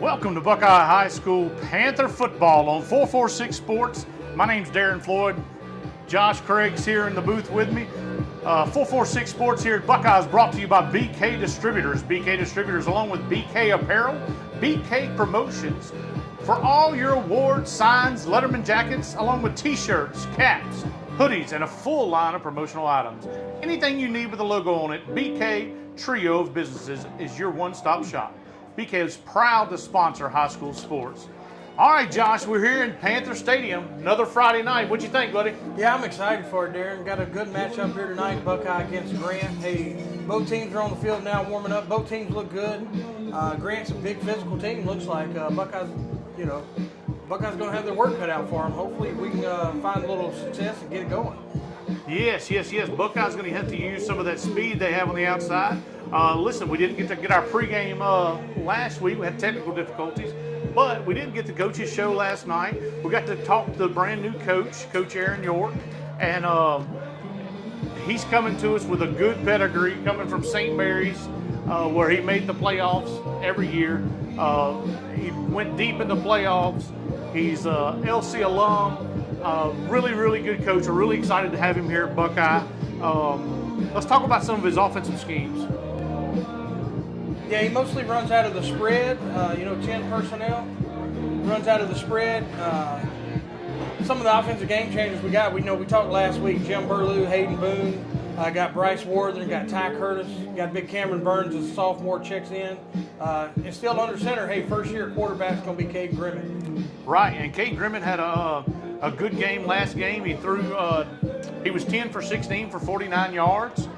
Welcome to Buckeye High School Panther football on 446 Sports. My name's Darren Floyd. Josh Craig's here in the booth with me. 446 Sports here at Buckeye is brought to you by BK Distributors. BK Distributors along with BK Apparel, BK Promotions. For all your awards, signs, Letterman jackets, along with t-shirts, caps, hoodies, and a full line of promotional items. Anything you need with a logo on it, BK Trio of Businesses is your one-stop shop. BK is proud to sponsor high school sports. All right, Josh, we're here in Panther Stadium, another Friday night. What'd you think, buddy? Yeah, I'm excited for it, Darren. Got a good matchup here tonight, Buckeye against Grant. Hey, both teams are on the field now warming up. Both teams look good. Grant's a big physical team, looks like. Buckey's going to have their work cut out for them. Hopefully we can find a little success and get it going. Yes. Buckey's going to have to use some of that speed they have on the outside. Listen, we didn't get to get our pregame last week. We had technical difficulties, but we didn't get the coaches show last night. We got to talk to the brand new coach, Coach Aaron York, and he's coming to us with a good pedigree, coming from St. Mary's, where he made the playoffs every year. He went deep in the playoffs. He's a LC alum. Really good coach. We're really excited to have him here at Buckeye. Let's talk about some of his offensive schemes. Yeah, he mostly runs out of the spread, 10 personnel. Runs out of the spread. Some of the offensive game changers we got, we talked last week, Jim Burlew, Hayden Boone, got Bryce Worthen, got Ty Curtis, got big Cameron Burns as a sophomore checks in. And still under center, hey, first year quarterback's going to be Cade Grimmett. Right, and Cade Grimmett had a good game last game. He threw, he was 10 for 16 for 49 yards.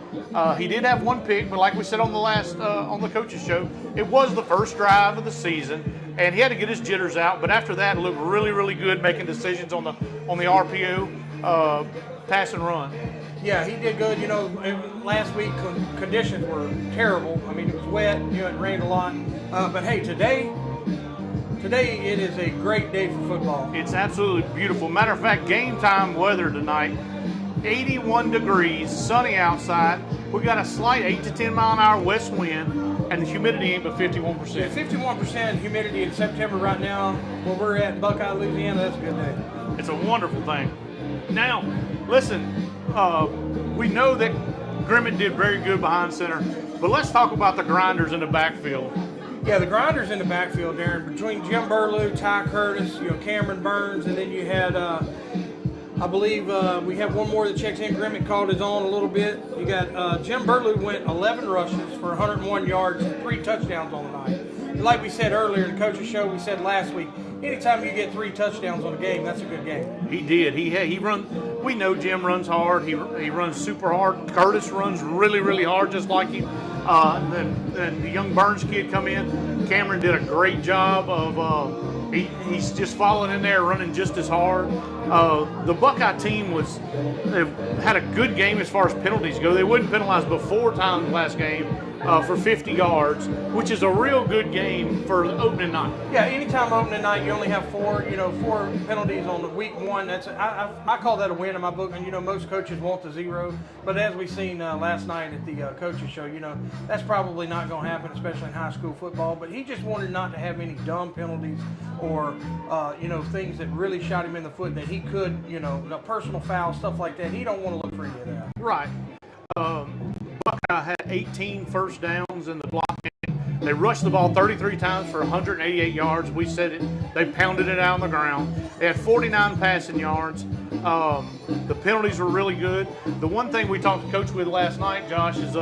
He did have one pick, but like we said on the last on the coaches show, it was the first drive of the season, and he had to get his jitters out. But after that, it looked really good, making decisions on the RPO, pass and run. Yeah, he did good. Last week conditions were terrible. I mean, it was wet. It rained a lot. But hey, today it is a great day for football. It's absolutely beautiful. Matter of fact, game time weather tonight. 81 degrees, sunny outside. We got a slight 8 to 10 mile an hour west wind, and the humidity ain't but 51%. Yeah, 51% humidity in September right now. Where we're at in Buckeye, Louisiana, that's a good day. It's a wonderful thing. Now, listen, we know that Grimmett did very good behind center, but let's talk about the grinders in the backfield. Yeah, the grinders in the backfield, Darren, between Jim Burlew, Ty Curtis, Cameron Burns, and then you had I believe we have one more that checks in. Grimmett called his own a little bit. You got Jim Burlew went 11 rushes for 101 yards and 3 touchdowns on the night. And like we said earlier in the coach's show, we said last week, anytime you get 3 touchdowns on a game, that's a good game. He did. He run. We know Jim runs hard. He runs super hard. Curtis runs really hard, just like him. Then the young Burns kid come in. Cameron did a great job of. He's just following in there, running just as hard. The Buckeye team had a good game as far as penalties go. They wouldn't penalize but 4 times last game for 50 yards, which is a real good game for opening night. Yeah, anytime opening night, you only have 4 penalties on the week 1. I call that a win in my book. And most coaches want the 0, but as we seen last night at the coaches show, that's probably not going to happen, especially in high school football. But he just wanted not to have any dumb penalties or things that really shot him in the foot that he could, a personal foul, stuff like that. He don't want to look for any of that. Right. Buckeye had 18 first downs in the block game. They rushed the ball 33 times for 188 yards. We said it. They pounded it out on the ground. They had 49 passing yards. The penalties were really good. The one thing we talked to Coach with last night, Josh, is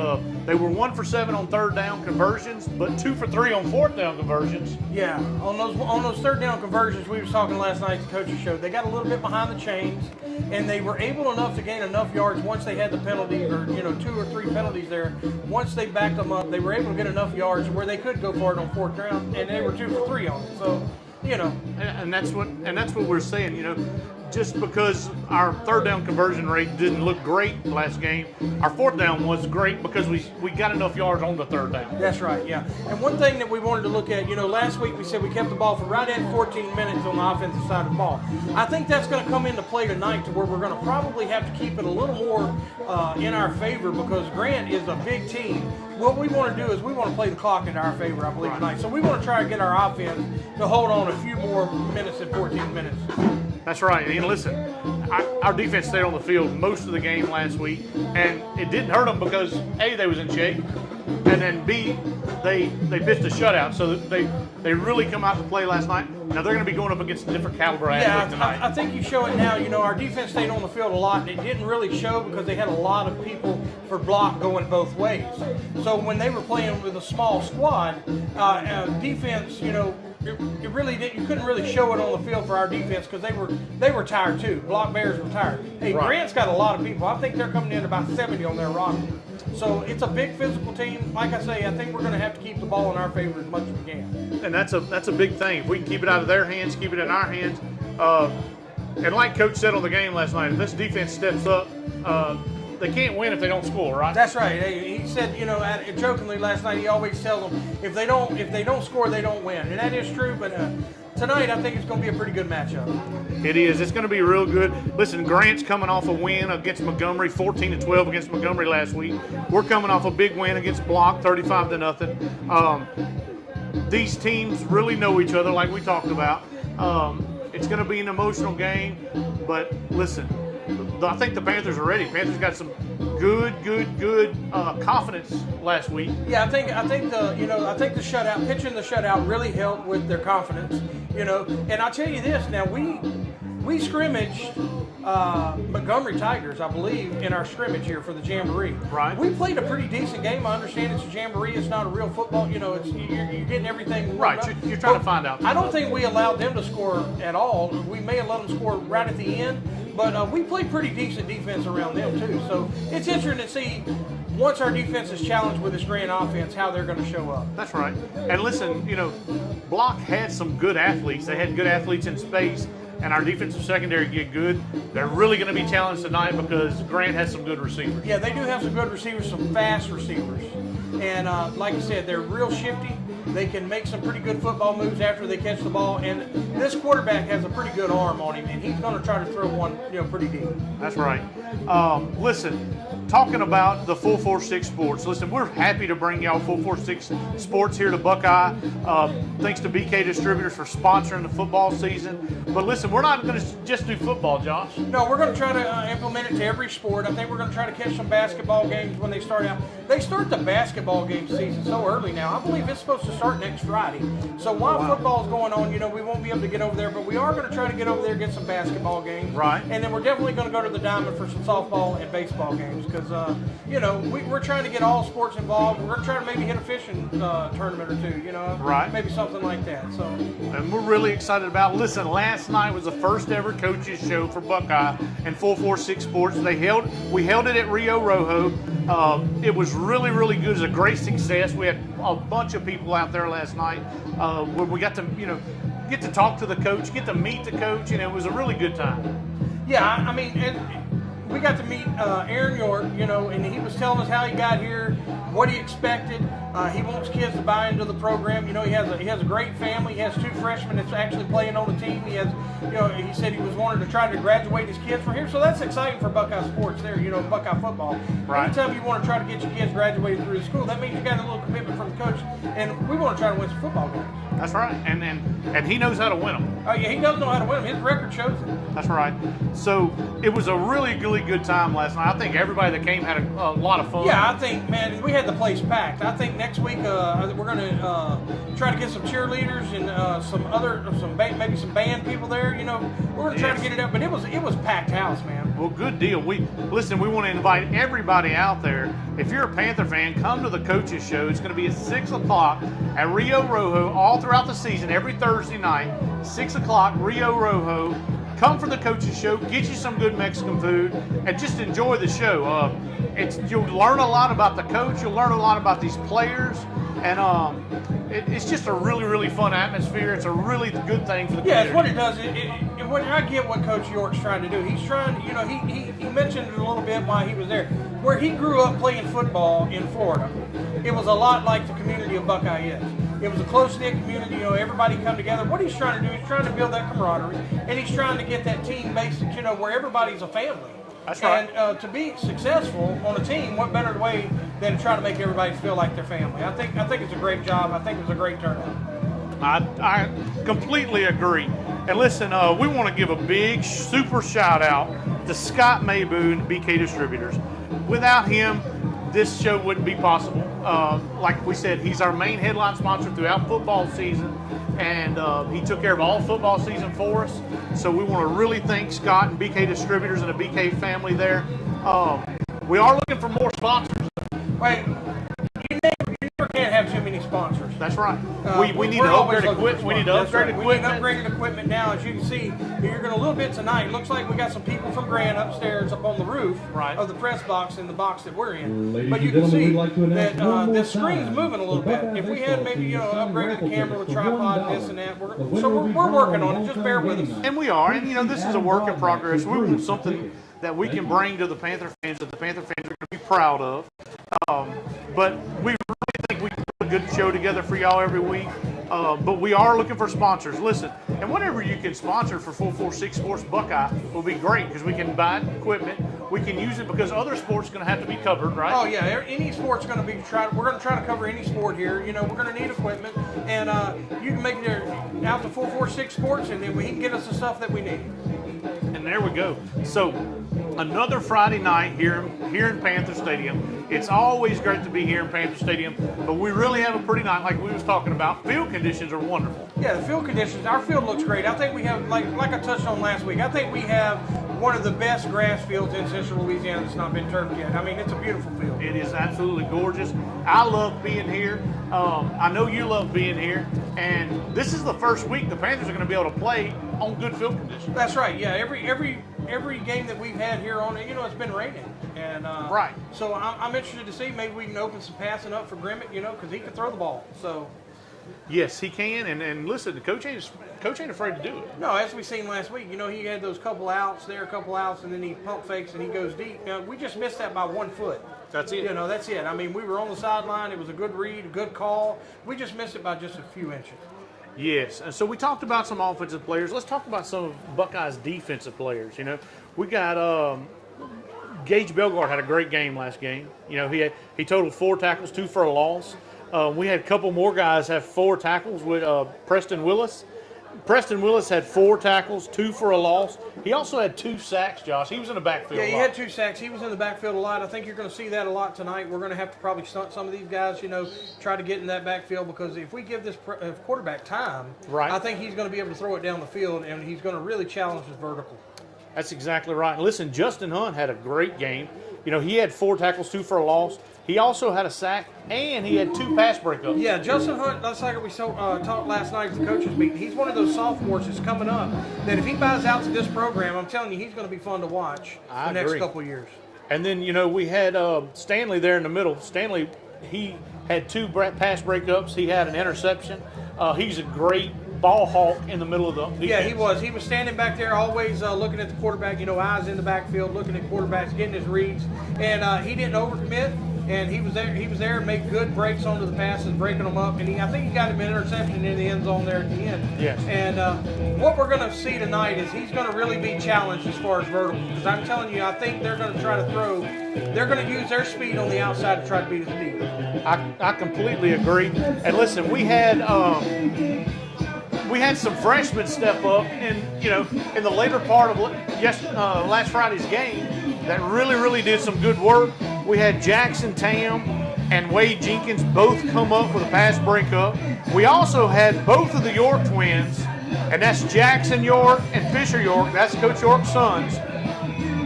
they were 1 for 7 on third down conversions, but 2 for 3 on fourth down conversions. Yeah, on those third down conversions, we were talking last night at the coaches show. They got a little bit behind the chains, and they were able enough to gain enough yards once they had the penalty, or 2 or 3 penalties there. Once they backed them up, they were able to get enough yards where they could go for it on fourth down, and they were 2 for 3 on it. So. And that's what we're saying. just because our third down conversion rate didn't look great last game, our fourth down was great because we got enough yards on the third down. That's right, yeah. And one thing that we wanted to look at, last week we said we kept the ball for right at 14 minutes on the offensive side of the ball. I think that's going to come into play tonight to where we're going to probably have to keep it a little more in our favor because Grant is a big team. What we want to do is we want to play the clock into our favor, I believe, tonight. So we want to try to get our offense to hold on a few more minutes than 14 minutes. That's right. And listen, our defense stayed on the field most of the game last week, and it didn't hurt them because A, they was in shape, and then B, they pitched a shutout, so they really come out to play last night. Now they're going to be going up against a different caliber athlete tonight. I think you show it now. Our defense stayed on the field a lot, and it didn't really show because they had a lot of people for block going both ways. So when they were playing with a small squad, defense, it really didn't. You couldn't really show it on the field for our defense because they were tired too. Block Bears were tired. Hey, right. Grant's got a lot of people. I think they're coming in about 70 on their roster. So it's a big physical team. Like I say, I think we're going to have to keep the ball in our favor as much as we can. And that's a big thing. If we can keep it out of their hands, keep it in our hands. And like Coach said on the game last night, if this defense steps up, they can't win if they don't score, right? That's right. He said, jokingly last night, he always tells them if they don't score, they don't win, and that is true. But tonight, I think it's going to be a pretty good matchup. It is. It's going to be real good. Listen, Grant's coming off a win against Montgomery, 14-12 against Montgomery last week. We're coming off a big win against Block, 35-0. These teams really know each other, like we talked about. It's going to be an emotional game, but listen. I think the Panthers are ready. Panthers got some good confidence last week. Yeah, I think the shutout, pitching the shutout really helped with their confidence. And I'll tell you this. Now we scrimmaged Montgomery Tigers, I believe, in our scrimmage here for the Jamboree. Right. We played a pretty decent game. I understand it's a Jamboree. It's not a real football. You're getting everything. Right. You're trying to find out. I don't think we allowed them to score at all. We may have let them score right at the end. But we played pretty decent defense around them, too. So it's interesting to see, once our defense is challenged with this Grant offense, how they're going to show up. That's right. And listen, Block had some good athletes. They had good athletes in space, and our defensive secondary get good. They're really going to be challenged tonight because Grant has some good receivers. Yeah, they do have some good receivers, some fast receivers. And like I said, they're real shifty. They can make some pretty good football moves after they catch the ball. And this quarterback has a pretty good arm on him, and he's going to try to throw one, pretty deep. That's right. Listen, talking about the 446 Sports. Listen, we're happy to bring y'all 446 Sports here to Buckeye. Thanks to BK Distributors for sponsoring the football season. But listen, we're not going to just do football, Josh. No, we're going to try to implement it to every sport. I think we're going to try to catch some basketball games when they start out. They start the basketball game season so early now. I believe it's supposed to start next Friday. So while football's going on, we won't be able to get over there, but we are going to try to get over there and get some basketball games. Right. And then we're definitely going to go to the Diamond for some softball and baseball games because, we're trying to get all sports involved. We're going to try to maybe hit a fishing tournament or two, Right. Maybe something like that. So. And we're really excited about it. Listen, last night was the first ever coaches show for Buckeye and 446 Sports. We held it at Rio Rojo. It was really, really good. It was a great success. We had a bunch of people out there last night where we got to, get to talk to the coach, get to meet the coach, and it was a really good time. Yeah, I mean, and we got to meet Aaron York, and he was telling us how he got here, what he expected. He wants kids to buy into the program. He has a great family. He has 2 freshmen that's actually playing on the team. He has, he said he was wanting to try to graduate his kids from here. So that's exciting for Buckeye sports there, Buckeye football. Right. Anytime you want to try to get your kids graduated through the school, that means you got a little commitment from the coach. And we want to try to win some football games. That's right. And he knows how to win them. Oh, yeah, he does know how to win them. His record shows it. That's right. So it was a really, really good time last night. I think everybody that came had a lot of fun. Yeah, I think, man, we had the place packed. I think next week we're going to try to get some cheerleaders and maybe some band people there. We're going to try to get it up. But it was packed house, man. Well, good deal. We want to invite everybody out there. If you're a Panther fan, come to the coaches show. It's going to be at 6 o'clock at Rio Rojo all throughout the season, every Thursday night, 6 o'clock, Rio Rojo. Come for the coaches show, get you some good Mexican food, and just enjoy the show. You'll learn a lot about the coach. You'll learn a lot about these players. And it's just a really, really fun atmosphere. It's a really good thing for the community. Yeah, it's what it does. I get what Coach York's trying to do. He's trying to, he mentioned it a little bit while he was there. Where he grew up playing football in Florida, it was a lot like the community of Buckeye is. It was a close-knit community, everybody come together. What he's trying to do, he's trying to build that camaraderie, and he's trying to get that team basic, where everybody's a family. That's right. And to be successful on a team, what better way than to try to make everybody feel like they're family? I think it's a great job. I think it was a great turnout. I completely agree. And listen, we want to give a big super shout out to Scott Mayboon and BK Distributors. Without him, this show wouldn't be possible. Like we said, he's our main headline sponsor throughout football season, and he took care of all football season for us. So we want to really thank Scott and BK Distributors and the BK family there. We are looking for more sponsors. Wait, you never can't have too many sponsors. That's right. We need to upgrade equipment. We need to upgrade equipment. We need upgraded equipment now. As you can see, you're going to a little bit tonight. Looks like we got some people from Grant upstairs up on the roof of the press box in the box that we're in. But you can see that the screen's moving a little bit. If we had maybe upgraded the camera with tripod, this and that, we're working on it. Just bear with us. And we are. And this is a work in progress. We want something that we can bring to the Panther fans that the Panther fans are going to be proud of. But we really think we can put a good show together for y'all every week. But we are looking for sponsors. Listen, and whatever you can sponsor for 446 Sports Buckeye will be great because we can buy equipment. We can use it because other sports are going to have to be covered, right? Oh yeah, any sport's going to be we're going to try to cover any sport here. We're going to need equipment, and you can make it out to 446 Sports, and then he can get us the stuff that we need. And there we go. So another Friday night here in Panther Stadium. It's always great to be here in Panther Stadium, but we really have a pretty night, like we was talking about. Field conditions are wonderful. Yeah, the field conditions. Our field looks great. I think we have, like I touched on last week, I think we have one of the best grass fields in Central Louisiana that's not been turfed yet. I mean, it's a beautiful field. It is absolutely gorgeous. I love being here. I know you love being here. And this is the first week the Panthers are going to be able to play on good field conditions. That's right. Yeah, every game that we've had here on it, it's been raining. And right. So I'm interested to see maybe we can open some passing up for Grimmett, because he can throw the ball. So. Yes, he can, and listen, the coach ain't afraid to do it. No, as we seen last week, he had those couple outs, and then he pump fakes and he goes deep. Now, we just missed that by 1 foot. That's it. That's it. I mean, we were on the sideline. It was a good read, a good call. We just missed it by just a few inches. Yes, and so we talked about some offensive players. Let's talk about some of Buckeye's defensive players. We got Gage Belgard had a great game last game. He totaled 4 tackles, 2 for a loss. We had a couple more guys have 4 tackles with Preston Willis. Preston Willis had 4 tackles, 2 for a loss. He also had 2 sacks, Josh. He was in the backfield. Yeah, he had 2 sacks. He was in the backfield a lot. I think you're going to see that a lot tonight. We're going to have to probably stunt some of these guys, try to get in that backfield, because if we give this quarterback time, right, I think he's going to be able to throw it down the field, and he's going to really challenge his vertical. That's exactly right. And listen, Justin Hunt had a great game. He had 4 tackles, 2 for a loss. He also had a sack, and he had 2 pass breakups. Yeah, Justin Hunt, that's like we talked last night at the coaches meeting. He's one of those sophomores that's coming up that if he buys out to this program, I'm telling you, he's going to be fun to watch the next couple of years. And then, we had Stanley there in the middle. Stanley, he had 2 pass breakups. He had an interception. He's a great ball hawk in the middle of the defense. Yeah, he was. He was standing back there, always looking at the quarterback, eyes in the backfield, looking at quarterbacks, getting his reads. And he didn't overcommit. And he was there and made good breaks onto the passes, breaking them up. And I think he got him an interception in the end zone there at the end. Yes. And what we're going to see tonight is he's going to really be challenged as far as vertical. Because I'm telling you, I think they're going to try to throw. They're going to use their speed on the outside to try to beat us deep. I completely agree. And listen, we had some freshmen step up, in the later part of last Friday's game that really did some good work. We had Jackson Tam and Wade Jenkins both come up with a pass breakup. We also had both of the York twins, and that's Jackson York and Fisher York. That's Coach York's sons.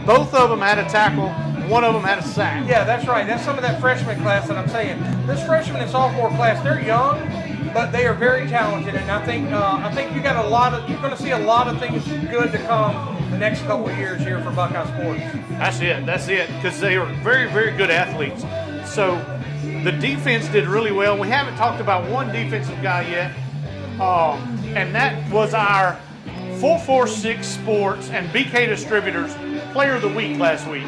Both of them had a tackle. One of them had a sack. Yeah, that's right. That's some of that freshman class that I'm saying. This freshman and sophomore class, they're young, but they are very talented, and I think you're going to see a lot of things good to come the next couple of years here for Buckeye sports. That's it, because they are very, very good athletes. So The defense did really well. We haven't talked about one defensive guy yet, and that was our 446 Sports and BK Distributors Player of the Week last week.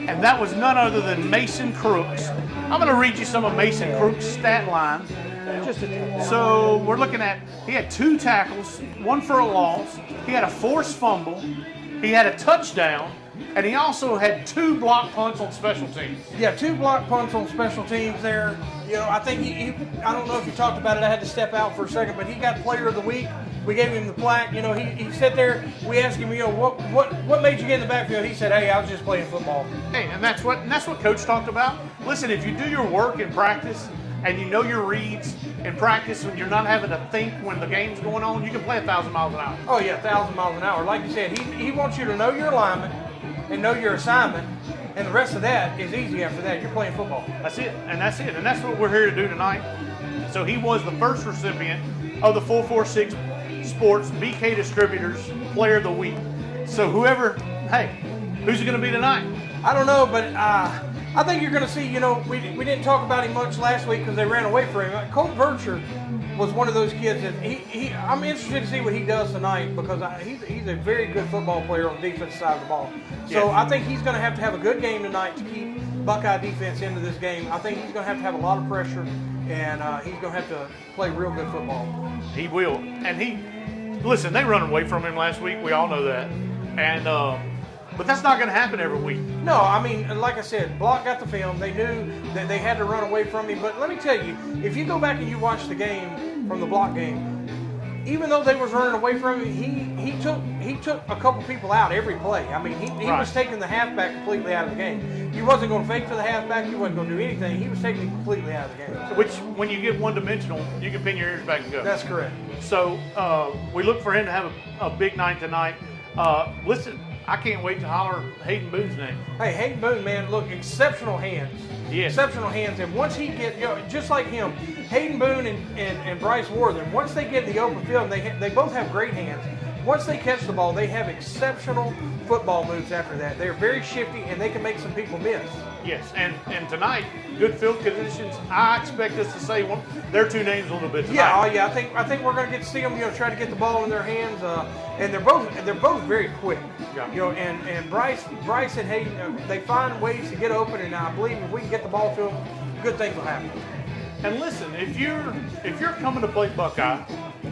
And that was none other than Mason Crooks. I'm going to read you some of Mason Crooks' stat line. So we're looking at, he had 2 tackles, 1 for a loss. He had a forced fumble. He had a touchdown. And he also had 2 block punts on special teams. Yeah, 2 block punts on special teams there. You know, I think I don't know if you talked about it. I had to step out for a second, but he got Player of the Week. We gave him the plaque. You know, he sat there. We asked him, you know, what made you get in the backfield? He said, hey, I was just playing football. Hey, and that's what Coach talked about. Listen, if you do your work in practice and you know your reads in practice when you're not having to think when the game's going on, you can play 1,000 miles an hour. Oh, yeah, 1,000 miles an hour. Like you said, he wants you to know your alignment and know your assignment, and the rest of that is easy after that. You're playing football. That's it, and that's it. And that's what we're here to do tonight. So he was the first recipient of the 446 Sports BK Distributors Player of the Week. So who's it going to be tonight? I don't know, but I think you're going to see, you know, we didn't talk about him much last week because they ran away from him. Colt Vircher was one of those kids that I'm interested to see what he does tonight because he's a very good football player on the defensive side of the ball. So yes. I think he's going to have a good game tonight to keep Buckeye defense into this game. I think he's going to have a lot of pressure, and he's going to have to play real good football. He will. And listen, they run away from him last week. We all know that. And but that's not going to happen every week. No, I mean, like I said, Block got the film. They knew that they had to run away from him. But let me tell you, if you go back and you watch the game from the Block game, even though they was running away from him, he took a couple people out every play. I mean, he was taking the halfback completely out of the game. He wasn't going to fake for the halfback. He wasn't going to do anything. He was taking him completely out of the game. Which, when you get one-dimensional, you can pin your ears back and go. That's correct. So we look for him to have a big night tonight. Listen, I can't wait to holler Hayden Boone's name. Hey, Hayden Boone, man, look, exceptional hands. Yes. Exceptional hands. And once he gets, you know, just like him, Hayden Boone and Bryce Worthen, once they get in the open field, they both have great hands. Once they catch the ball, they have exceptional football moves after that. They're very shifty, and they can make some people miss. Yes, and tonight, good field conditions. I expect us to say their 2 names a little bit tonight. Yeah, oh yeah. I think we're going to get to see them. You know, try to get the ball in their hands, and they're both very quick. Yeah. You know, and Bryce and Hayden, they find ways to get open, and I believe if we can get the ball to them, good things will happen. And listen, if you're coming to play Buckeye,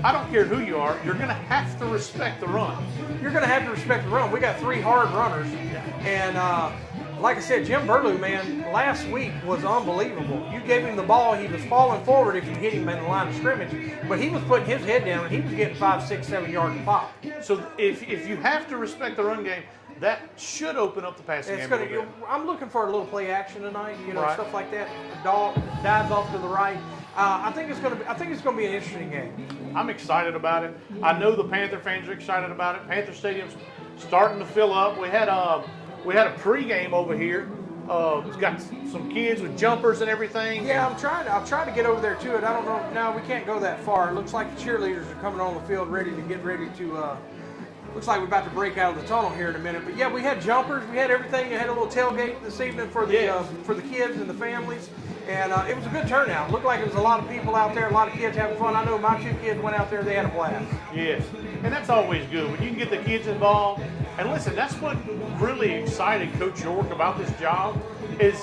I don't care who you are, you're going to have to respect the run. You're going to have to respect the run. We got 3 hard runners, and like I said, Jim Burlew, man, last week was unbelievable. You gave him the ball, he was falling forward if you hit him in the line of scrimmage, but he was putting his head down and he was getting 5, 6, 7 yards a pop. So if you have to respect the run game, that should open up the passing game. I'm looking for a little play action tonight, you know, right. Stuff like that. The dog dives off to the right. I think it's going to be an interesting game. I'm excited about it. I know the Panther fans are excited about it. Panther Stadium's starting to fill up. We had a pregame over here. It's got some kids with jumpers and everything. Yeah, I'm trying to get over there to it. I don't know. No, we can't go that far. It looks like the cheerleaders are coming on the field ready to. Looks like we're about to break out of the tunnel here in a minute. But yeah, we had jumpers. We had everything. We had a little tailgate this evening for the kids and the families. And it was a good turnout. It looked like there was a lot of people out there, a lot of kids having fun. I know my 2 kids went out there, they had a blast. Yes, and that's always good when you can get the kids involved. And listen, that's what really excited Coach York about this job is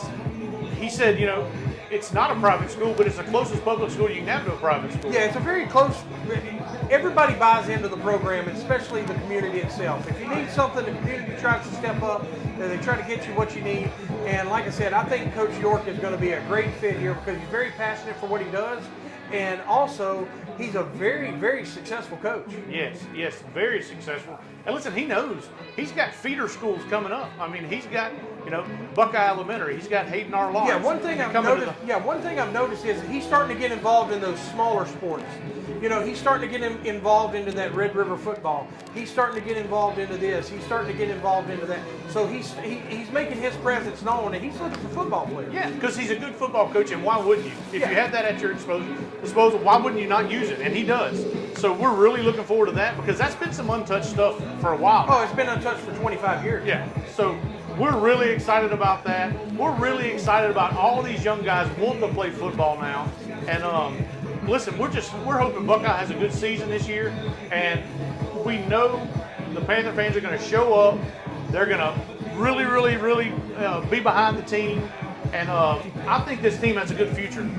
he said, you know, it's not a private school, but it's the closest public school you can have to a private school. Yeah, it's a very close. Everybody buys into the program, especially the community itself. If you need something, the community tries to step up. They try to get you what you need. And like I said, I think Coach York is going to be a great fit here because he's very passionate for what he does. And also, he's a very, very successful coach. Yes, very successful. And listen, he knows. He's got feeder schools coming up. I mean, he's got, you know, Buckeye Elementary. He's got Hayden R. Lawrence. Yeah, one thing I've noticed is he's starting to get involved in those smaller sports. You know, he's starting to get involved into that Red River football. He's starting to get involved into this. He's starting to get involved into that. So he's making his presence known, and he's looking for football players. Yeah, because he's a good football coach, and why wouldn't you? If you had that at your disposal, why wouldn't you not use it? And he does. So we're really looking forward to that because that's been some untouched stuff for a while. Oh, it's been untouched for 25 years. Yeah. So we're really excited about that. We're really excited about all these young guys wanting to play football now. And listen, we're hoping Buckeye has a good season this year, and we know the Panther fans are going to show up. They're going to really be behind the team, and I think this team has a good future.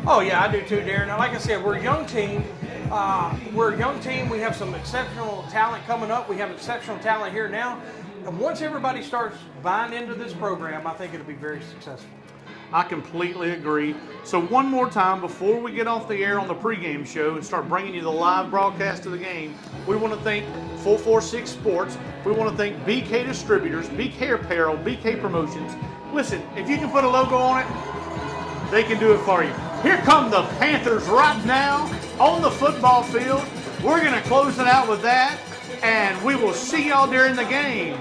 Oh yeah, I do too, Darren. Now, like I said, we're a young team. We're a young team. We have some exceptional talent coming up. We have exceptional talent here now. And once everybody starts buying into this program, I think it'll be very successful. I completely agree. So one more time before we get off the air on the pregame show and start bringing you the live broadcast of the game, we want to thank 446 Sports. We want to thank BK Distributors, BK Apparel, BK Promotions. Listen, if you can put a logo on it, they can do it for you. Here come the Panthers right now on the football field. We're going to close it out with that, and we will see y'all during the game.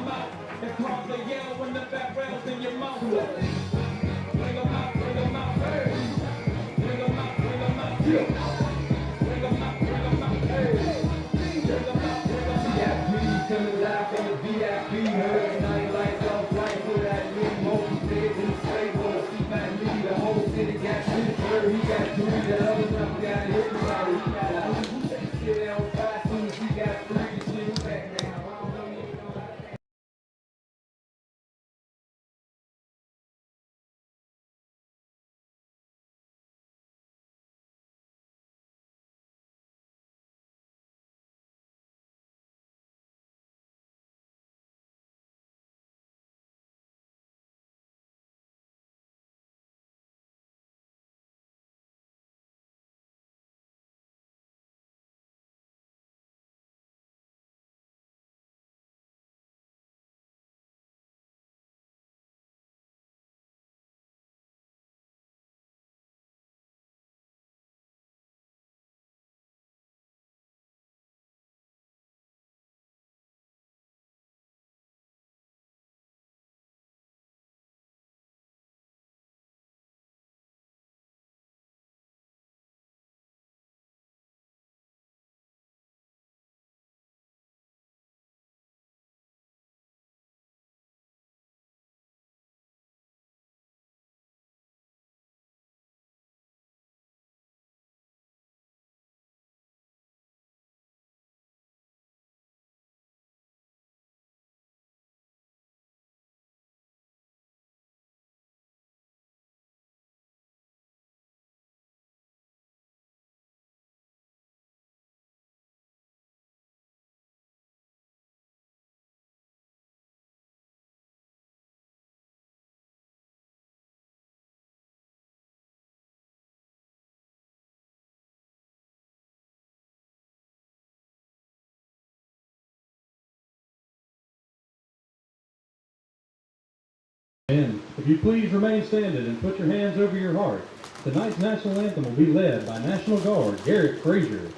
If you please remain standing and put your hands over your heart. Tonight's national anthem will be led by National Guard Garrett Frazier.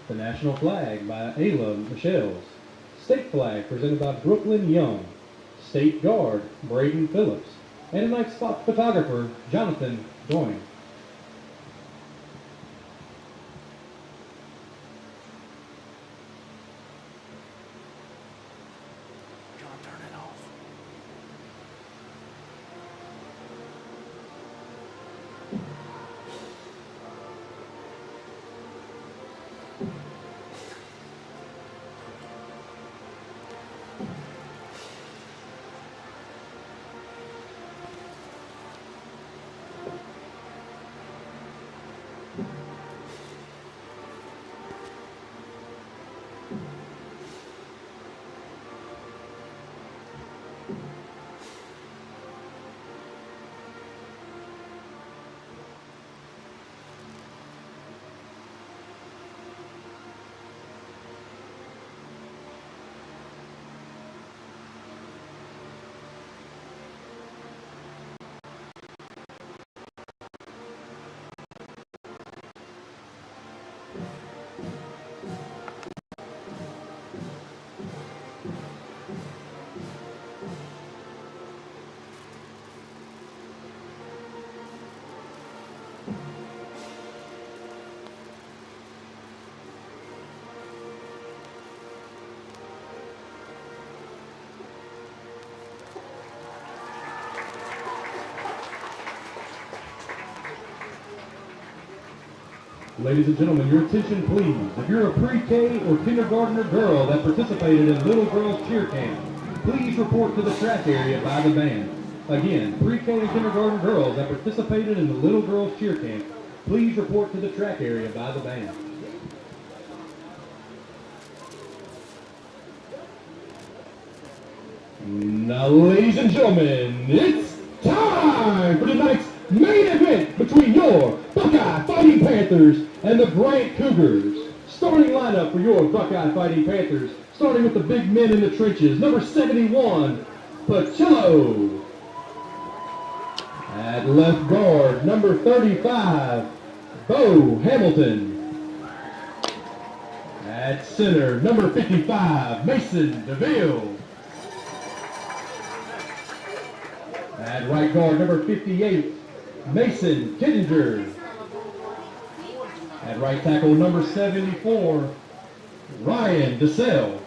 The national flag by Ayla Michels. State flag presented by Brooklyn Young. State Guard Braden Phillips. And tonight's photographer Jonathan Doyne. Ladies and gentlemen, your attention please. If you're a pre-K or kindergartner girl that participated in Little Girls Cheer Camp, please report to the track area by the band. Again, pre-K and kindergarten girls that participated in the Little Girls Cheer Camp, please report to the track area by the band. Now, ladies and gentlemen, it's time for tonight's main event between your Buckeye Fighting Panthers and the Grant Cougars. Starting lineup for your Buckeye Fighting Panthers, starting with the big men in the trenches. Number 71, Pacello. At left guard, number 35, Bo Hamilton. At center, number 55, Mason DeVille. At right guard, number 58, Mason Kittinger. At right tackle, number 74, Ryan DeSalle.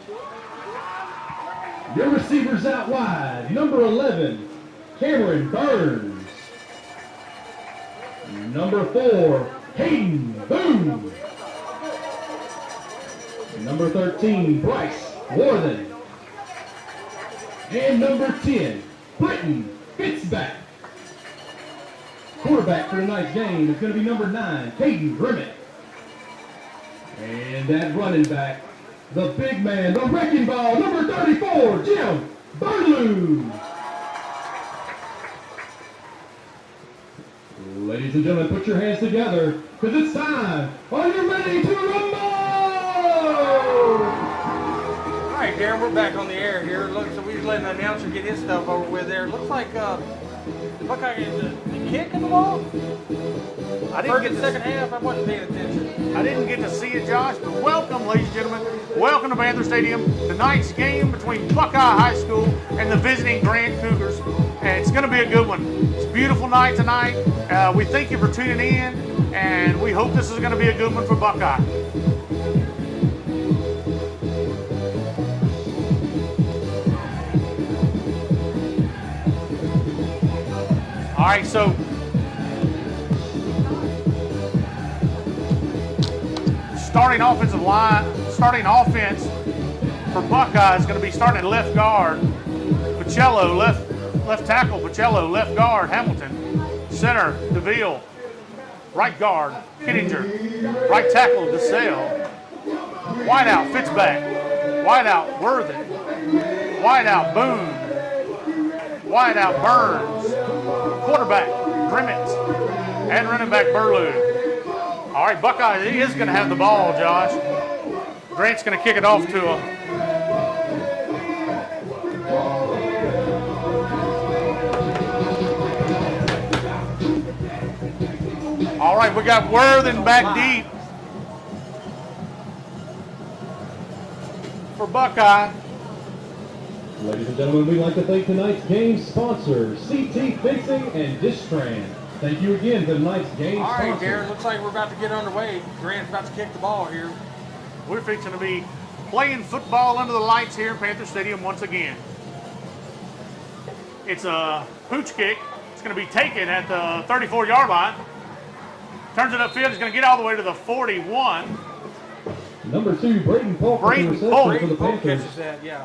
Your receivers out wide, number 11, Cameron Burns. Number 4, Hayden Boone. Number 13, Bryce Worthen. And number 10, Britton Fitzback. Quarterback for tonight's game is going to be number 9, Caden Grimmett. And that running back, the big man, the wrecking ball, number 34, Jim Burlew. Ladies and gentlemen, put your hands together, because it's time. Are you ready to rumble? All right, Darren, we're back on the air here. Look, so we're letting the announcer get his stuff over with there. Looks like the Buckeye is the kick in the ball. I didn't get the second half. I wasn't paying attention. I didn't get to see it, Josh, but welcome, ladies and gentlemen. Welcome to Panther Stadium. Tonight's game between Buckeye High School and the visiting Grant Cougars. And it's going to be a good one. It's a beautiful night tonight. We thank you for tuning in, and we hope this is going to be a good one for Buckeye. All right, so starting offense for Buckeye is going to be starting at left guard, Pacello, left tackle, Pacello, left guard, Hamilton, center, DeVille, right guard, Kittinger, right tackle, DeSalle, wide out, Fitzback, wide out, Worthen, wide out, Boone, wide out, Burns, quarterback, Grimmett, and running back, Burlew. All right, Buckeye is going to have the ball, Josh. Grant's going to kick it off to him. All right, we got Worthen back deep for Buckeye. Ladies and gentlemen, we'd like to thank tonight's game sponsor, CT Fencing and Distran. Thank you again for tonight's game All sponsor. right, Darren, looks like we're about to get underway. Grant's about to kick the ball here. We're fixing to be playing football under the lights here in Panther Stadium once again. It's a pooch kick. It's going to be taken at the 34-yard line. Turns it upfield. It's going to get all the way to the 41. Number 2, Braden Polk. Braden Polk. For the Polk Panthers. catches that, yeah.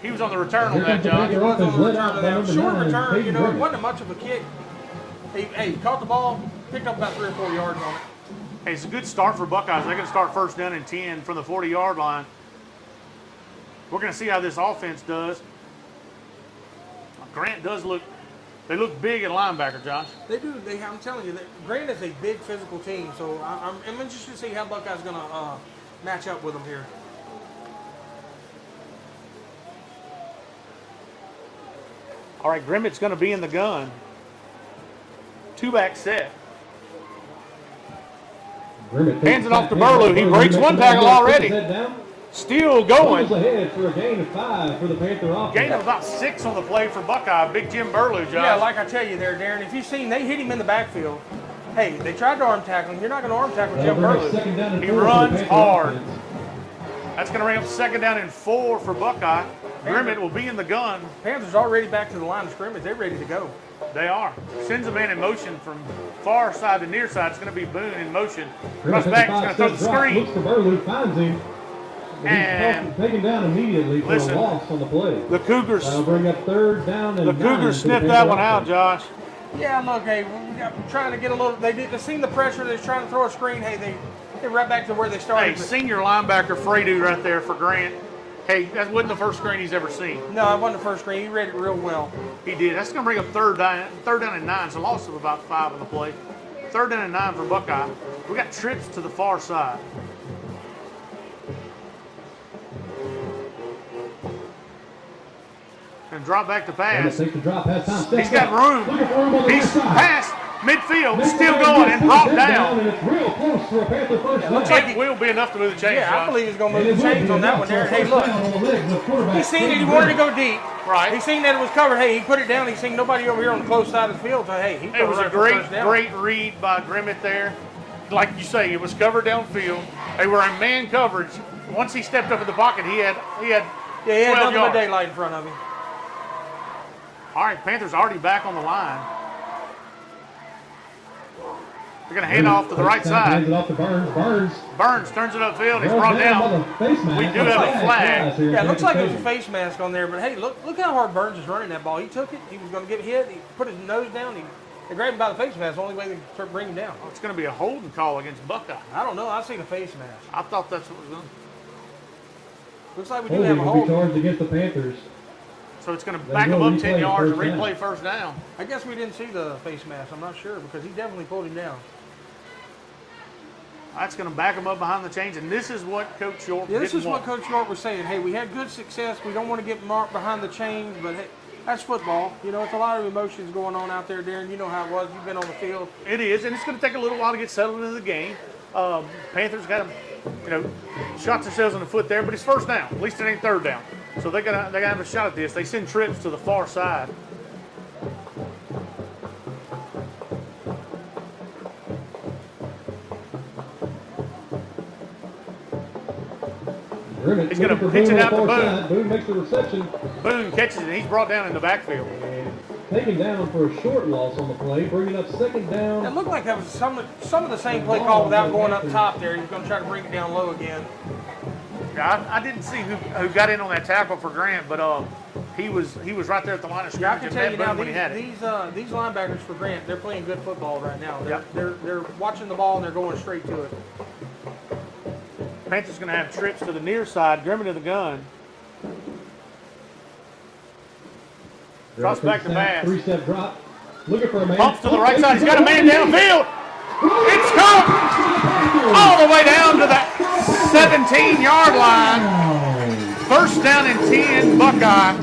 He was on the return Here on that, comes the Josh. Panther He was on offense the led return out of by that. number Short 9, return, Hayden you know, it Grimmett. wasn't much of a kick. He caught the ball, picked up about 3 or 4 yards on it. Hey, it's a good start for Buckeyes. They're going to start first down and 10 from the 40-yard line. We're going to see how this offense does. Grant does look, they look big at linebacker, Josh. They do. I'm telling you, Grant is a big physical team, so I'm interested to see how Buckeye's going to match up with them here. All right, Grimmett's going to be in the gun. Two-back set. Grimmett Hands it off to Burlew. He breaks one tackle already. Still going. Ahead for a gain of 5 for the Panther offense. Gain of about 6 on the play for Buckeye. Big Jim Burlew, Josh. Yeah, like I tell you there, Darren, if you've seen, they hit him in the backfield. Hey, they tried to arm tackle him. You're not going to arm tackle Jim Burlew. He runs hard. That's going to bring up 2nd down and 4 for Buckeye. Grimmett will be in the gun. Panthers already back to the line of scrimmage. They're ready to go. They are. Sends a man in motion from far side to near side. It's going to be Boone in motion. Rush back. He's going to throw the screen. Looks for Burlew, finds him. And he's taken down immediately for a loss on the play. The Cougars. That'll bring up 3rd down and 9. The Cougars sniffed that one out, Josh. Yeah, look, hey, we're trying to get a little. They seen the pressure. They're trying to throw a screen. Hey, they're right back to where they started. Hey, senior linebacker Fredu right there for Grant. Hey, that wasn't the first screen he's ever seen. No, it wasn't the first screen. He read it real well. He did. That's going to bring up third down and 9. It's a loss of about 5 on the play. 3rd down and 9 for Buckeye. We got trips to the far side. And drop back to pass. Take the drop pass time. He's got room. He's passed midfield, still going and brought down. And it's real close for a Panther first down. Looks like it will be enough to move the chains. Yeah, I believe he's going to move the chains on that one there. Hey, look. He seen that he wanted to go deep. Right. He seen that it was covered. Hey, he put it down. He seen nobody over here on the close side of the field. So, hey, he It was right a for first down. great read by Grimmett there. Like you say, it was covered downfield. They were in man coverage. Once he stepped up in the pocket, he had 12 nothing yards. but daylight in front of him. All right, Panthers already back on the line. They're going to hand off to the right side. Hands it off to Burns. Burns turns it upfield. He's brought down. We do have a flag. Yeah, it looks like there's a face mask on there, but hey, look how hard Burns is running that ball. He took it. He was going to get hit. He put his nose down. They grabbed him by the face mask. The only way they could bring him down. Oh, it's going to be a holding call against Buckeye. I don't know. I see the face mask. I thought that's what was going to. Looks like we do have a Will be hold. charged against the Panthers. So it's going to back him up 10 yards and replay first down. I guess we didn't see the face mask. I'm not sure because he definitely pulled him down. That's going to back him up behind the chains, and this is what Coach York Yeah, this didn't is what want. Coach York was saying. Hey, we had good success. We don't want to get marked behind the chains, but hey, that's football. You know, it's a lot of emotions going on out there, Darren. You know how it was. You've been on the field. It is, and it's going to take a little while to get settled into the game. Panthers got them, shot themselves in the foot there, but it's first down. At least it ain't third down. So they got to have a shot at this. They send trips to the far side. He's going to pitch it out to Boone. Boone makes the reception. Boone catches it, and he's brought down in the backfield. Taken down for a short loss on the play, bringing up 2nd down. It looked like that was some of the same play call without going up top there. He was going to try to bring it down low again. Yeah, I didn't see who got in on that tackle for Grant, but he was right there at the line of Yeah, I scrimmage can tell you now, when he had it. these linebackers for Grant, they're playing good football right now. Yep. They're watching the ball and they're going straight to it. Panthers going to have trips to the near side. Grimmett in the gun. Drops back to pass. 3-step drop. Looking for a man. Pumps to the right side. He's got a man downfield. It's come all the way down to the 17-yard line. First down and 10, Buckeye.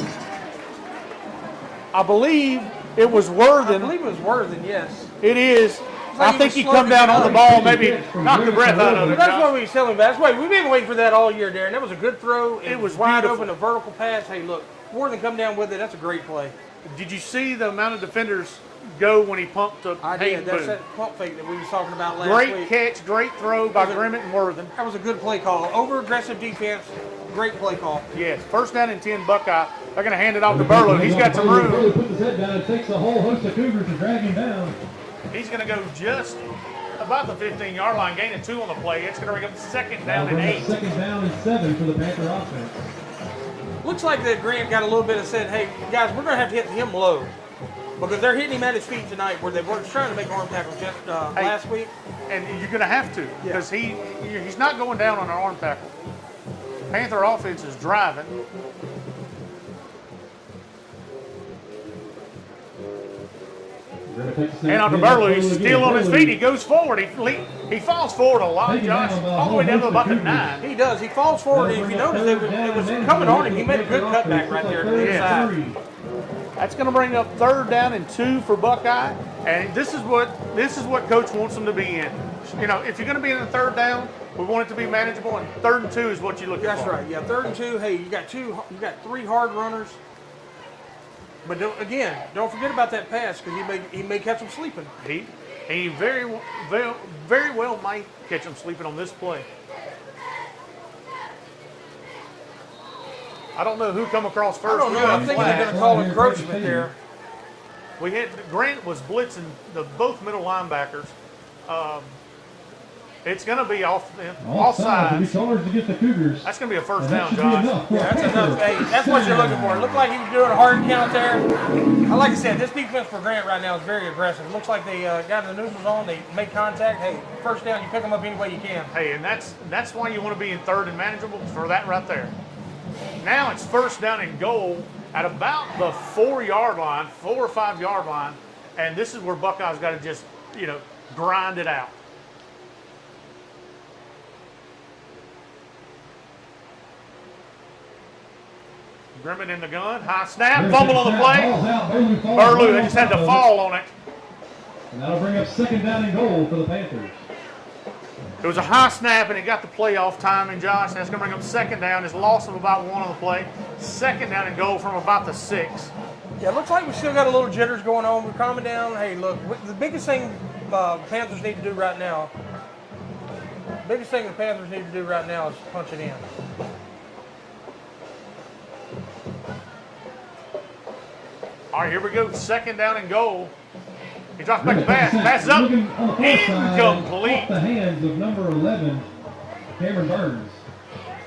I believe it was Worthen. I believe it was Worthen, yes. It is. like I think he he was come slowing down on down. the ball, maybe knock the breath out of it. That's what we was telling about. That's why we've been waiting for that all year, Darren. That was a good throw. It was wide beautiful. open, a vertical pass. Hey, look, Worthen come down with it. That's a great play. Did you see the amount of defenders go when he pumped to I Hayden did. That's Boone? that pump fake that we was talking about last Great week. catch, great throw by Grimmett and Worthen. That was a good play call. Over aggressive defense. Great play call. Yes, first down and 10 Buckeye. They're going to hand it off to Burlow. He's got some room. Burlow puts his head down and takes a whole host of Cougars to drag him down. He's going to go just about the 15-yard line, gaining 2 on the play. It's going to bring up second down and 8. 2nd down and 7 for the Panther offense. Looks like that Grant got a little bit of said, hey, guys, we're going to have to hit him low. Because they're hitting him at his feet tonight where they were trying to make arm tackles just last week. And you're going to have to because he's not going down on an arm tackle. Panther offense is driving. And on to Burlow, he's still on his feet. He goes forward. He falls forward a lot, Josh, all the way down to about the 9. He does. He falls forward, and if you notice, it was coming on him. He made a good cutback right there to the inside. That's going to bring up third down and 2 for Buckeye, and this is what Coach wants them to be in. You know, if you're going to be in the third down, we want it to be manageable, and third and 2 is what you look for. That's right. Yeah, third and 2. Hey, you got 3 hard runners. But don't forget about that pass because he may catch him sleeping. He very well might catch him sleeping on this play. I don't know who come across first. I don't know. I'm thinking they're going to call encroachment there. Grant was blitzing both middle linebackers. It's going to be off sides. To get the Cougars. That's going to be a first down, Josh. Yeah, that's enough. Hey, that's what you're looking for. It looked like he was doing a hard count there. Like I said, this defense for Grant right now is very aggressive. It looks like they got the neutrals on. They make contact. Hey, first down, you pick them up any way you can. Hey, and that's why you want to be in third and manageable for that right there. Now it's first down and goal at about the 4-yard line, 4 or 5 yard line, and this is where Buckeyes got to just, grind it out. Grimmett in the gun, high snap, fumble on the play. Burlew, they just had to fall on it. And that'll bring up second down and goal for the Panthers. It was a high snap, and it got the playoff timing, Josh. That's going to bring up second down. It's loss of about 1 on the play. Second down and goal from about the 6. Yeah, it looks like we still got a little jitters going on. We're calming down. Hey, look, the biggest thing Panthers need to do right now, is punch it in. All right, here we go. Second down and goal. He drops back the pass. Pass is up. Incomplete. Off the hands of number 11, Cameron Burns.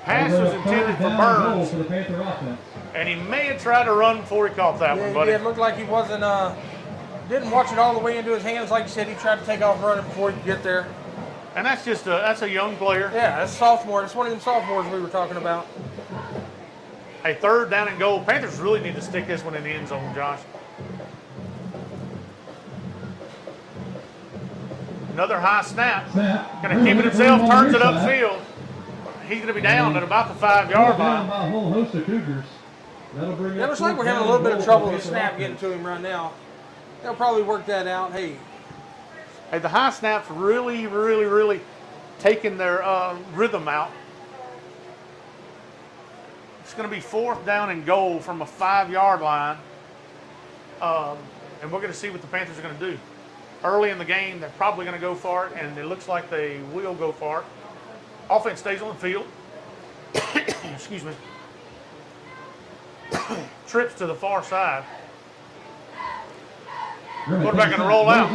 Pass was intended for Burns. For the Panther offense. And he may have tried to run before he caught that one, buddy. Yeah, it looked like he wasn't, didn't watch it all the way into his hands. Like you said, he tried to take off running before he could get there. And that's just that's a young player. Yeah, that's sophomore. That's one of them sophomores we were talking about. Hey, third down and goal. Panthers really need to stick this one in the end zone, Josh. Another high snap. Going to keep it himself, turns it upfield. He's going to be down at about the 5-yard line. By a whole host of Cougars. It looks like we're having a little bit of trouble with the snap getting to him right now. They'll probably work that out. Hey, the high snap's really, really, really taking their rhythm out. It's going to be fourth down and goal from a 5-yard line. And we're going to see what the Panthers are going to do. Early in the game, they're probably going to go for it, and it looks like they will go for it. Offense stays on the field. Excuse me. Trips to the far side. Quarterback going to roll out.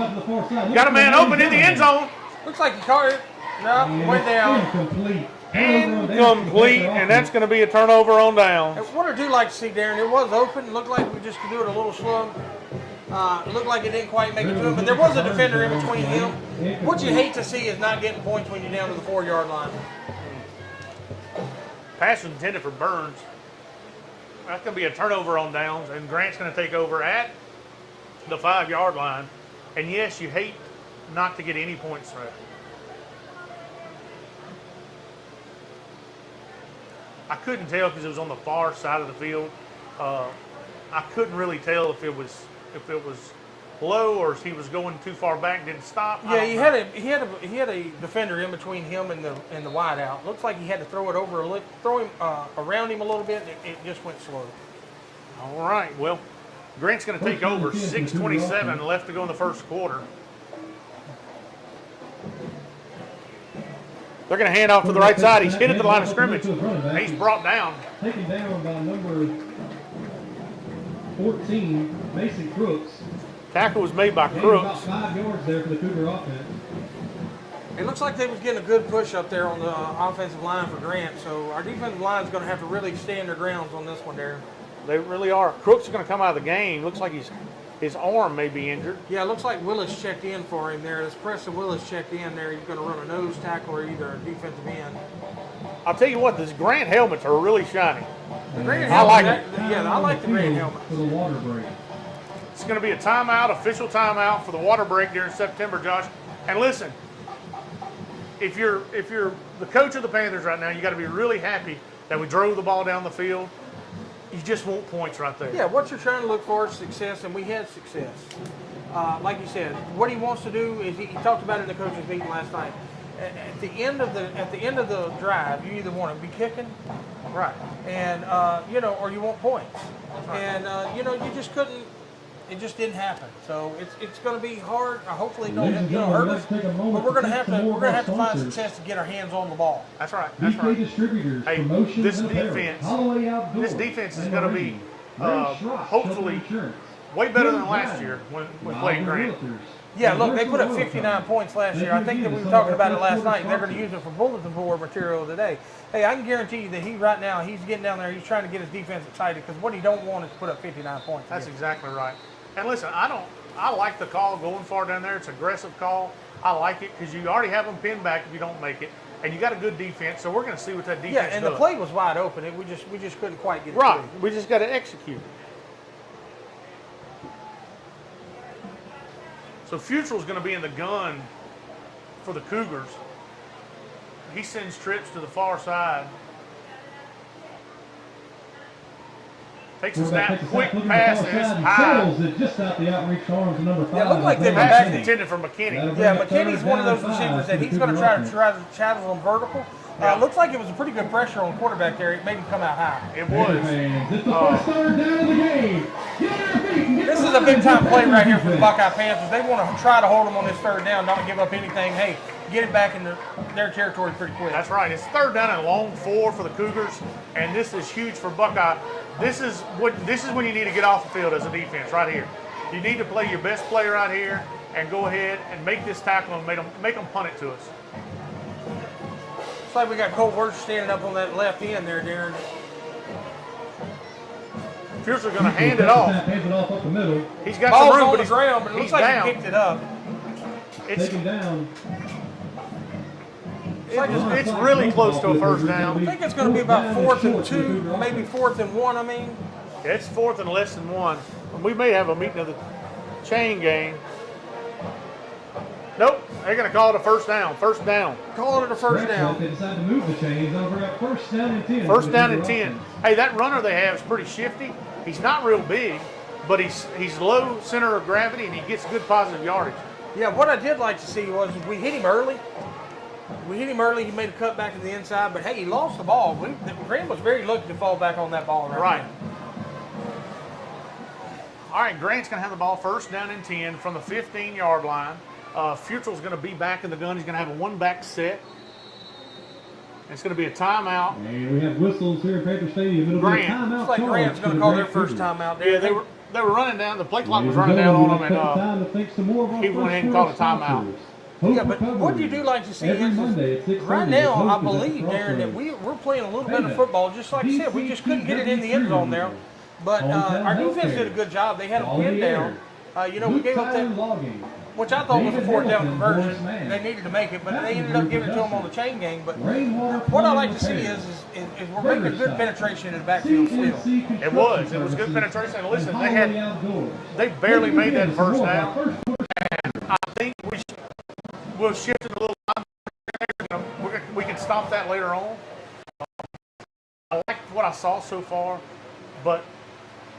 Got a man open in the end zone. Looks like he caught it. No, went down. Incomplete, and that's going to be a turnover on downs. What I do like to see, Darren, it was open. It looked like we just could do it a little slow. It looked like it didn't quite make it to him, but there was a defender in between him. What you hate to see is not getting points when you're down to the 4-yard line. Pass was intended for Burns. That's going to be a turnover on downs, and Grant's going to take over at the 5-yard line. And yes, you hate not to get any points there. I couldn't tell because it was on the far side of the field. I couldn't really tell if it was low or if he was going too far back and didn't stop. Yeah, he had a defender in between him and the wide out. Looks like he had to throw him around him a little bit. And it just went slow. All right. Well, Grant's going to take over. 6:27 left to go in the first quarter. They're going to hand off to the right side. He's hit at the line of scrimmage. He's brought down. Taken down by number 14, Mason Crooks. Tackle was made by Crooks. About 5 yards there for the Cougar offense. It looks like they was getting a good push up there on the offensive line for Grant. So our defensive line is going to have to really stand their grounds on this one there. They really are. Crooks is going to come out of the game. Looks like his arm may be injured. Yeah, it looks like Willis checked in for him there. As Preston Willis checked in there, he's going to run a nose tackle or either a defensive end. I'll tell you what, these Grant helmets are really shiny. The Grant I like helmet, I like the Grant helmet. For the water break. It's going to be a timeout, official timeout for the water break during September, Josh. And listen, if you're the coach of the Panthers right now, you got to be really happy that we drove the ball down the field. You just want points right there. Yeah, what you're trying to look for is success, and we had success. Like you said, what he wants to do is he talked about it in the coaches meeting last night. At the end of the drive, you either want to be kicking, right, and or you want points, right. And you just couldn't. It just didn't happen. So it's going to be hard. Hopefully, it don't hurt us. But we're going to have to find success to get our hands on the ball. That's right. That's right. Distributors, hey, this defense is going to be hopefully Way better than last year when we played Grant. Yeah, look, they put up 59 points last year. I think that we were talking about it last night. They're going to use it for bulletin board material today. Hey, I can guarantee you that he's getting down there. He's trying to get his defense excited because what he don't want is to put up 59 points. That's exactly right. And listen, I like the call going far down there. It's an aggressive call. I like it because you already have them pinned back if you don't make it, and you got a good defense. So we're going to see what that defense does. Yeah, and the play was wide open. We just couldn't quite get it right. through. We just got to execute. So Futrell's going to be in the gun for the Cougars. He sends trips to the far side. Takes a snap, quick passes, high. Just out the outreach arms of number 5. Yeah, it looked like they were Pass back. intended for McKinney. Yeah, McKinney's one of those receivers that he's going to try to channel them vertical. Looks like it was a pretty good pressure on the quarterback there. It made him come out high. It was. It's the first third down of the game. This is a big time play right here for the Buckeye Panthers. They want to try to hold them on this third down, not give up anything. Hey, get it back in their territory pretty quick. That's right. It's third down and a long 4 for the Cougars, and this is huge for Buckeye. This is when you need to get off the field as a defense right here. You need to play your best player out here and go ahead and make this tackle and make them punt it to us. Looks like we got Cole Wirtz standing up on that left end there, Darren. Futrell's going to hand it off. Hands it off up the middle. He's got Ball's some room, on but the he's ground, but it looks like down. he picked it up. Taken down. It's really close to a first down. I think it's going to be about 4th and 2, maybe 4th and 1. I mean, It's 4th and less than 1. We may have a meeting of the chain gang. Nope, they're going to call it a first down. First down. call it a first down. They decide to move the chains over at first down and 10. First down and 10. Hey, that runner they have is pretty shifty. He's not real big, but he's low center of gravity and he gets good positive yardage. Yeah, what I did like to see was we hit him early. He made a cut back to the inside, but hey, he lost the ball. Grant was very lucky to fall back on that ball. Right. All right, Grant's going to have the ball first down and 10 from the 15-yard line. Futrell's going to be back in the gun. He's going to have a one-back set. It's going to be a timeout. And we have whistles here at Panther Stadium. It'll Grant. be a timeout. Looks like Grant's going to call their first timeout there. Yeah, they were running down. The play clock was running down on them, and he went ahead and called a timeout. Yeah, but what you do like to see is right now, I believe, Darren, that we're playing a little bit of football. Just like I said, we just couldn't get it in the end zone there. But our defense did a good job. They had them pinned down. We gave up that, which I thought was a 4th down conversion. They needed to make it, but they ended up giving it to them on the chain gang. But what I like to see is we're making good penetration in the backfield still. It was good penetration. And listen, they barely made that first down. And I think we'll shift it a little. We can stop that later on. I like what I saw so far, but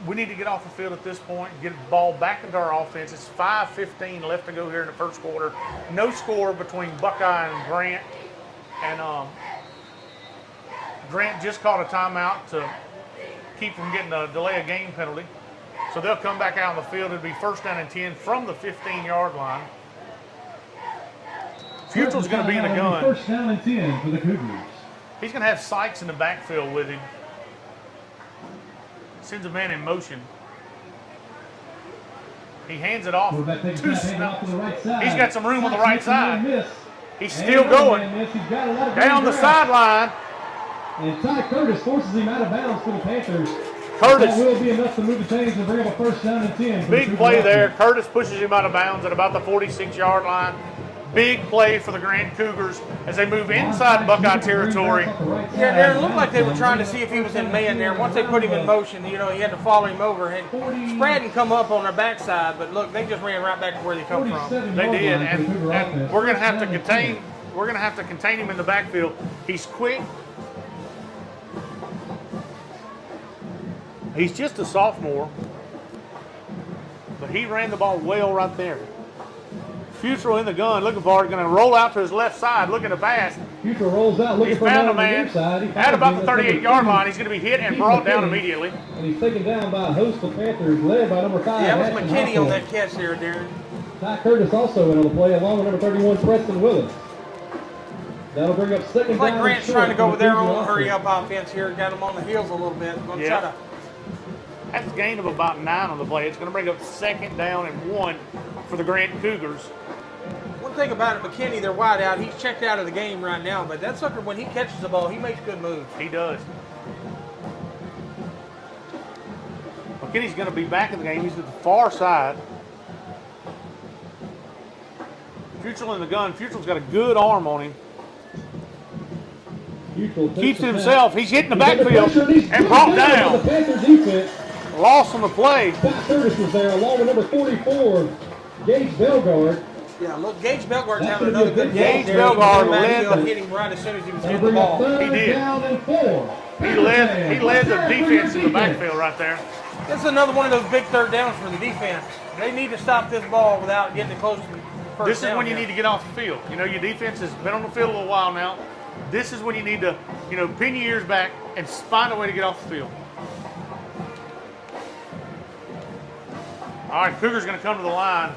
we need to get off the field at this point, get the ball back into our offense. It's 5:15 left to go here in the first quarter. No score between Buckeye and Grant. And Grant just called a timeout to keep from getting a delay of game penalty. So they'll come back out on the field. It'll be first down and 10 from the 15-yard line. Futrell's going to be in the gun. First down and 10 for the Cougars. He's going to have Sykes in the backfield with him. Sends a man in motion. He hands it off. He's got some room on the right side. He's still going. Down the sideline. And Ty Curtis forces him out of bounds for the Panthers. Curtis. That will be enough to move the chains and bring up a first down and 10. Big play there. Curtis pushes him out of bounds at about the 46-yard line. Big play for the Grant Cougars as they move inside Buckeye territory. Yeah, it looked like they were trying to see if he was in man there. Once they put him in motion, he had to follow him over. And Spradden come up on their backside, but look, they just ran right back to where they come from. They did, and we're going to have to contain. We're going to have to contain him in the backfield. He's quick. He's just a sophomore, but he ran the ball well right there. Futrell in the gun, looking for it, going to roll out to his left side, looking to pass. Futrell rolls out, looking for found a man at about the 38-yard line. He's going to be hit and brought down immediately. And he's taken down by a host of Panthers, led by number 5. Yeah, that was McKinney on that catch there, Darren. Ty Curtis also in on the play, along with number 31, Preston Willis. That'll bring up second It's like down. Grant's trying to go with their own hurry-up offense here. Got them on the heels a little bit. That's a gain of about 9 on the play. It's going to bring up 2nd down and 1 for the Grant Cougars. One thing about it, McKinney, they're wide out. He's checked out of the game right now, but that sucker, when he catches the ball, he makes good moves. He does. McKinney's going to be back in the game. He's at the far side. Futrell in the gun. Futrell's got a good arm on him. Keeps it himself. He's hitting the backfield and brought down. Loss on the play. Scott Curtis was there along with number 44, Gage Belgard. Yeah, look, Gage Belgard's having another good game. Gage Belgard led hit him right as soon as he was hitting the ball. He did. He led the defense in the backfield right there. This is another one of those big 3rd downs for the defense. They need to stop this ball without getting it close to the first This is down when you here. need to get off the field. You know, your defense has been on the field a little while now. This is when you need to, pin your ears back and find a way to get off the field. All right, Cougars going to come to the line.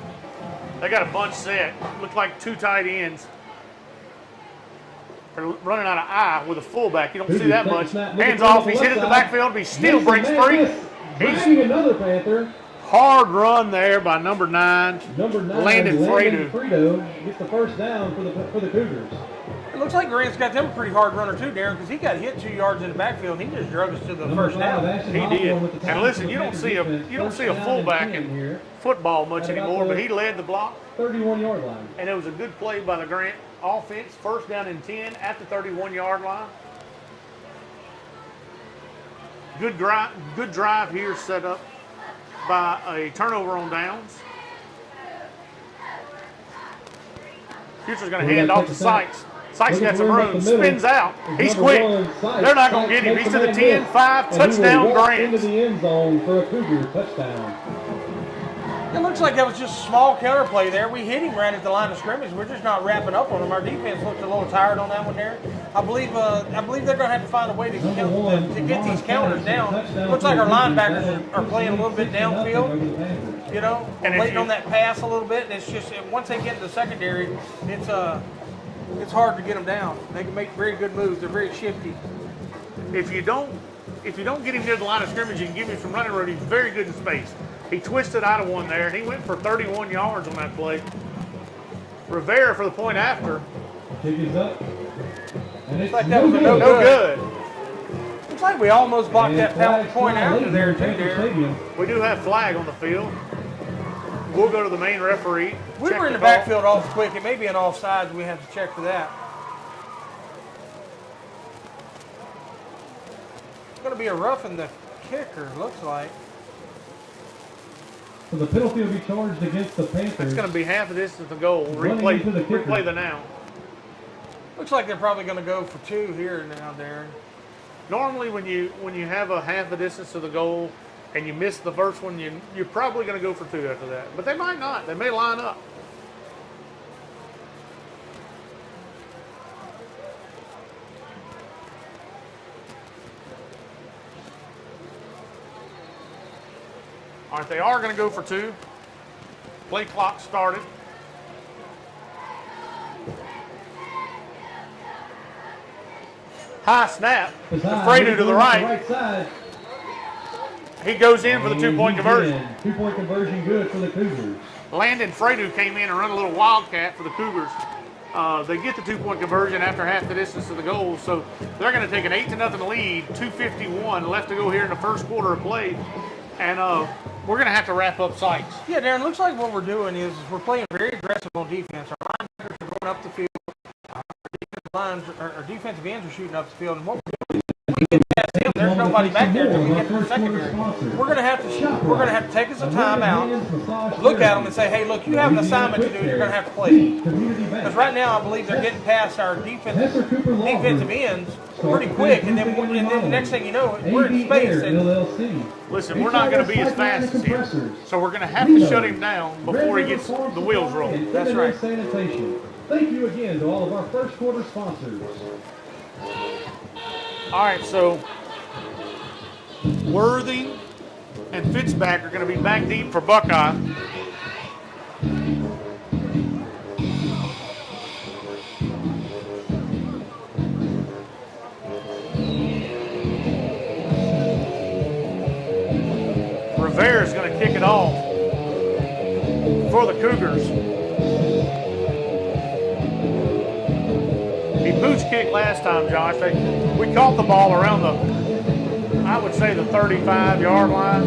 They got a bunch set. Looks like 2 tight ends. They're running out of I with a fullback. You don't see that much. Hands off. He's hit at the backfield, but he still breaks free. He's another Panther. Hard run there by number 9. Landon Fredo gets the first down for the Cougars. It looks like Grant's got them a pretty hard runner too, Darren, because he got hit 2 yards in the backfield and he just drug us to the first down. He did. And listen, you don't see a fullback in football much anymore, but he led the block. 31-yard line. And it was a good play by the Grant offense. 1st down and 10 at the 31-yard line. Good drive here set up by a turnover on downs. Future's going to hand off to Sykes. Sykes got some room, spins out. He's quick. They're not going to get him. He's to the 10-5, touchdown Grant. Into the end zone for a Cougar touchdown. It looks like that was just a small counterplay there. We hit him right at the line of scrimmage. We're just not wrapping up on him. Our defense looked a little tired on that one there. I believe they're going to have to find a way to get these counters down. Looks like our linebackers are playing a little bit downfield, and waiting on that pass a little bit. And it's just once they get to the secondary, it's hard to get them down. They can make very good moves. They're very shifty. If you don't get him near the line of scrimmage and give him some running room, he's very good in space. He twisted out of one there, and he went for 31 yards on that play. Rivera for the point after. Kick is up. And it's like that was no good. Looks like we almost blocked that point after there, too, Darren. We do have flag on the field. We'll go to the main referee. We were in the backfield awful quick. It may be an offsides. We have to check for that. It's going to be a roughing the kicker, looks like. So the penalty will be charged against the Panthers. It's going to be half of this at the goal. Replay the now. Looks like they're probably going to go for 2 here now, Darren. Normally, when you have a half the distance to the goal and you miss the first one, you're probably going to go for 2 after that. But they might not. They may line up. All right, they are going to go for 2. Play clock started. High snap. Fredo to the right. Side. He goes in for the 2-point conversion. 2-point conversion good for the Cougars. Landon Fredo came in and run a little wildcat for the Cougars. They get the 2-point conversion after half the distance to the goal, so they're going to take an 8-0 lead. 2:51 left to go here in the first quarter of play, and we're going to have to wrap up Sykes. Yeah, Darren, looks like what we're doing is we're playing very aggressive on defense. Our linebackers are going up the field. Our defensive ends are shooting up the field, and what we're doing is we get past them. There's nobody back there until we get to the secondary. We're going to have to take us a time out, look at them, and say, hey, look, you have an assignment to do. You're going to have to play. Because right now, I believe they're getting past our defensive ends pretty quick, and then the next thing you know, we're in space. And listen, we're not going to be as fast as him, so we're going to have to shut him down before he gets the wheels rolling. That's right. Thank you again to all of our first quarter sponsors. All right, so Worthy and Fitzback are going to be back deep for Buckeye. Rivera is going to kick it off for the Cougars. He pooch kicked last time, Josh. We caught the ball around the, I would say, the 35-yard line.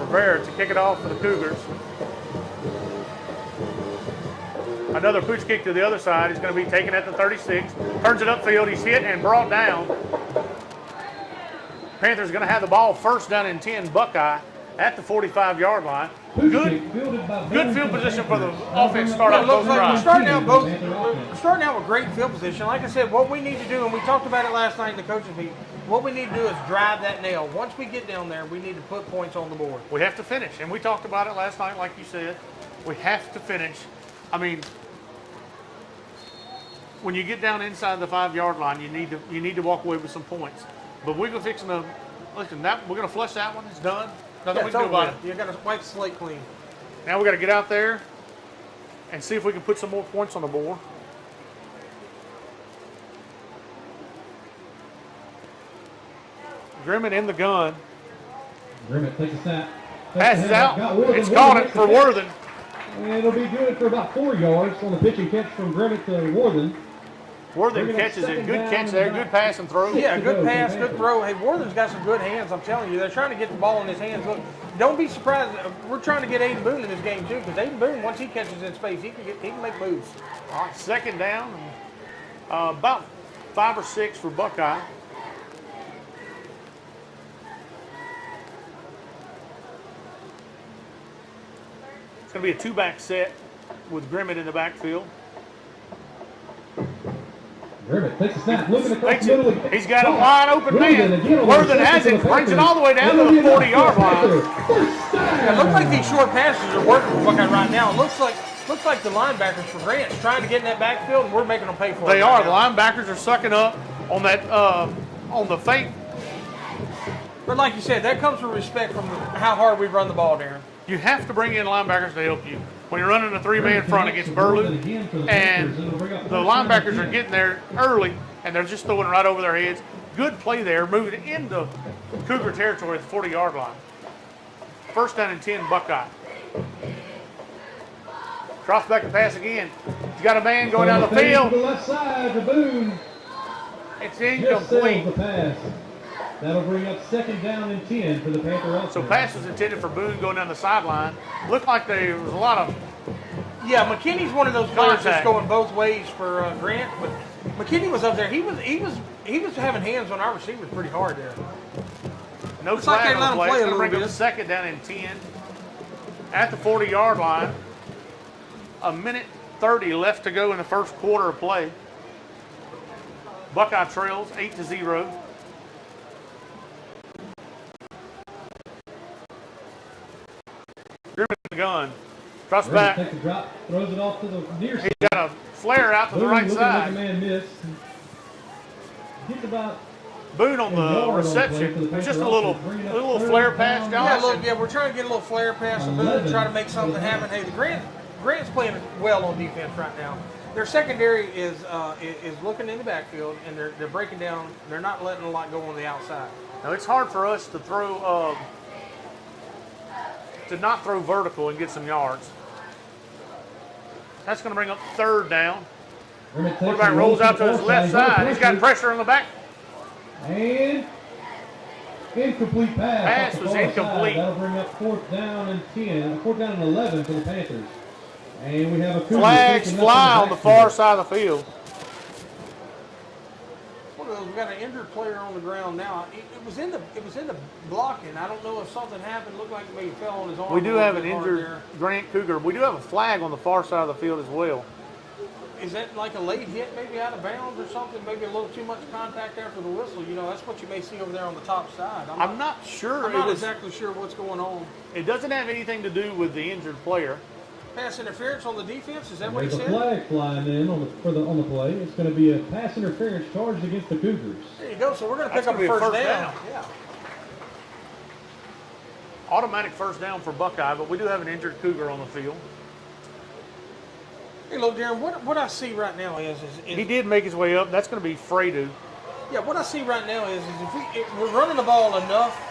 Rivera to kick it off for the Cougars. Another pooch kick to the other side. He's going to be taken at the 36. Turns it upfield. He's hit and brought down. Panthers going to have the ball first down and 10, Buckeye at the 45-yard line. Good field position for the offense start off both drives. We're starting out with great field position. Like I said, what we need to do, and we talked about it last night in the coaching meeting, what we need to do is drive that nail. Once we get down there, we need to put points on the board. We have to finish, and we talked about it last night, like you said. We have to finish. I mean, when you get down inside the 5-yard line, you need to walk away with some points. But we're gonna listen. We're gonna flush that one. It's done. Nothing we can do about it. You got to wipe the slate clean. Now we got to get out there and see if we can put some more points on the board. Grimmett in the gun. Grimmett takes a snap. Passes out. It's caught it for Worthen. And it'll be good for about 4 yards on the pitch and catch from Grimmett to Worthen. Worthen catches it. Good catch there. Good pass and throw. Yeah, good pass, good throw. Hey, Worthen's got some good hands, I'm telling you. They're trying to get the ball in his hands. Look, don't be surprised. We're trying to get Aiden Boone in this game, too, because Aiden Boone, once he catches in space, he can make moves. All right, second down. About 5 or 6 for Buckeye. It's going to be a 2-back set with Grimmett in the backfield. Grimmett takes a snap, looking across the middle. He's got a wide open man. Worthen has it, brings it all the way down to the 40-yard line. Yeah, it looks like these short passes are working for Buckeye right now. It looks like the linebackers for Grant's trying to get in that backfield, and we're making them pay for it. They are. The linebackers are sucking up on that on the fake. But like you said, that comes from respect from how hard we run the ball, Darren. You have to bring in linebackers to help you. When you're running a 3-man front against Burlew, and the linebackers are getting there early, and they're just throwing it right over their heads. Good play there, moving into Cougar territory at the 40-yard line. First down and 10, Buckeye. Drops back to pass again. He's got a man going down the field. To the left side to Boone. It's incomplete. The pass. That'll bring up second down and 10 for the Panther offense. So pass was intended for Boone going down the sideline. Looked like there was a lot of McKinney's one of those players that's going both ways for Grant. But McKinney was up there. He was having hands on our receivers pretty hard there. No flag on the play. It's going to bring up second down and 10 at the 40-yard line. A minute 30 left to go in the first quarter of play. Buckeye trails 8-0. Grimmett in the gun. Drops back. Takes a drop, throws it off to the near side. He's got a flare out to the right side. Like a man miss. Gets about Boone on the reception. It's just a little flare pass, Josh. Yeah, we're trying to get a little flare pass to Boone, try to make something happen. Hey, Grant's playing well on defense right now. Their secondary is looking in the backfield, and they're breaking down. They're not letting a lot go on the outside. Now it's hard for us to throw to not throw vertical and get some yards. That's going to bring up third down. Quarterback rolls out to his left side. He's got pressure on the back. And incomplete pass. Pass was incomplete. That'll bring up fourth down and 10, fourth down and 11 for the Panthers. And we have a flags fly on the far side of the field. We've got an injured player on the ground now. It was in the blocking. I don't know if something happened. Looked like it maybe fell on his arm. We do have an injured Grant Cougar. We do have a flag on the far side of the field as well. Is that like a late hit, maybe out of bounds or something? Maybe a little too much contact after the whistle. You know, that's what you may see over there on the top side. I'm not sure. I'm not exactly sure what's going on. It doesn't have anything to do with the injured player. Pass interference on the defense? Is that what he said? said? There's a flag flying in on the play. It's going to be a pass interference charged against the Cougars. There you go. So we're going to pick up a first down. Yeah. Automatic first down for Buckeye, but we do have an injured Cougar on the field. Hey, look, Darren, what I see right now is He did make his way up. That's going to be Fredu. yeah, what I see right now is if we're running the ball enough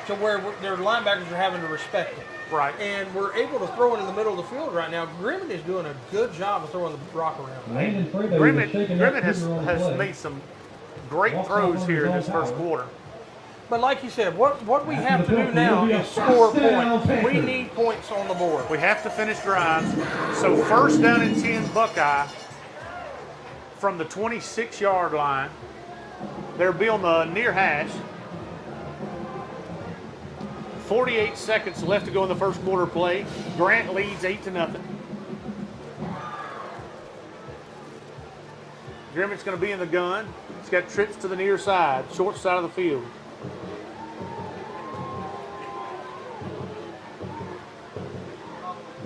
to where their linebackers are having to respect it. Right. And we're able to throw it in the middle of the field right now. Grimmett is doing a good job of throwing the rock around. Grimmett has made some great throws here in this first quarter. But like you said, what we have to do now is score points. We need points on the board. We have to finish drives. So first down and 10 Buckeye from the 26-yard line. They'll be on the near hash. 48 seconds left to go in the first quarter play. Grant leads 8-0. Grimmett's going to be in the gun. He's got trips to the near side, short side of the field.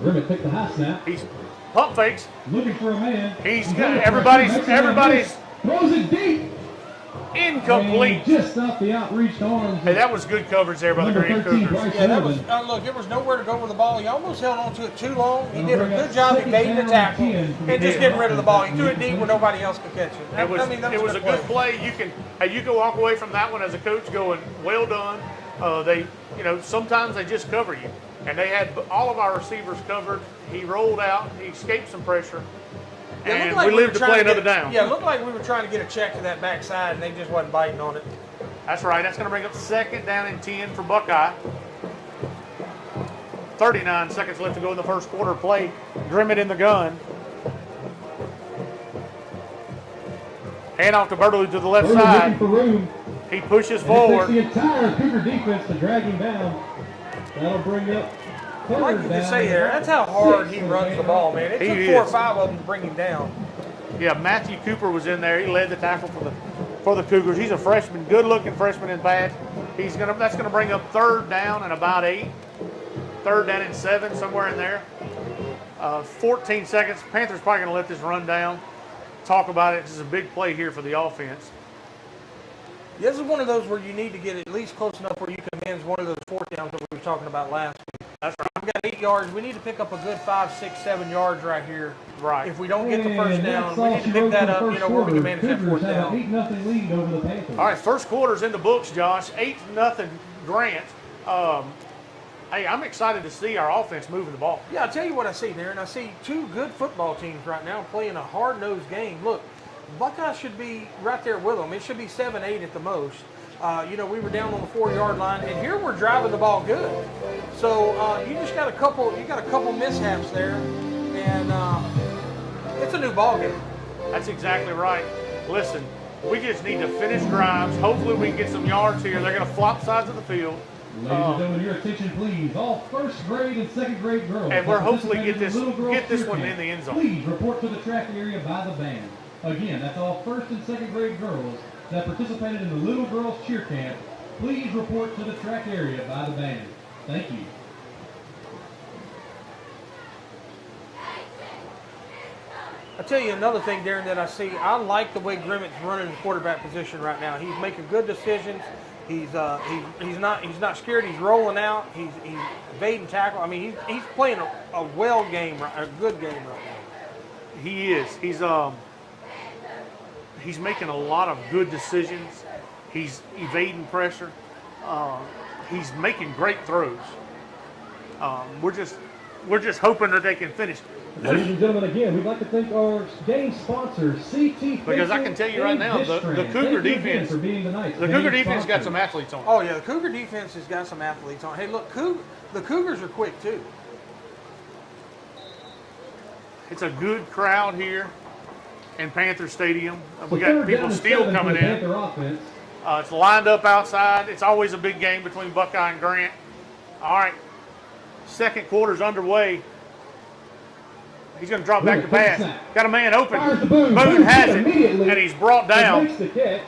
Grimmett took the high snap. He's pump fakes. Looking for a man. He's got everybody's throws it deep. Incomplete. And just off the outreached arms. Hey, that was good coverage there by the Green Cougars. Yeah, that was. Look, there was nowhere to go with the ball. He almost held on to it too long. He did a good job evading the tackle and just getting rid of the ball. He threw it deep where nobody else could catch it. It was a good play. You can walk away from that one as a coach going, well done. Sometimes they just cover you, and they had all of our receivers covered. He rolled out. He escaped some pressure. And we lived to play another down. Yeah, it looked like we were trying to get a check to that backside, and they just wasn't biting on it. That's right. That's going to bring up second down and 10 for Buckeye. 39 seconds left to go in the first quarter play. Grimmett in the gun. Hand off to Bertolou to the left side. He pushes forward. The entire Cougar defense to drag him down. That'll bring up. Like you just say there, that's how hard he runs the ball, man. It took 4 or 5 of them to bring him down. Yeah, Matthew Cooper was in there. He led the tackle for the Cougars. He's a freshman, good-looking freshman in badge. That's gonna bring up third down and about 8. Third down and 7, somewhere in there. 14 seconds. Panthers probably gonna let this run down. Talk about it. This is a big play here for the offense. This is one of those where you need to get at least close enough where you can manage one of those 4th downs that we were talking about last week. That's right. We've got 8 yards. We need to pick up a good 5, 6, 7 yards right here. Right. If we don't get the first down, we need to pick that up, where we can manage that 4th down. 8-0 lead over the Panthers. All right, first quarter's in the books, Josh. 8-0 Grant. Hey, I'm excited to see our offense moving the ball. Yeah, I'll tell you what I see, Darren. I see 2 good football teams right now playing a hard-nosed game. Look, Buckeye should be right there with them. It should be 7-8 at the most. We were down on the 4-yard line, and here we're driving the ball good. So you got a couple mishaps there, and it's a new ball game. That's exactly right. Listen, we just need to finish drives. Hopefully we can get some yards here. They're going to flop sides of the field. Ladies and gentlemen, your attention, please. All first grade and second grade girls. And we're hopefully get this one in the end zone. Please report to the track area by the band. Again, that's all first and second grade girls that participated in the Little Girls Cheer Camp. Please report to the track area by the band. Thank you. I'll tell you another thing, Darren, that I see. I like the way Grimmett's running the quarterback position right now. He's making good decisions. He's not scared. He's rolling out. He's evading tackle. I mean, he's playing a good game right now. He is. He's making a lot of good decisions. He's evading pressure. He's making great throws. We're just hoping that they can finish. Ladies and gentlemen, again, we'd like to thank our game sponsor, CT. Because I can tell you right now, the Cougar defense, got some athletes on. Oh yeah, the Cougar defense has got some athletes on. Hey, look, the Cougars are quick too. It's a good crowd here in Panther Stadium. We got people still coming in. It's lined up outside. It's always a big game between Buckeye and Grant. All right, second quarter's underway. He's going to drop back to pass. Got a man open. Boone has it, and he's brought down. Hey,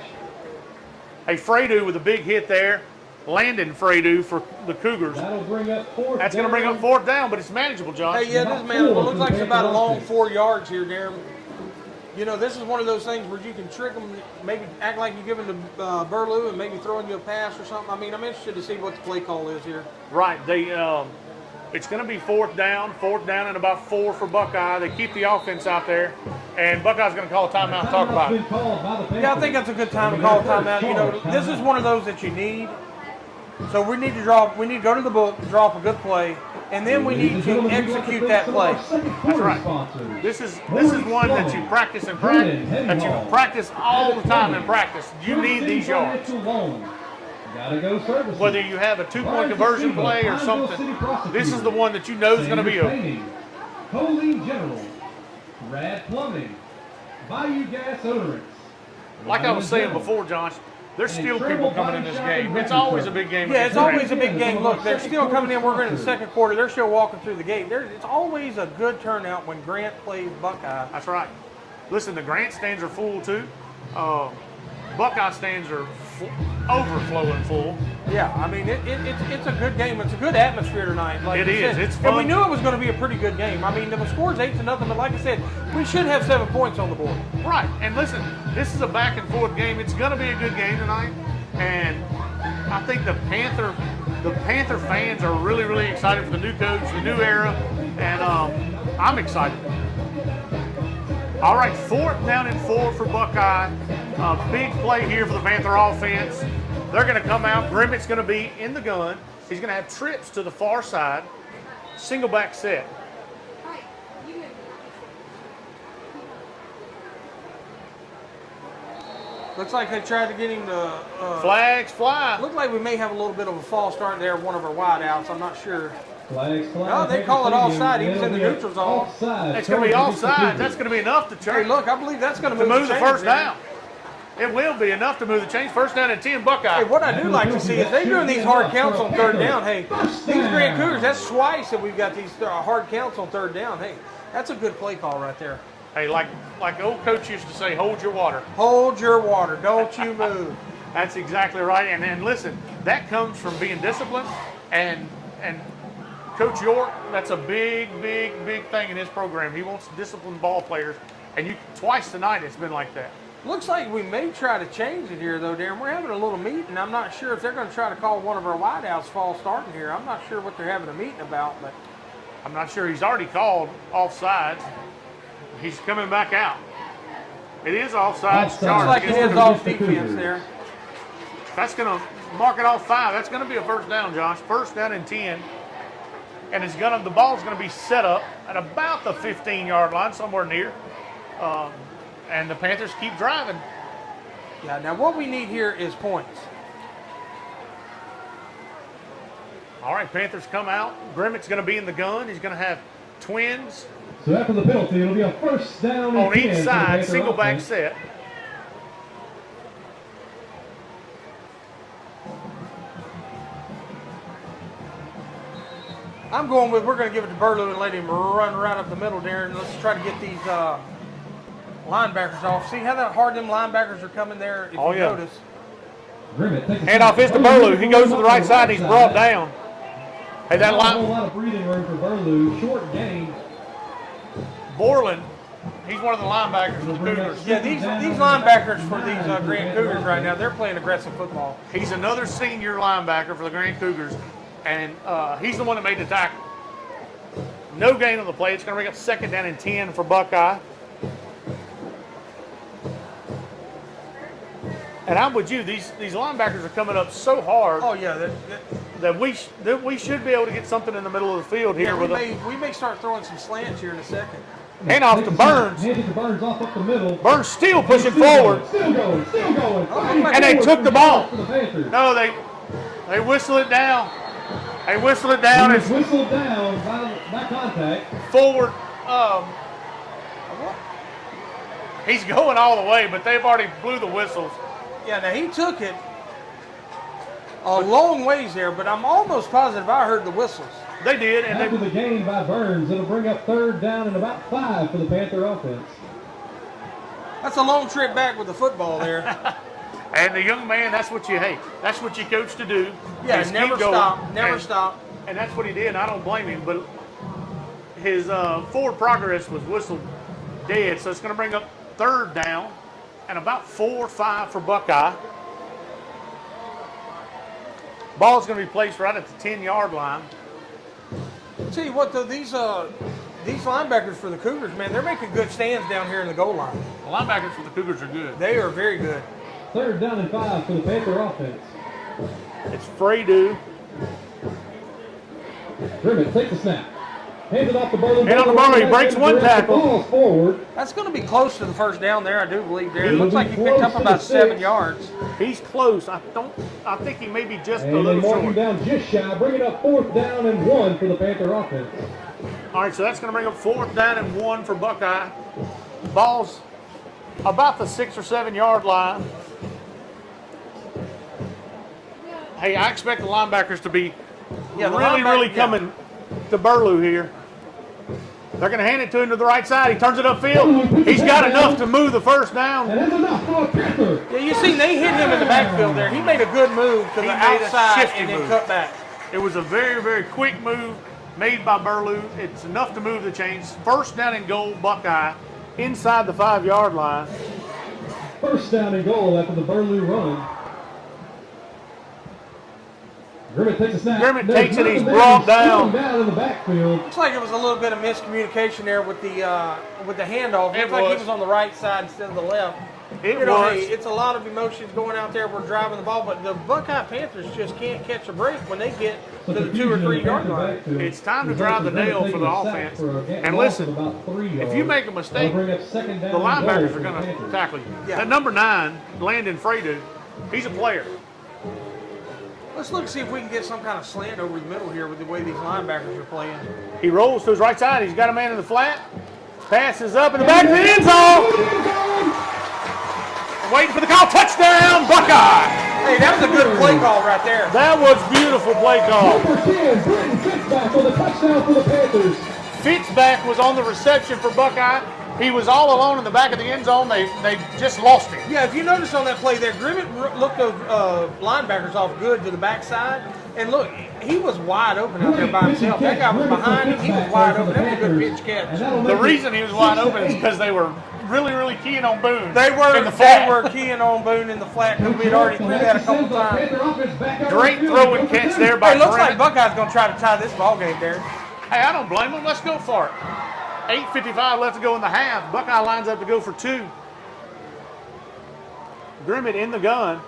Fredu with a big hit there. Landon Fredu for the Cougars. That's going to bring up 4th down, but it's manageable, John. Hey, yeah, this man looks like it's about a long 4 yards here, Darren. This is one of those things where you can trick them, maybe act like you're giving to Bertolou and maybe throwing you a pass or something. I mean, I'm interested to see what the play call is here. Right. It's going to be fourth down and about 4 for Buckeye. They keep the offense out there, and Buckeye's going to call a timeout and talk about it. Yeah, I think that's a good time to call a timeout. You know, this is one of those that you need. So we need to go to the book, draw up a good play, and then we need to execute that play. That's right. This is one that you practice and practice, that you practice all the time in practice. You need these yards. Whether you have a 2-point conversion play or something, this is the one that you know is going to be open. Colleen General, Rad Plumbing, Bayou Gas Odorants. Like I was saying before, Josh, there's still people coming in this game. It's always a big game. Yeah, it's always a big game. Look, they're still coming in. We're in the second quarter. They're still walking through the gate. It's always a good turnout when Grant plays Buckeye. That's right. Listen, the Grant stands are full too. Buckeye stands are overflowing full. Yeah, I mean, it's a good game. It's a good atmosphere tonight. Like It is. It's And we fun. knew it was going to be a pretty good game. I mean, the score's 8-0, but like I said, we should have 7 points on the board. Right. And listen, this is a back and forth game. It's going to be a good game tonight. And I think the Panther fans are really, really excited for the new coach, the new era, and I'm excited. All right, 4th down and 4 for Buckeye. Big play here for the Panther offense. They're going to come out. Grimmett's going to be in the gun. He's going to have trips to the far side. Single back set. Looks like they tried to get him to. Flags fly. Looked like we may have a little bit of a false start there, one of our wideouts. I'm not sure. Flags fly. No, they call it offside. He was in the neutral zone. It's going to be offside. That's going to be enough to Hey, look, I believe that's going to move the chains first there. down. It will be enough to move the chains. 1st down and 10, Buckeye. Hey, what I do like to see is they're doing these hard counts on 3rd down. Hey, these Grand Cougars, that's twice that we've got these hard counts on 3rd down. Hey, that's a good play call right there. Hey, like the old coach used to say, hold your water. Hold your water. Don't you move. That's exactly right. And listen, that comes from being disciplined. And Coach York, that's a big, big, big thing in his program. He wants disciplined ball players. And twice tonight it's been like that. Looks like we may try to change it here, though, Darren. We're having a little meeting. I'm not sure if they're going to try to call one of our wideouts false starting here. I'm not sure what they're having a meeting about, but I'm not sure. He's already called offsides. He's coming back out. It is offsides. looks like it is off defense there. That's going to mark it off 5. That's going to be a 1st down, Josh. 1st down and 10. And the ball's going to be set up at about the 15-yard line, somewhere near. And the Panthers keep driving. Yeah, now what we need here is points. All right, Panthers come out. Grimmett's going to be in the gun. He's going to have twins So after the penalty, it'll be a 1st down and on 10 each for the side, Panther single back offense. set. I'm going with we're going to give it to Burlew and let him run right up the middle, Darren. Let's try to get these linebackers off. See how hard them linebackers are coming there, if you notice. Grimmett takes a Hand off is to Burlew. He goes to the right side. He's brought down. Hey, that Not a whole line, lot of breathing room for Burlew. Short gain. Borland, he's one of the linebackers for the Cougars. Yeah, these linebackers for these Grand Cougars right now, they're playing aggressive football. He's another senior linebacker for the Grand Cougars, and he's the one that made the tackle. No gain on the play. It's going to bring up 2nd down and 10 for Buckeye. And I'm with you. These linebackers are coming up so hard Oh yeah, that we should be able to get something in the middle of the field here with a we may start throwing some slants here in a second. hand off to Burns. Handed to Burns off up the middle. Burns still pushing forward. Still going. And they took the ball. For the Panthers. No, they whistle it down. They whistle it down. He It's was whistled down by contact. forward. He's going all the way, but they've already blew the whistles. Yeah, now he took it a long ways there, but I'm almost positive I heard the whistles. They did, and After they, the gain by Burns, it'll bring up 3rd down and about 5 for the Panther offense. That's a long trip back with the football there. and the young man, that's what you hate. That's what you coach to do. Yeah, is never keep going. stop, never And- stop. And that's what he did, and I don't blame him, but his forward progress was whistled dead, so it's going to bring up 3rd down and about 4 or 5 for Buckeye. Ball's going to be placed right at the 10-yard line. Tell you what, though, these linebackers for the Cougars, man, they're making good stands down here in the goal line. The linebackers for the Cougars are good. They are very good. 3rd down and 5 for the Panther offense. It's Fredo. Grimmett takes the snap. Hands it off the Burley. Hand on the Burley. He breaks one tackle. Falls forward. That's going to be close to the first down there, I do believe. There, it It'll looks like be he picked close up to about the 7 6. yards. He's close. I think he may be just a And they little mark him short. down just shy, bringing up 4th down and 1 for the Panther offense. All right, so that's going to bring up 4th down and 1 for Buckeye. Ball's about the 6 or 7 yard line. Hey, I expect the linebackers to be really coming to Burlew here. They're going to hand it to him to the right side. He turns it upfield. He's got enough to move the first down. And that's enough for a Panther. Yeah, you see, they hit him in the backfield there. He made a good move to He the made a outside shifty and then move. cut back. It was a very, very quick move made by Burlew. It's enough to move the chains. 1st down and goal, Buckeye, inside the 5 yard line. 1st down and goal after the Burley run. Grimmett takes a snap. Grimmett There's takes it. He's nothing brought there. down. Down in the backfield. Looks like it was a little bit of miscommunication there with the handoff. It It looked like he was. was on the right side instead of the left. It You know, was. hey, it's a lot of emotions going out there. We're driving the ball, but the Buckeye Panthers just can't catch a break when they get to the 2 or 3 yard line. It's time to drive the nail for the offense. And listen, if you make a mistake, the linebackers are going to tackle you. Yeah. That number 9, Landon Fredo, he's a player. Let's look and see if we can get some kind of slant over the middle here with the way these linebackers are playing. He rolls to his right side. He's got a man in the flat. Passes up in the back of the end zone. Waiting for the call. Touchdown, Buckeye. Hey, that was a good play call right there. That was beautiful play call. Number 10, Britton Fitzback for the touchdown for the Panthers. Fitzback was on the reception for Buckeye. He was all alone in the back of the end zone. They just lost him. Yeah, if you notice on that play there, Grimmett looked those linebackers off good to the backside. And look, he was wide open out there by himself. That guy was behind him. He was wide open. That was a good pitch catch. The reason he was wide open is because they were really, really keying on Boone. They were, in the flat. they were keying on Boone in the flat because we had already threw that a couple times. Great throw and catch there by Hey, looks like Grimmett. Buckeye's going to try to tie this ball game there. Hey, I don't blame him. Let's go for it. 8:55 left to go in the half. Buckeye lines up to go for 2. Grimmett in the gun.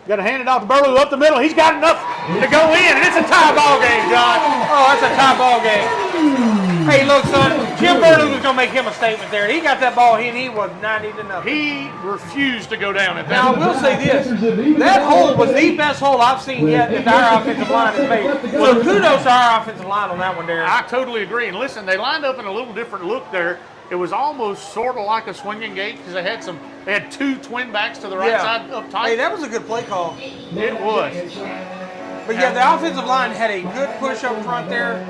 Got to hand it off to Burlew up the middle. He's got enough to go in, and it's a tie ball game, John. Oh, that's a tie ball game. Hey, look, son, Jim Burlew was going to make him a statement there. He got that ball, and he was 90 to nothing. He refused to go down at Now, I that. will say this. That hole was the best hole I've seen yet that our offensive line has made. So kudos to our offensive line on that one, Darren. I totally agree. And listen, they lined up in a little different look there. It was almost sort of like a swinging gate because they had 2 twin backs to the right side up tight. Hey, that was a good play call. It was. But yeah, the offensive line had a good push up front there.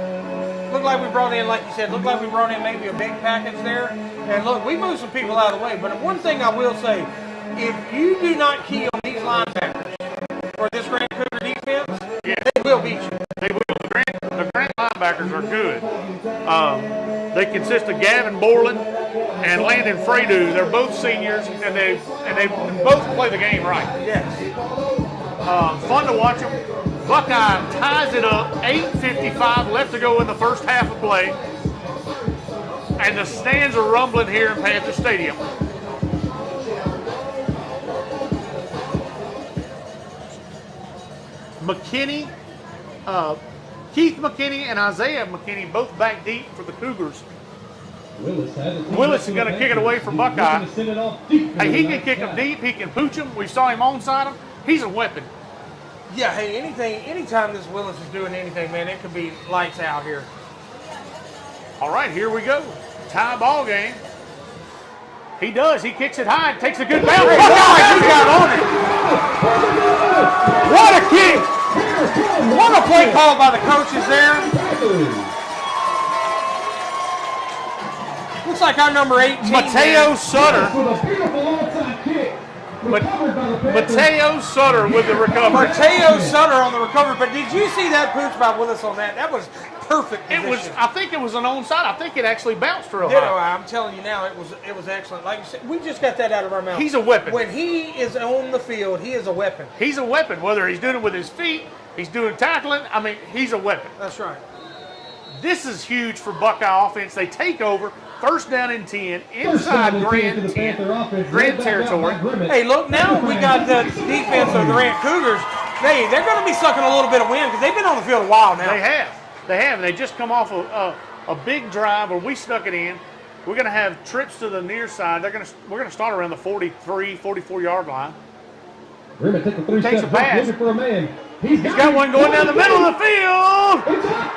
Looked like we brought in, like you said, maybe a big package there. And look, we moved some people out of the way. But one thing I will say, if you do not key on these linebackers for this Grand Cougar defense, they will beat you. They will. The Grant linebackers are good. They consist of Gavin Borland and Landon Fredo. They're both seniors, and they both play the game right. Yes. Fun to watch them. Buckeye ties it up. 8:55 left to go in the first half of play, and the stands are rumbling here in Panther Stadium. McKinney, Keith McKinney and Isaiah McKinney both back deep for the Cougars. Willis is going to kick it away from Buckeye. Hey, he can kick them deep. He can pooch them. We saw him onside them. He's a weapon. Yeah, hey, anytime this Willis is doing anything, man, it could be lights out here. All right, here we go. Tie ball game. He does. He kicks it high. Takes a good bounce. Buckeye, he got on it. What a kick. What a play call by the coaches there. Looks like our number 18. Mateo Sutter. Mateo Sutter with the recovery. Mateo Sutter on the recovery. But did you see that pooch by Willis on that? That was perfect position. It was. I think it was an onside. I think it actually bounced real Ditto, high. I'm telling you now, it was excellent. Like you said, we just got that out of our mouth. He's a weapon. When he is on the field, he is a weapon. He's a weapon, whether he's doing it with his feet, He's doing tackling. I mean, he's a weapon. That's right. This is huge for Buckeye offense. They take over, first down and 10, inside Grand 10, Grand territory. Hey, look, now we got the defense of the Durant Cougars. They're going to be sucking a little bit of wind because they've been on the field a while now. They have. They just come off a big drive where we stuck it in. We're going to have trips to the near side. We're going to start around the 43, 44-yard line. Grimmett takes a Takes a three-step pass. back, looking for a man. He's got one going down the middle of the field. It's up.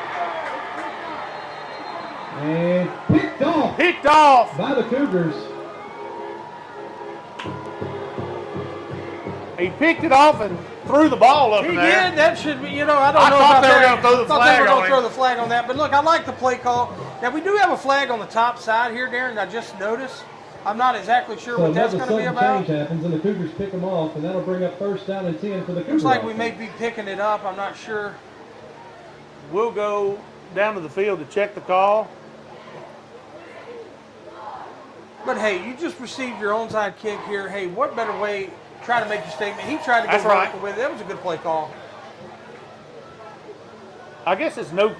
And picked off by the Cougars. He picked it off and threw the ball up in there. He did. That should be, I don't know about that. I thought they were going to throw the thought flag they were on going to throw him. the flag on that. But look, I like the play call. Now, we do have a flag on the top side here, Darren, I just noticed. I'm not exactly sure So what that's another going to be sudden about. change happens, and the Cougars pick them off, and that'll bring up first down and 10 for the Cougars. Looks like we may be picking it up. I'm not sure. We'll go down to the field to check the call. But, hey, you just received your onside kick here. Hey, what better way try to make your statement? He tried to go That's right. vertical with it. That was a good play call. I guess it's no.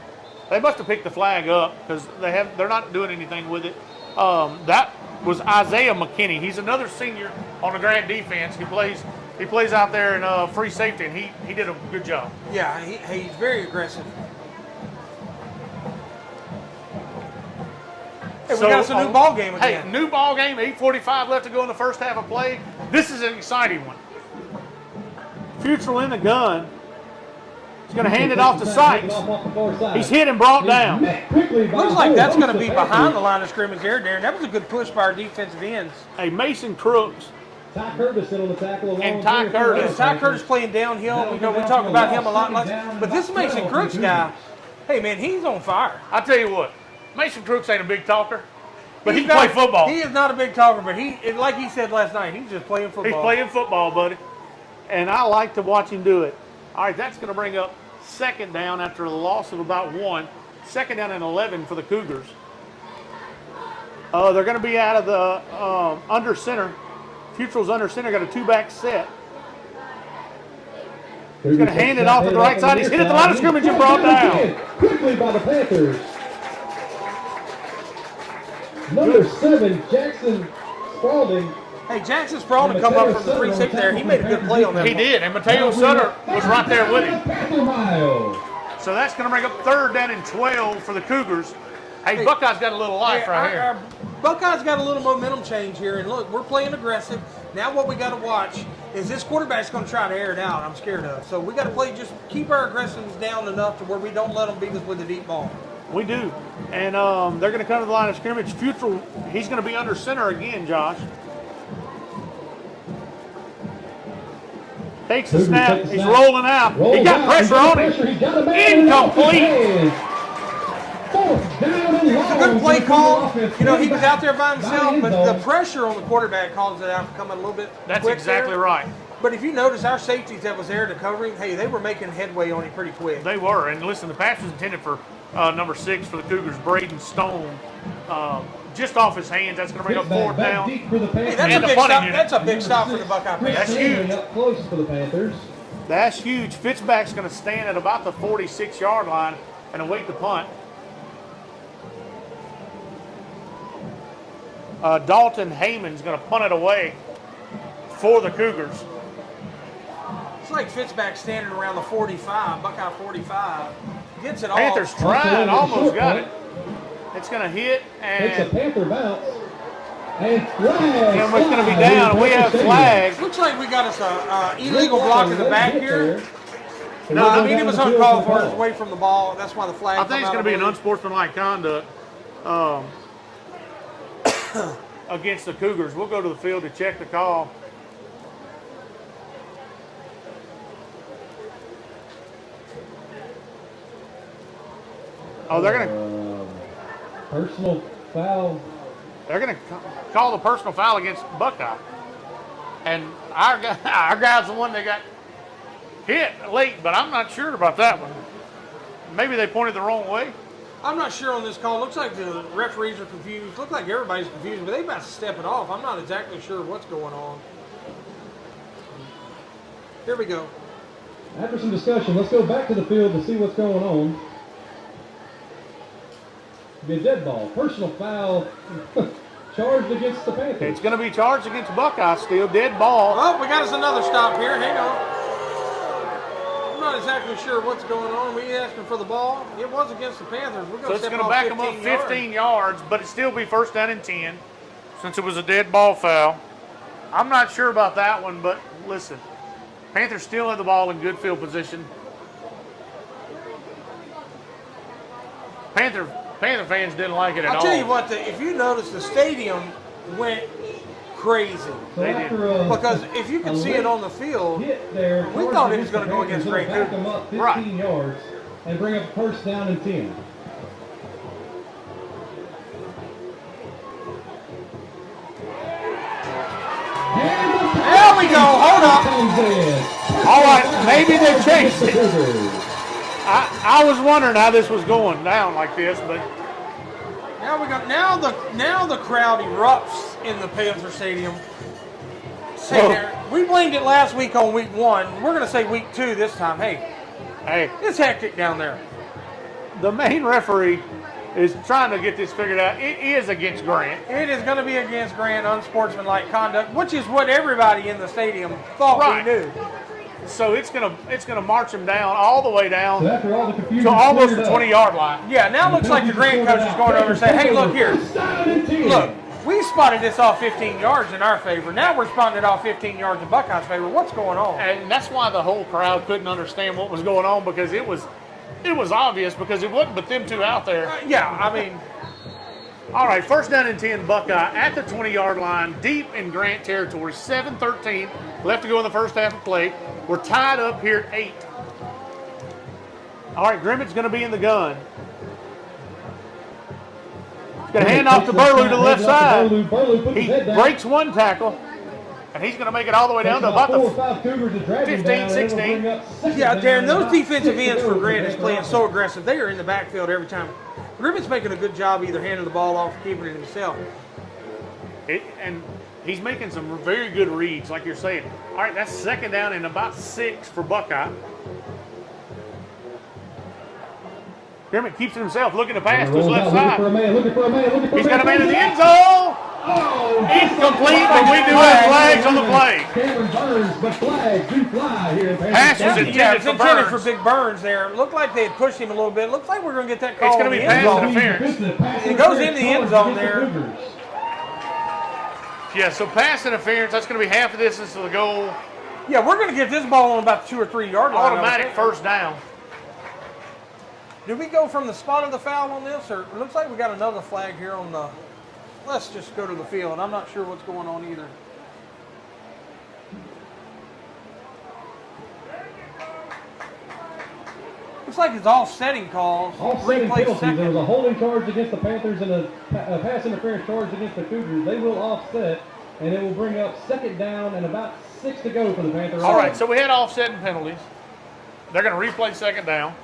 They must have picked the flag up because they're not doing anything with it. That was Isaiah McKinney. He's another senior on the Grant defense. He plays out there in free safety, and he did a good job. Yeah, he's very aggressive. Hey, we got us a new ball game again. Hey, new ball game. 8:45 left to go in the first half of play. This is an exciting one. Futrell in the gun. He's going to hand it off to Sykes. He's hit and brought down. Looks like that's going to be behind the line of scrimmage there, Darren. That was a good push by our defensive ends. Hey, Mason Crooks. Ty Curtis in on the tackle along And Ty with Curtis. Ty Curtis playing downhill. We talk about him a lot. But this Mason Crooks guy, hey, man, he's on fire. I tell you what, Mason Crooks ain't a big talker, but he can play football. He is not a big talker, but like he said last night, he's just playing football. He's playing football, buddy. And I like to watch him do it. All right, that's going to bring up second down after a loss of about 1. Second down and 11 for the Cougars. They're going to be out of the under center. Futrell's under center, got a 2-back set. He's going to hand it off to the right side. He's hit at the line of scrimmage and brought down. Quickly by the Panthers. Number 7, Jackson Spalding. Hey, Jackson Spalding come up from the free safety there. He made a good play on that. He did, and Mateo Sutter was right there with him. Panther mile. So that's going to bring up third down and 12 for the Cougars. Hey, Buckeye's got a little life right here. Our Buckeyes got a little momentum change here, and look, we're playing aggressive. Now what we got to watch is this quarterback's going to try to air it out. I'm scared of. So we got to play, just keep our aggressions down enough to where we don't let them beat us with the deep ball. We do. And they're going to come to the line of scrimmage. Futrell, he's going to be under center again, Josh. Takes the snap. He's rolling out. He got pressure on him. Incomplete. It's a good play call. He was out there by himself, but the pressure on the quarterback caused it out to come a little bit That's quick exactly there. right. But if you notice, our safeties that was there to cover him, hey, they were making headway on him pretty quick. They were. And listen, the pass was intended for number 6 for the Cougars, Braden Stone. Just off his hands. That's going to bring up fourth down. Hey, that's a big stop for the Buckeye Panthers. That's huge. Up close for the Panthers. That's huge. Fitzback's going to stand at about the 46-yard line and await the punt. Dalton Heyman's going to punt it away for the Cougars. It's like Fitzback standing around the 45, Buckeye 45. Gets it Panthers off. trying, almost got it. It's going to hit, Takes a and Panther bounce. And flag. it's going to be down, and we have flags. Looks like we got us a illegal block in the back here. No, I mean, it was uncalled for. It's away from the ball. That's why the flag. I think it's going to be an unsportsmanlike conduct against the Cougars. We'll go to the field to check the call. Oh, they're going to personal foul. They're going to call the personal foul against Buckeye. And our guy's the one that got hit late, but I'm not sure about that one. Maybe they pointed the wrong way. I'm not sure on this call. Looks like the referees are confused. Looks like everybody's confused, but they about to step it off. I'm not exactly sure what's going on. Here we go. After some discussion, let's go back to the field to see what's going on. Be a dead ball. Personal foul charged against the Panthers. It's going to be charged against Buckeye still. Dead ball. Oh, we got us another stop here. Hang on. I'm not exactly sure what's going on. We asking for the ball. It was against the Panthers. We're So it's going to back them up 15 yards, but it still be first down and 10 since it was a dead ball foul. I'm not sure about that one, but listen, Panthers still have the ball in good field position. Panther fans didn't like it at all. I'll tell you what, if you notice, the stadium went crazy. So They did. Because if you can see it on the field, hit there, we thought it was going to go against Grant back them Cougars. up 15 Right. yards and bring up first down and 10. There we go. Hold up. All right, maybe they changed it. I was wondering how this was going down like this, but Now we got now the crowd erupts in the Panther Stadium. Hey, there, we blamed it last week on week 1. We're going to say week 2 this time. Hey, it's hectic down there. the main referee is trying to get this figured out. It is against Grant. It is going to be against Grant unsportsmanlike conduct, which is what everybody in the stadium thought we knew. So it's gonna march him down all the way down So after all the confusion to almost the cleared up, 20-yard line. Yeah, now it looks like the Grant coach is going over and saying, "Hey, look here, First down and 10. look, we spotted this off 15 yards in our favor. Now we're spotting it off 15 yards in Buckeye's favor. What's going on?" And that's why the whole crowd couldn't understand what was going on, because it was obvious, because it wasn't but them two out there. Yeah, I mean, All right, first down and 10 Buckeye at the 20-yard line, deep in Grant territory. 7:13 left to go in the first half of play. We're tied up here at 8. All right, Grimmett's going to be in the gun. He's going to hand off to Burlew to the left side. Burlew puts his He head down. breaks one tackle, and he's going to make it all the way down to about 4 or the 5 Cougars to drag him 15, down, and it'll 16. bring up second yeah, down Darren, and those about defensive 6 to ends go for the Grant is Panther playing offense. so aggressive. They are in the backfield every time. Grimmett's making a good job either handing the ball off or keeping it himself. and he's making some very good reads, like you're saying. All right, that's second down and about 6 for Buckeye. Grimmett keeps it himself, looking to pass to his Rolls left out, looking for a side. man, looking for a man, looking for He's a got a man in the man. end zone. Oh, Incomplete, but we do have flags on the play. Cameron Burns, but flags do fly here in Panther Pass was Stadium. Yeah, intended it's for intended for Burns. Big Burns there. Looked like they had pushed him a little bit. Looks like we're going to get that call. It's gonna in be the end pass zone. interference. It goes in the end zone there. Yeah, so pass interference, that's going to be half the distance to the goal. Yeah, we're going to get this ball on about the 2 or 3 yard line. Automatic first down. Did we go from the spot of the foul on this, or it looks like we got another flag here on the? Let's just go to the field. I'm not sure what's going on either. Looks like it's offsetting calls. Offsetting Replay penalties. There was second. a holding charge against the Panthers and a pass interference charge against the Cougars. They will offset, and it will bring up second down and about 6 to go for the Panthers. All right, so we had offsetting penalties. They're going to replay second down.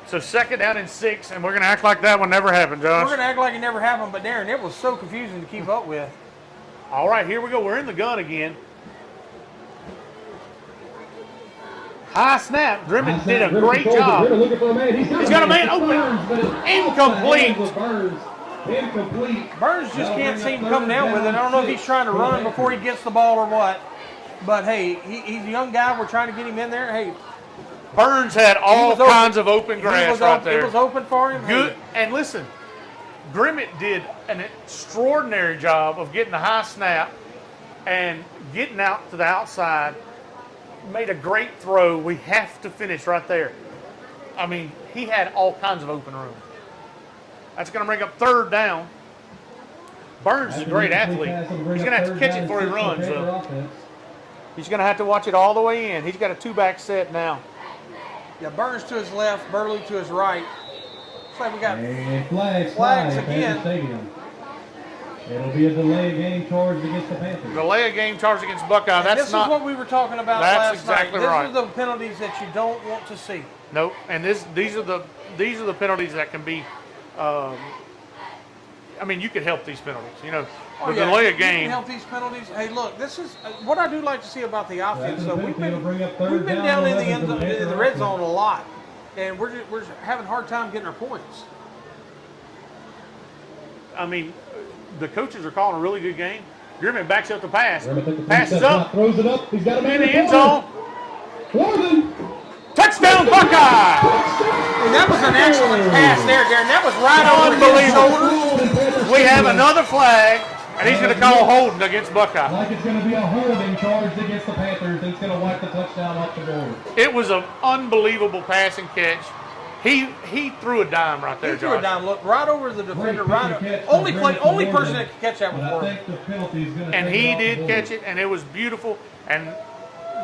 So second down and 6, and we're going to act like that one never happened, We're Josh. going to act like it never happened, but Darren, it was so confusing to keep up with. All right, here we go. We're in the gun again. High snap. Grimmett did a great job. Looking for a man. He's got a man open. Incomplete. Incomplete. Burns just can't seem to come down with it. I don't know if he's trying to run before he gets the ball or what. But hey, he's a young guy. We're trying to get him in there. Hey, Burns had all kinds of open grass right there. It was open for him. Good. Hey, And listen, Grimmett did an extraordinary job of getting the high snap and getting out to the outside. Made a great throw. We have to finish right there. I mean, he had all kinds of open room. That's going to bring up third down. Burns is a great athlete. He's going to have to catch it before he runs. So he's going to have to watch it all the way in. He's got a 2-back set now. yeah, Burns to his left, Burlew to his right. Looks like we got And flags Flags fly at Panther again. Stadium. It'll be a delay game charged against the Panthers. Delay a game charged against Buckeye. That's this not. is what we were talking about That's last exactly night. right. These are the penalties that you don't want to see. Nope. And these are the penalties that can be I mean, you could help these penalties. You know, Oh, with yeah, delay you of can game. help these penalties. Hey, look, this is what I do like to see about the offense. After So the we've penalty, been it'll bring up third we've been down down in 11 for the in the Panther red offense. zone a lot, and we're having a hard time getting our points. I mean, the coaches are calling a really good game. Grimmett backs up the pass. Passes up. Throws it up. He's got a man In the end zone. Warden. Touchdown, Buckeye! And that was an excellent pass there, Darren. That was right on his shoulder. We have another flag, and he's going to call holding against Buckeye. Like it's going to be a holding charged against the Panthers. It's going to wipe the touchdown off the board. It was an unbelievable pass and catch. He threw a dime right there, He threw a Josh. dime, look right over the defender, Great right catch only by only Warden. person that could catch that was But I Warden. think the penalty is going to And he did catch it, and it was beautiful. And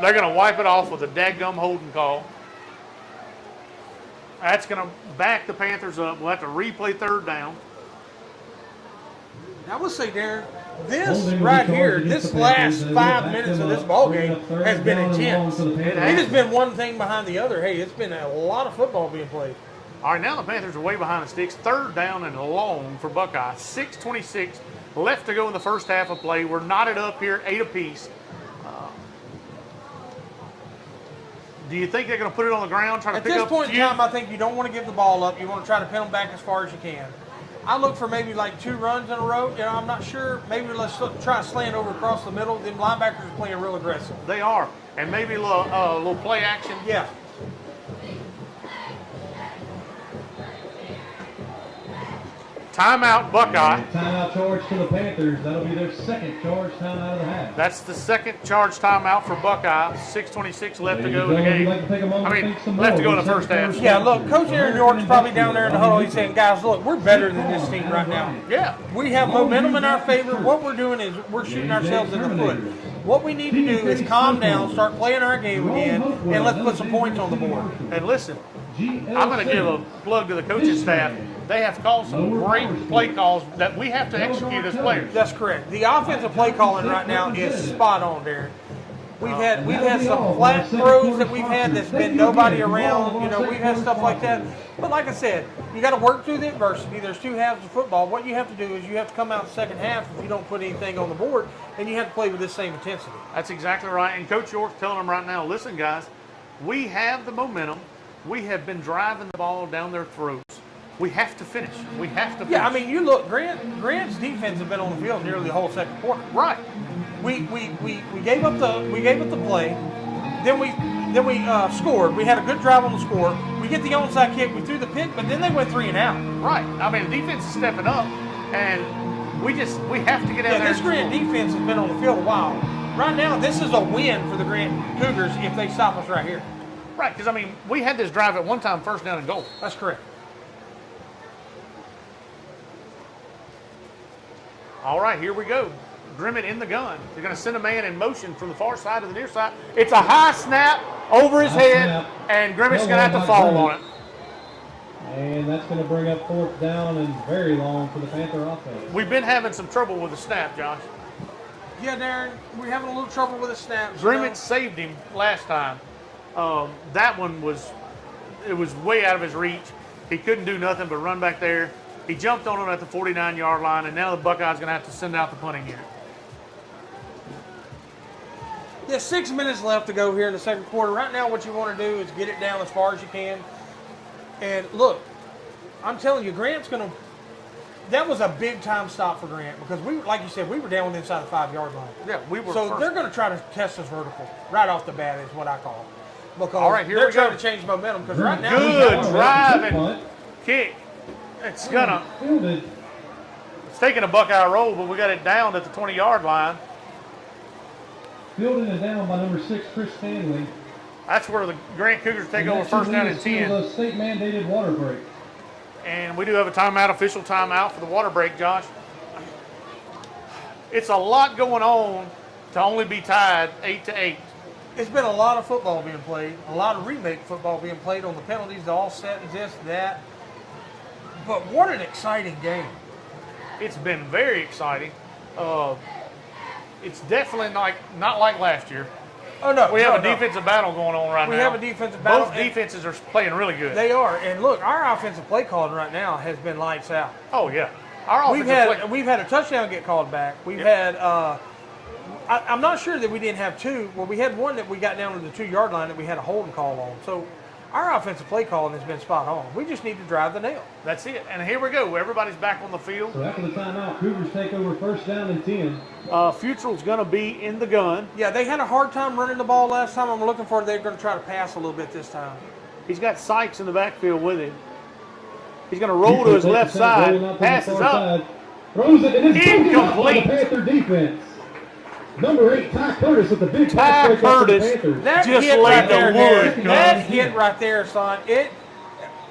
they're going to wipe it off with a dadgum holding call. That's going to back the Panthers up. We'll have to replay third down. I would say, Darren, this Holding will right be here, charged this against the last Panthers, and 5 they'll minutes back of them this up, ball bringing game up third has been down and long intense. for the Panthers. It has been one thing behind the other. Hey, it's been a lot of football being played. All right, now the Panthers are way behind the sticks. Third down and long for Buckeye. 6:26 left to go in the first half of play. We're knotted up here at 8 apiece. Do you think they're going to put it on the ground, try to At pick this up point a in few? time, I think you don't want to give the ball up. You want to try to pin them back as far as you can. I look for maybe like 2 runs in a row. You know, I'm not sure. Maybe let's try to slant over across the middle. Them linebackers are playing real aggressive. They are. And maybe a little play action. Yeah. Timeout, Buckeye. Timeout charge to the Panthers. That'll be their second charge timeout of the half. That's the second charge timeout for Buckeye. 6:26 left to go in the game. I mean, left to go in the first half. Yeah, look, Coach Aaron York's probably down there in the huddle. He's saying, guys, look, we're better than this team right now. Yeah. We have momentum in our favor. What we're doing is we're shooting ourselves in the foot. What we need to do is calm down, start playing our game again, and let's put some points on the board. And listen, I'm going to give a plug to the coaching staff. They have called some great play calls that we have to execute as players. That's correct. The offensive play calling right now is spot on, Darren. We've had some flat throws that we've had that's been nobody around. You know, we've had stuff like that. But like I said, you got to work through the adversity. There's 2 halves of football. What you have to do is you have to come out in the second half if you don't put anything on the board, and you have to play with this same intensity. That's exactly right. And Coach York's telling them right now, listen, guys, we have the momentum. We have been driving the ball down their throats. We have to finish. We have to finish. Yeah, I mean, you look, Grant's defense has been on the field nearly the whole second quarter. Right. We gave up the play, then we scored. We had a good drive on the score. We get the onside kick. We threw the pick, but then they went 3 and out. Right. I mean, the defense is stepping up, and we have to get out Yeah, there. this Grant defense has been on the field a while. Right now, this is a win for the Grant Cougars if they stop us right here. Right, because, I mean, we had this drive at one time, first down and goal. That's correct. All right, here we go. Grimmett in the gun. They're going to send a man in motion from the far side to the near side. It's a high snap over his head, and Grimmett's going to have to fall on it. And that's going to bring up fourth down and very long for the Panther offense. We've been having some trouble with the snap, Josh. Yeah, Darren, we're having a little trouble with the snaps. Grimmett saved him last time. That one was way out of his reach. He couldn't do nothing but run back there. He jumped on him at the 49-yard line, and now the Buckeyes going to have to send out the punting unit. Yeah, 6 minutes left to go here in the second quarter. Right now, what you want to do is get it down as far as you can. And look, I'm telling you, Grant's going to. That was a big time stop for Grant because like you said, we were down inside the 5-yard line. Yeah, we were. So first. they're going to try to test us vertical right off the bat, is what I call it. Because all right, here they're we go. trying to change momentum. Because right now, Good drive and kick. It's taking a Buckeye roll, but we got it down at the 20-yard line. Fielding it down by number 6, Chris Stanley. That's where the Grant Cougars take over first down and 10. The state-mandated water break. And we do have a timeout, official timeout for the water break, Josh. It's a lot going on to only be tied 8-8. it's been a lot of football being played, a lot of remake football being played on the penalties, the offset and this, that. But what an exciting game. It's been very exciting. It's definitely not like last year. Oh, no. We have a no. defensive battle going on right now. We have a defensive battle. Both defenses are playing really good. They are. And look, our offensive play calling right now has been lights out. Oh, yeah. Our we've had a touchdown get called back. We've had. I'm not sure that we didn't have two. Well, we had one that we got down to the 2-yard line that we had a holding call on. So our offensive play calling has been spot on. We just need to drive the nail. That's it. And here we go. Everybody's back on the field. So after the timeout, Cougars take over first down and 10. Futrell's going to be in the gun. Yeah, they had a hard time running the ball last time. I'm looking for they're going to try to pass a little bit this time. He's got Sykes in the backfield with him. He's going to roll to his left side. Passes up. Throws it, and it's incomplete. The Panther defense. Number 8, Ty Curtis with the big Ty Curtis that just hit laid right the there, wood. That hit right there, son.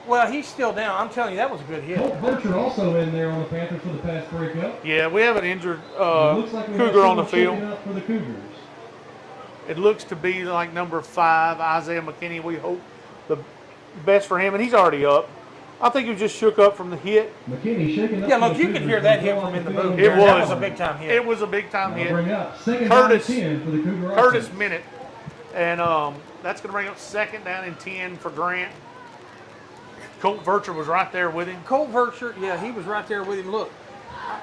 Well, he's still down. I'm telling you, that was a good hit. Colt Butcher also in there on the Panthers for the pass breakup. Yeah, we have an injured looks like Cougar on the field. For the Cougars. It looks to be like number 5, Isaiah McKinney. We hope the best for him, and he's already up. I think he was just shook up from the hit. McKinney shaking up. Yeah, look, you can hear that hit from in the booth. It was. That was a big time hit. It was a big time hit. Bring up second Curtis, down and 10 for the Cougar Curtis offense. Minute, and that's going to bring up second down and 10 for Grant. Colt Vercher was right there with him. Colt Vercher, yeah, he was right there with him. Look,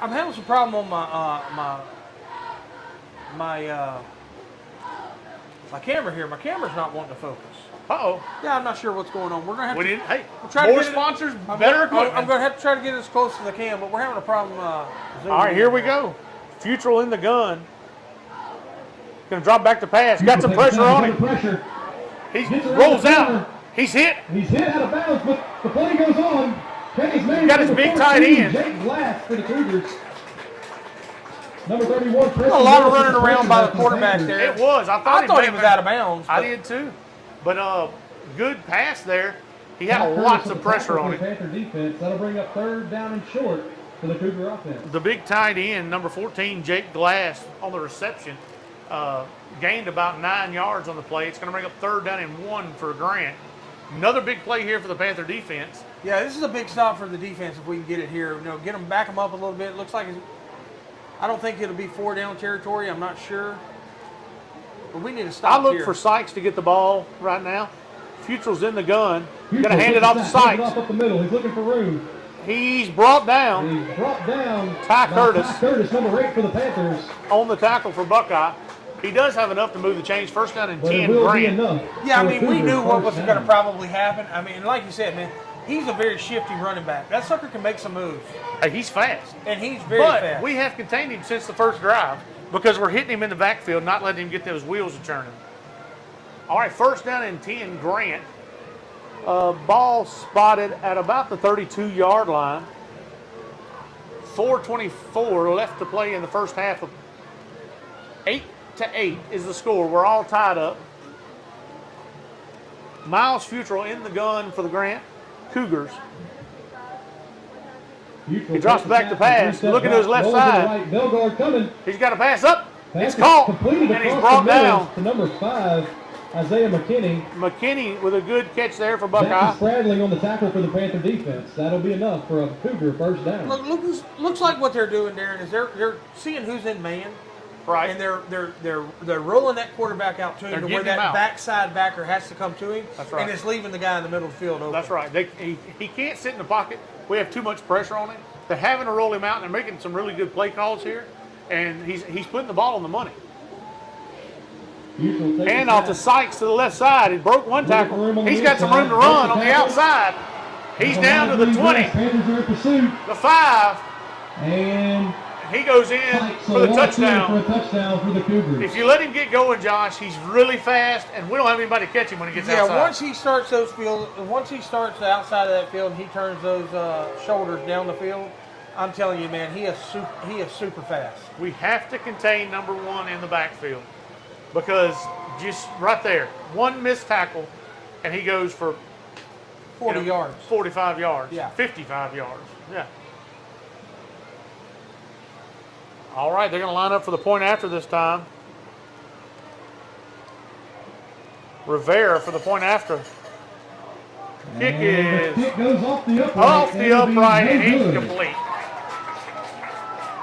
I'm having some problem on my camera here. My camera's not wanting to focus. Uh-oh. Yeah, I'm not sure what's going on. We're gonna have to. Hey, try more to sponsors, better equipment. I'm gonna have to try to get as close as I can, but we're having a problem. All right, here we go. Futrell in the gun. Gonna drop back to pass. Got some pressure on him. He rolls out. He's hit. He's hit out of bounds, but the play goes on. Got his big tight end. Jake Glass for the Cougars. Number 31. A lot of running around by the quarterback there. It was. I thought he was out of bounds. I did too. But good pass there. He had lots of pressure on him. Panther defense. That'll bring up third down and short for the Cougar offense. The big tight end, number 14, Jake Glass, on the reception, gained about 9 yards on the play. It's going to bring up third down and 1 for Grant. Another big play here for the Panther defense. Yeah, this is a big stop for the defense if we can get it here. You know, back them up a little bit. It looks like I don't think it'll be 4-down territory. I'm not sure. But we need to stop I look here. for Sykes to get the ball right now. Futrell's in the gun. Going to hand it off to Sykes. Off up the middle. He's looking for room. He's brought down. He's brought down. Ty Curtis. Ty Curtis, number 8 for the Panthers. On the tackle for Buckeye. He does have enough to move the chains. First down and 10, It will be Grant. enough. Yeah, I mean, we Cougars knew what was first going to down. probably happen. I mean, like you said, man, he's a very shifty running back. That sucker can make some moves, Hey, he's fast. and he's very But fast. we have contained him since the first drive because we're hitting him in the backfield, not letting him get those wheels a churning. All right, first down and 10, Grant. Ball spotted at about the 32-yard line. 4:24 left to play in the first half. Of 8-8 is the score. We're all tied up. Miles Futrell in the gun for the Grant Cougars. He drops back to pass. Looking to his left side. Belgard coming. He's got to pass up. Pass It's caught. completed And he's across brought the middle down. to number 5, Isaiah McKinney. McKinney with a good catch there for Back Buckeye. to straddling on the tackle for the Panther defense. That'll be enough for a Cougar first down. Looks like what they're doing, Darren, is they're seeing who's in man, Right. and they're rolling that quarterback out to him They're to where getting him that out. backside backer has to come to him, That's right. and it's leaving the guy in the middle of the field open. That's right. He can't sit in the pocket. We have too much pressure on him. They're having to roll him out, and they're making some really good play calls here. And he's putting the ball on the money. And off to Sykes to the left side. He broke one tackle. He's got some room to run on the outside. He's down to the 20, Panthers are in pursuit. the 5. And He goes in Sykes for the walks in touchdown. for a touchdown for the Cougars. If you let him get going, Josh, he's really fast, and we don't have anybody to catch him when he gets Yeah, outside. once he starts the outside of that field and he turns those shoulders down the field, I'm telling you, man, he is super fast. We have to contain number 1 in the backfield because just right there, one missed tackle, and he goes for 40 yards. 45 yards, Yeah. 55 yards. Yeah. All right, they're going to line up for the point after this time. Rivera for the point after. Kick And is the kick goes off the upright. off the It'll be upright no and good. incomplete.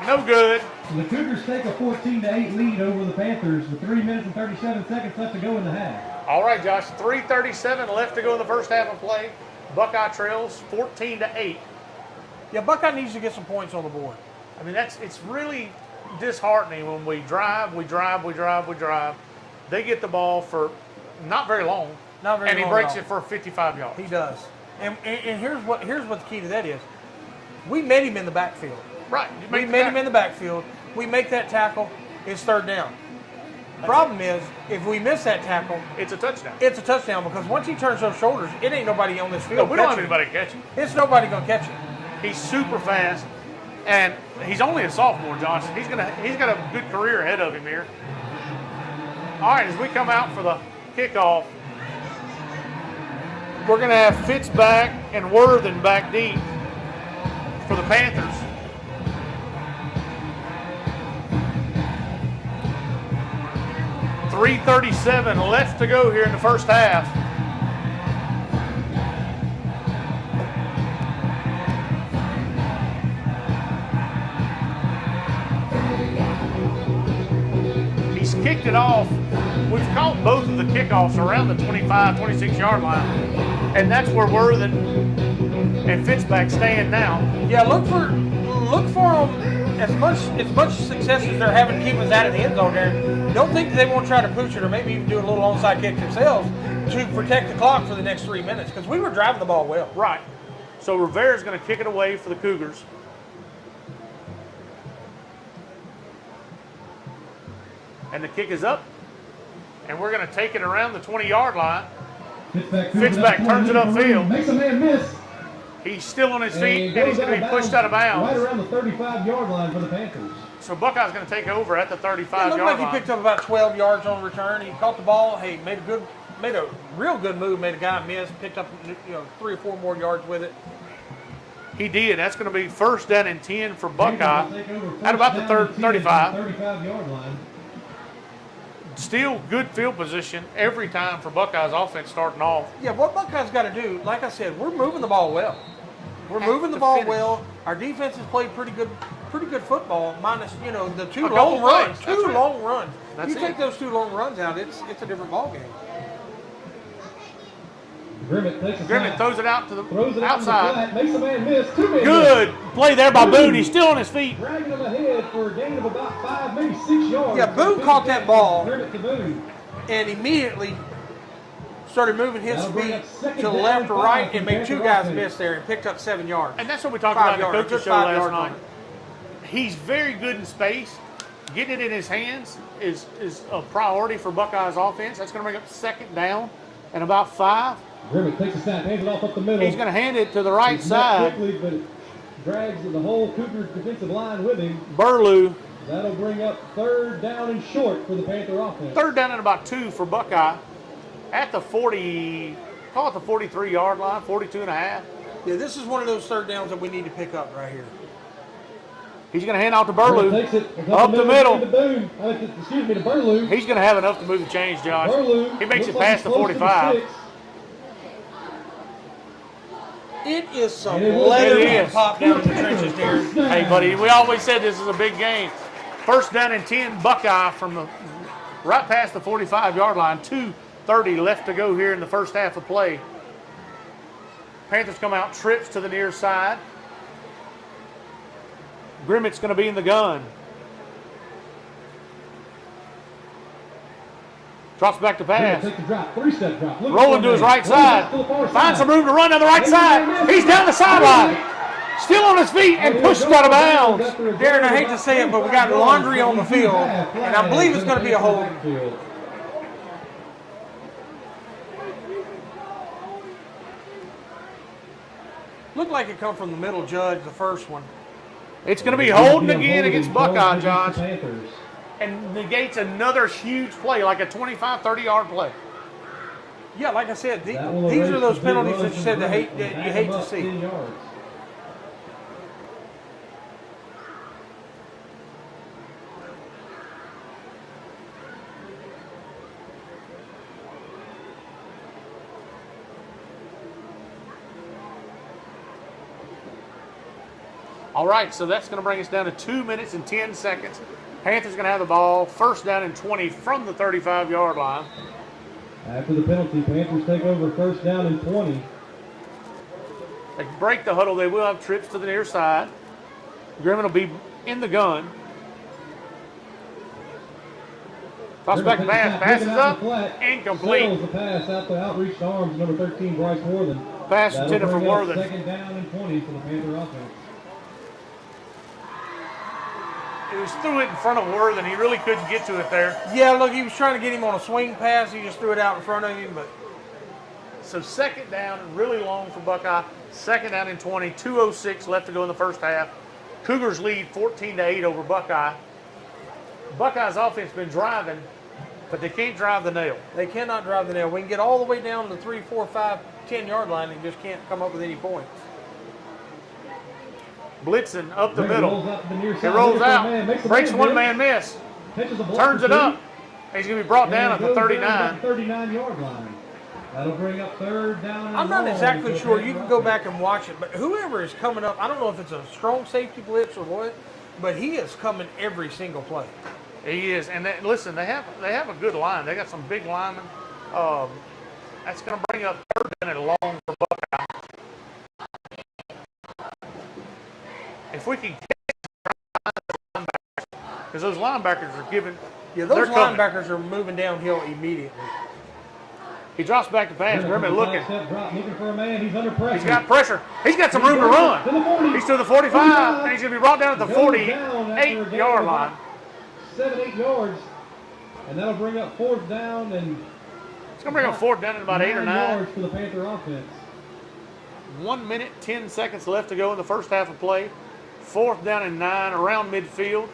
No good. So the Cougars take a 14-8 lead over the Panthers with 3 minutes and 37 seconds left to go in the half. All right, Josh, 3:37 left to go in the first half of play. Buckeye trails 14-8. Yeah, Buckeye needs to get some points on the board. I mean, it's really disheartening when we drive. They get the ball for not very long. Not very and long he breaks at all. it for 55 yards. He does. And here's what the key to that is. We met him in the backfield. Right. We met him in the backfield. We make that tackle. It's third down. Problem is, if we miss that tackle, it's a touchdown. It's a touchdown because once he turns those shoulders, it ain't nobody on this field. No, we don't have catching anybody catching. It's nobody gonna catch it. He's super fast, and he's only a sophomore, Johnson. He's got a good career ahead of him here. All right, as we come out for the kickoff, we're gonna have Fitz back and Worthen back deep for the Panthers. .337 left to go here in the first half. He's kicked it off. We've caught both of the kickoffs around the 25, 26-yard line. And that's where Worthen and Fitzback stand now. Yeah, look for them as much success as they're having keeping us out of the end zone there. Don't think that they won't try to pooch it or maybe even do a little onside kick themselves to protect the clock for the next 3 minutes because we were driving the ball well. Right. So Rivera's going to kick it away for the Cougars. And the kick is up. And we're going to take it around the 20-yard line. Fitzback turns it upfield. Makes a man miss. He's still on his feet, and he's going to be pushed out of bounds. Right around the 35-yard line for the Panthers. So Buckeye's going to take over at the 35-yard line. It looked like he picked up about 12 yards on return. He caught the ball. Hey, made a real good move. Made a guy miss. Picked up 3 or 4 more yards with it. He did. That's going to be first down and 10 for Buckeye at about the 35. 35-yard line. Still good field position every time for Buckeye's offense starting off. Yeah, what Buckeye's got to do, like I said, we're moving the ball well. We're moving the ball well. Our defense has played pretty good football, minus the two long runs. Two long runs. You take those 2 long runs out, it's a different ball game. Grimmett throws it out to the outside. Makes a man miss. 2 men Good play there by Boone. He's still on his feet. Dragging him ahead for a gain of about 5, maybe 6 yards. Yeah, Boone caught that ball Grimmett to Boone. and immediately started moving his feet to the left or right and made 2 guys miss there and picked up 7 yards. And that's what we talked about in the coaches show 5 last yards night. on it. He's very good in space. Getting it in his hands is a priority for Buckeye's offense. That's going to bring up second down and about 5. Grimmett takes a snap, hands it off up the middle. He's going to hand it to the right He's not side. quickly, but it drags the whole Cougars defensive line with him. Burlew. That'll bring up third down and short for the Panther offense. Third down and about 2 for Buckeye at the 40, call it the 43-yard line, 42 and a half. Yeah, this is one of those third downs that we need to pick up right here. He's going to hand off to Burlew. Takes it Up the middle. To Boone. To Burlew. He's going to have enough to move the chains, Josh. Burlew He makes it looks past like the he's close to 45. 6. It is some It is. leather It being is. popped down in the trenches there. Hey, buddy, we always said this is a big game. First down and 10, Buckeye from the right past the 45-yard line. 2:30 left to go here in the first half of play. Panthers come out, trips to the near side. Grimmett's going to be in the gun. Drops back to pass. Take the drop, 3-step drop. Rolling to his right side. Finds some room to run down the right side. He's down the sideline. Still on his feet and pushed out of bounds. Darren, I hate to say it, but we got laundry on the field, and I believe it's going to be a hold. Looked like it come from the middle judge, the first one. It's going to be holding again against Buckeye, Josh. Panthers. And negates another huge play, like a 25, 30-yard play. Yeah, like I said, these That will are erase those the big penalties run that you from said that Grimmett. you Back hate him to up see. 10 yards. All right, so that's going to bring us down to 2 minutes and 10 seconds. Panthers going to have the ball, first down and 20 from the 35-yard line. After the penalty, Panthers take over first down and 20. They break the huddle. They will have trips to the near side. Grimmon will be in the gun. Toss back to pass. Passes up. Incomplete. Settles the pass out the outreached arms, number 13, Bryce Worthen. Pass intended for Worthen. Second down and 20 for the Panther offense. He was threw it in front of Worthen. He really couldn't get to it there. Yeah, look, he was trying to get him on a swing pass. He just threw it out in front of him. But So second down, really long for Buckeye. Second down and 20. 2:06 left to go in the first half. Cougars lead 14-8 over Buckeye. Buckeye's offense been driving, but they can't drive the nail. they cannot drive the nail. We can get all the way down to the 3, 4, 5, 10-yard line and just can't come up with any points. Blitzing up the middle. Rolls out to the near It side. rolls Makes a out, man, makes a breaks man one miss. man miss, Catches a block turns for it two. up. He's going to be brought down at And the goes down 39. to the 39-yard line. That'll bring up third down and I'm not long exactly for sure. the You can Panther go back and watch it, but whoever is coming up, I don't know if it's a strong safety blitz or what, but he is coming every single play. He is, and listen, they have a good line. They got some big linemen. That's going to bring up third down and long for Buckeye. If we can catch because those linebackers are giving. Yeah, they're those coming. linebackers are moving downhill immediately. He drops back to pass. Grimmon looking. Step drop, looking for a man. He's under pressure. He's got pressure. He's got some room to To run. the 40. He's to the 45, and he's going to be brought down at the Goes down after a gain of 48-yard about line. 7-8 yards, and that'll bring up fourth down and It's going to bring up fourth down at about 8 or 9. yards for the Panther offense. 1 minute, 10 seconds left to go in the first half of play. Fourth down and 9 around midfield.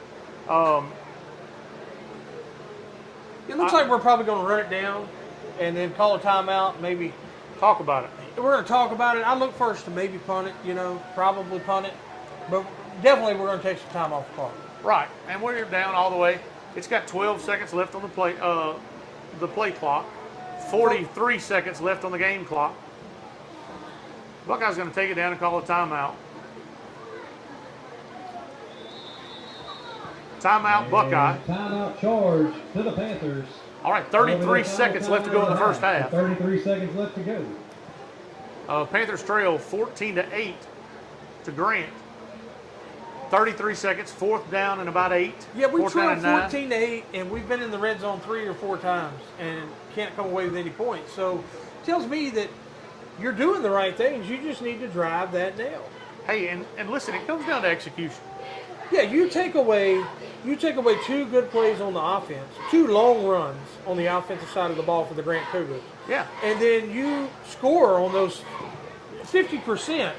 It looks like we're probably going to run it down and then call a timeout, maybe. Talk about it. We're going to talk about it. I look first to maybe punt it, probably punt it. But definitely we're going to take some time off the clock. Right, and we're down all the way. It's got 12 seconds left on the play clock. 43 seconds left on the game clock. Buckeye's going to take it down and call a timeout. Timeout, Buckeye. Timeout charge to the Panthers. All right, 33 seconds left to go in the first half. 33 seconds left to go. Panthers trail 14-8 to Grant. 33 seconds, fourth down and about 8. Yeah, we Fourth down trailed and 9. 14-8, and we've been in the red zone 3 or 4 times and can't come away with any points. So it tells me that you're doing the right things. You just need to drive that nail. Hey, and listen, it comes down to execution. Yeah, you take away 2 good plays on the offense, 2 long runs on the offensive side of the ball for the Grant Cougars. Yeah. And then you score on those 50%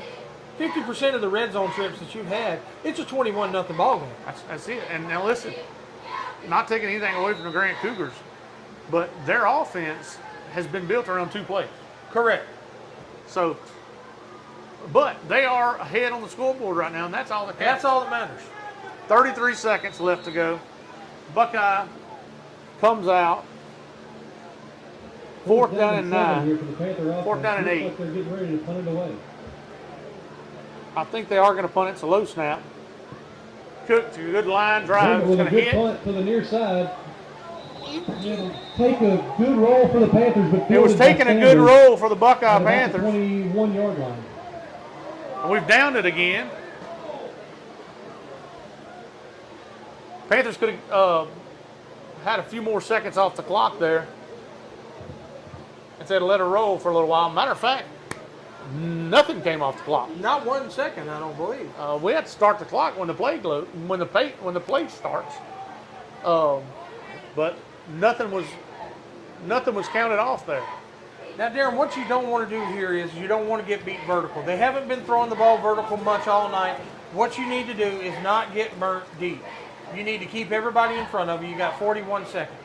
of the red zone trips that you've had. It's a 21-0 ball game. That's it. And now listen, not taking anything away from the Grant Cougars, but their offense has been built around 2 plays. Correct. So, but they are ahead on the scoreboard right now, and that's all that counts. That's all that matters. 33 seconds left to go. Buckeye comes out. Fourth down and 9. Fourth down and 8. Like they're getting ready to punt it away. I think they are going to punt it. It's a low snap. Cook's a good line drive. It's With going a to good hit. punt to the near side. It'll take a good roll for the Panthers, but It was fielded by taking a good Sanders roll for the Buckeye at about the Panthers. 21-yard line. And we've downed it again. Panthers could have had a few more seconds off the clock there instead of let it roll for a little while. Matter of fact, nothing came off the clock. Not 1 second, I don't believe. We had to start the clock when the play starts. But nothing was counted off there. Now, Darren, what you don't want to do here is you don't want to get beat vertical. They haven't been throwing the ball vertical much all night. What you need to do is not get burnt deep. You need to keep everybody in front of you. You got 41 seconds.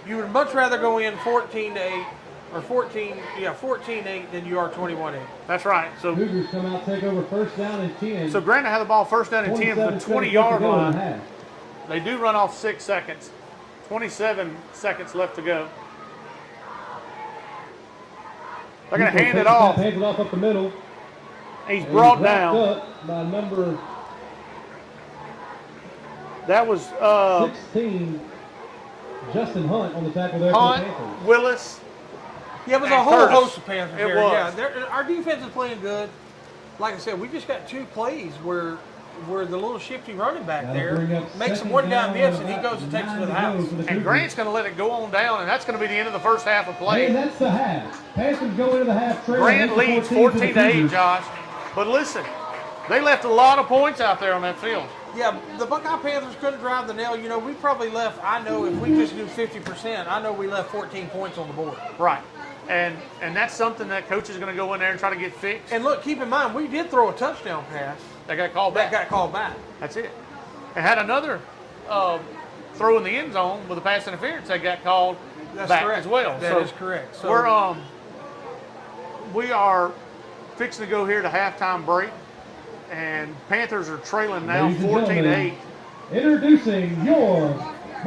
You would much rather go in 14-8 or 14-8 than you are 21-8. That's right. So Cougars come out, take over first down and 10. So Granite had the ball first down and 10 from the 20-yard line. They do run off 6 seconds. 27 seconds left to go. They're going to hand it off. Hands it off up the middle. He's brought down. Up by number That was 16, Justin Hunt on the tackle there for the Hunt, Panthers. Willis, Yeah, it was and a whole Curtis. host of Panthers It there. was. Yeah, our defense is playing good. Like I said, we just got 2 plays where the little shifty running back That'll bring there up makes second one guy down miss, and and he about goes and takes it 9 to the to go house. for the And Cougars. Grant's going to let it go on down, and that's going to be the end of the first half of play. And that's the half. Panthers go into the half trailing Grant 8-14 leads to the 14 to 8, Cougars. Josh. But listen, they left a lot of points out there on that field. Yeah, the Buckeye Panthers couldn't drive the nail. You know, we probably left, I know if we just do 50%, I know we left 14 points on the board. Right. And that's something that coach is going to go in there and try to get fixed. And look, keep in mind, we did throw a touchdown pass They got called back. that got called back. That's it. And had another throw in the end zone with a pass interference that got called That's back correct. as well. That is correct. So We are fixing to go here to halftime break, and Panthers are trailing now Ladies and 14 to gentlemen, 8. Introducing your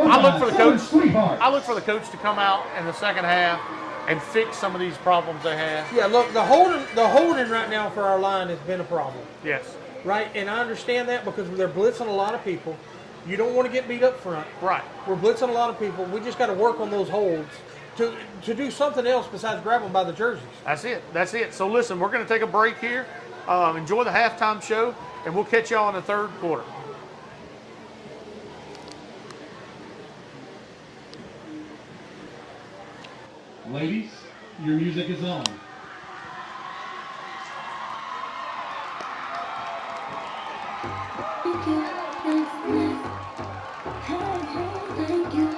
I look for the Southern coach. Sweetheart. I look for the coach to come out in the second half and fix some of these problems they have. yeah, look, the holding right now for our line has been a problem. Yes. Right? And I understand that because they're blitzing a lot of people. You don't want to get beat up front. Right. We're blitzing a lot of people. We just got to work on those holds to do something else besides grab them by the jerseys. That's it. That's it. So listen, we're going to take a break here. Enjoy the halftime show, and we'll catch y'all in the third quarter. Ladies, your music is on. Thank you, nice. Hey, thank you.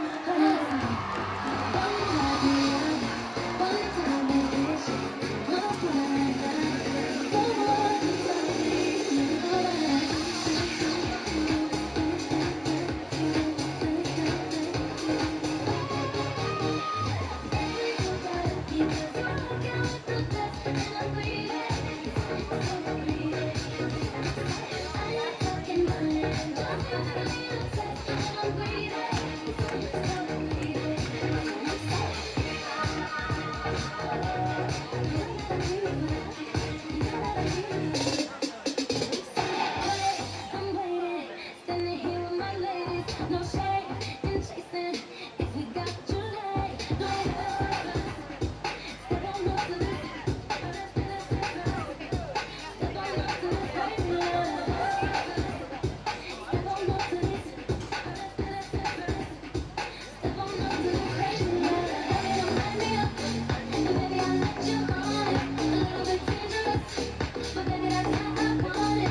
I'm waiting, standing here with my ladies. No shade in chasing. If we got you late, no step on up to this. Step on up to this, baby. Step on up to this. Step on up to this, baby. Baby, don't let me up, and baby, I'll let you run it. A little bit dangerous, but baby, that's how I want it.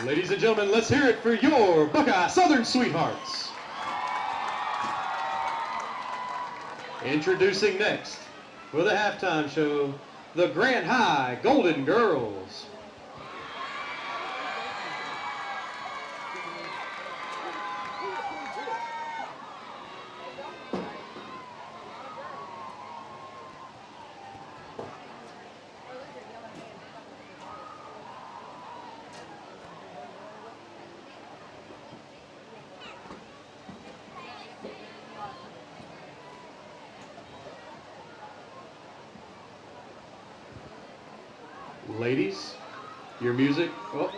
Ladies and gentlemen, let's hear it for your Buckeye Southern Sweethearts. Introducing next for the halftime show, the Grant High Golden Girls. Ladies, your music. Oh.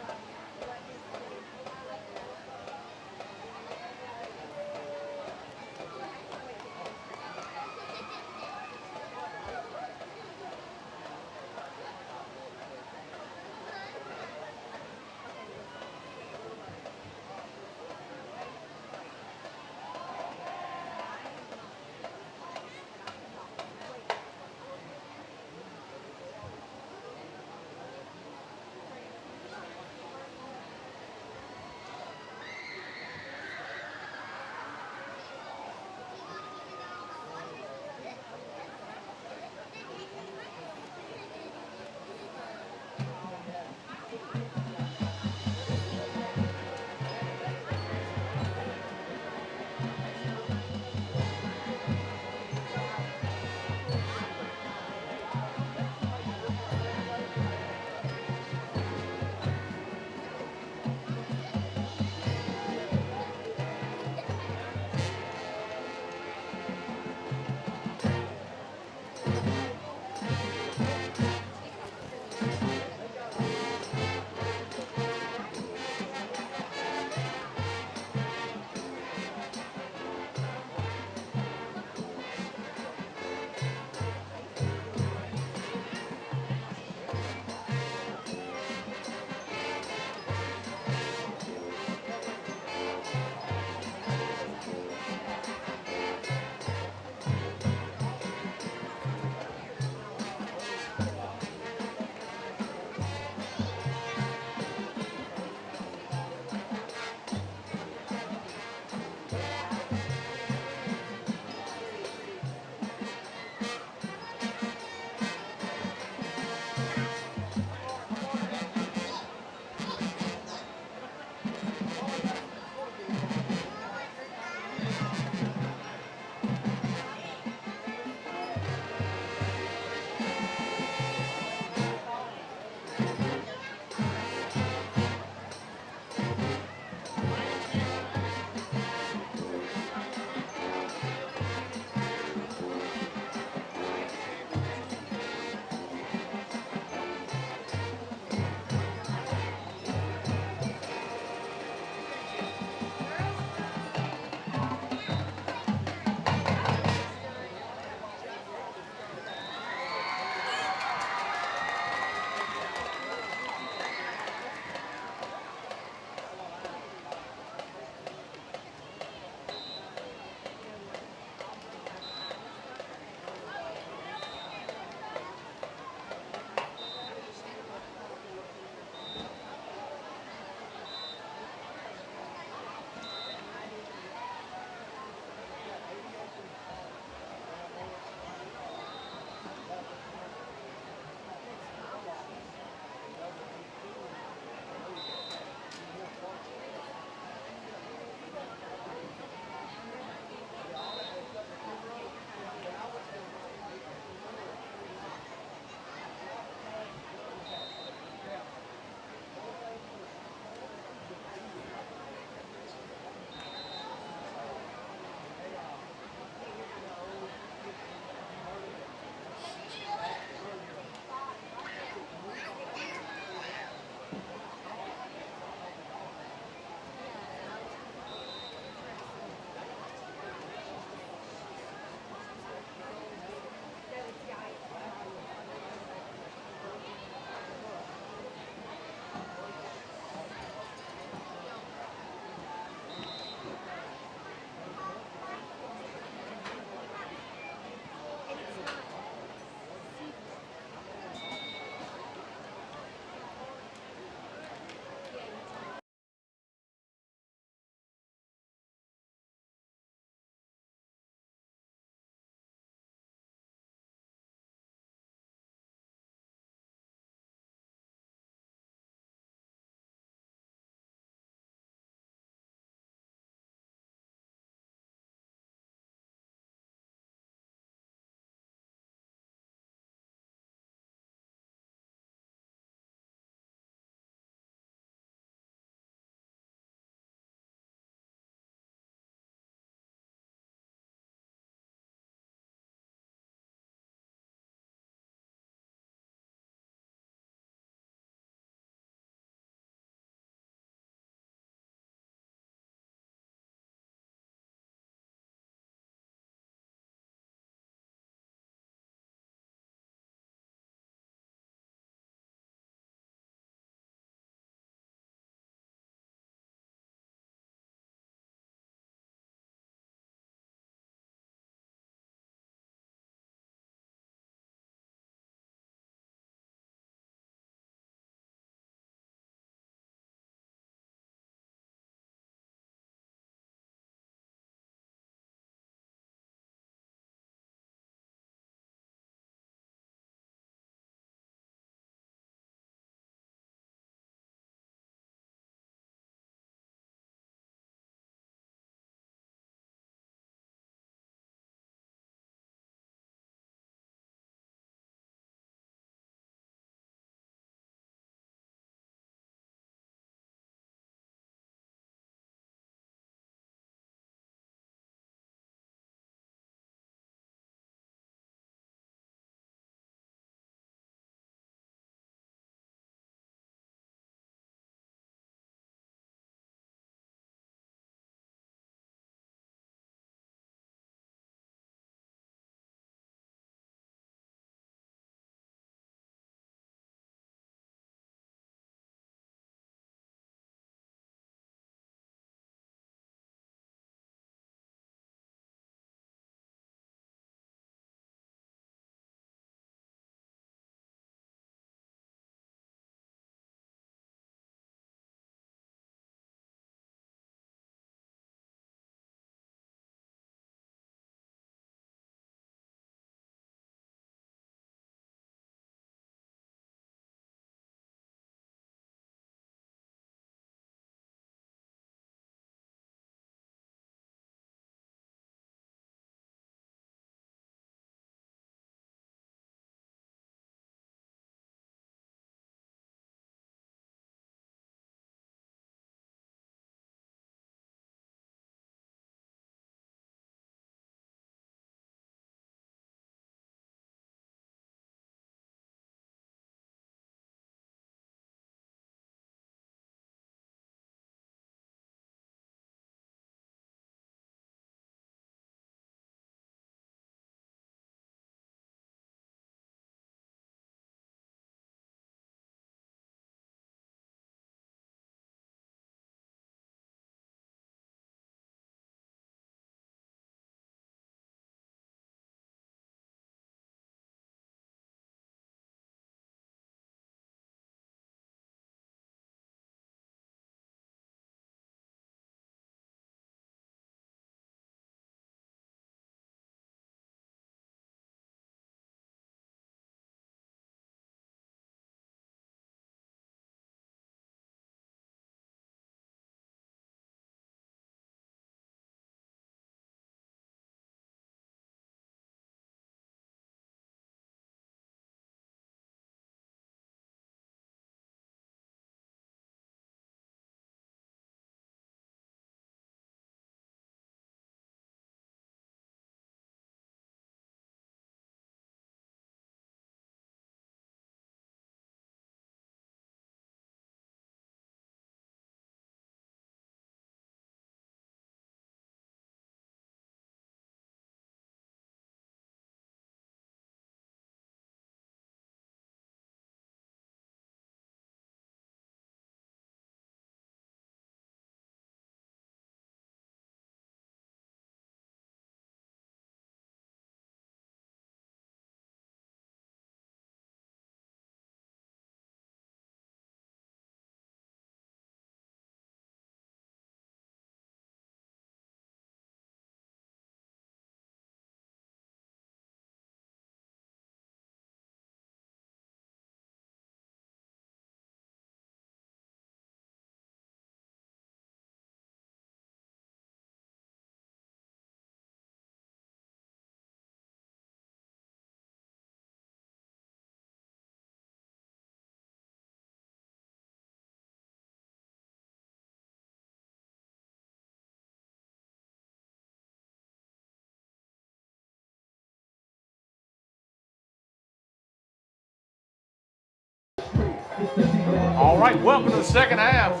All right, welcome to the second half.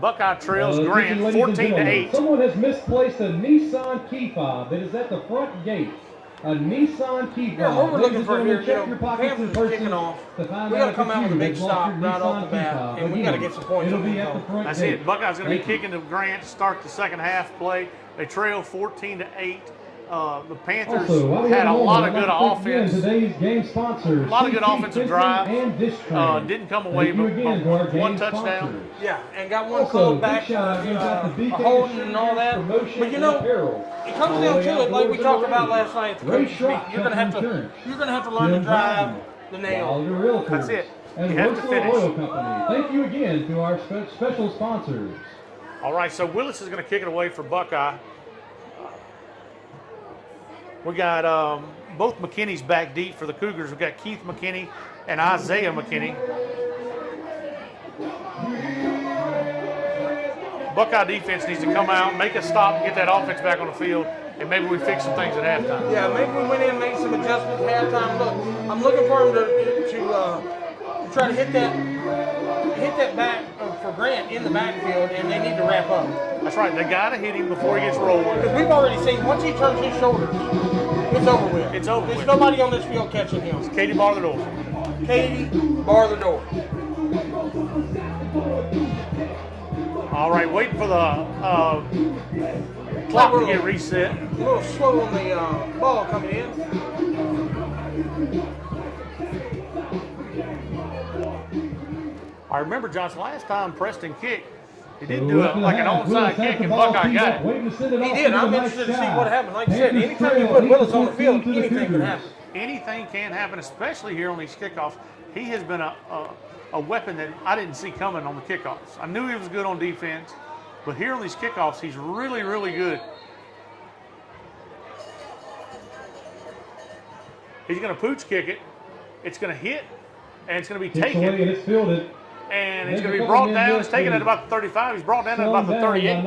Buckeye trails Grant 14-8. Someone has misplaced a Nissan key fob. It is at the front gate. A Nissan key fob. Yeah, what we're looking for here, check your pockets Panthers and are purses kicking off. to We find got to out come if out with a you big have lost stop your right off the Nissan bat, key fob. and we got to Again, get some points. It'll on be this at the one. front That's gate. it. Buckeyes going to be Thank you. kicking to Grant to start the second half play. They trail 14-8. The Panthers Also, while we had have a moment, lot of I'd good like to thank again offense. Today's game sponsors. A lot of good CT offensive Fencing drives. and Disc Training. Didn't come away Thank you again to our but one game touchdown. sponsors. Yeah, and got one Also, called big back shout out goes out to BK holding and all that. Promotion But you and know, apparel. it comes All down the way to it, like we outdoors talked and about around. last night at the Ray coaches Schrock, meeting. You're gonna have to learn to Jim drive Biden, the nail. Wilder Realtors, That's it. And You have to Versatile finish. Oil Company. Thank you again to our special sponsors. All right, so Willis is going to kick it away for Buckeye. We got both McKinney's back deep for the Cougars. We got Keith McKinney and Isaiah McKinney. Buckeye defense needs to come out, make a stop, and get that offense back on the field, and maybe we fix some things at halftime. Yeah, maybe we went in and made some adjustments at halftime. Look, I'm looking for him to try to hit that back for Grant in the backfield, and they need to wrap up. That's right. They got to hit him before he gets rolled. Because we've already seen, once he turns his shoulders, it's over with. It's over There's with. nobody on this field catching him. Katie, bar the door. Katie, bar the door. All right, waiting for the clock to get reset. A little slow on the ball coming in. I remember, Josh, last time Preston kicked, he did do it like an onside kick, and Buckeye got it. He did. I'm interested to see what happens. Like I said, anytime you put Willis on the field, anything can happen. Anything can happen, especially here on these kickoffs. He has been a weapon that I didn't see coming on the kickoffs. I knew he was good on defense, but here on these kickoffs, he's really, really good. He's going to pooch kick it. It's going to hit, and it's going to be Away and taken. it's fielded. And he's going to be brought down. It's taken at about the 35. He's brought down at about the 38.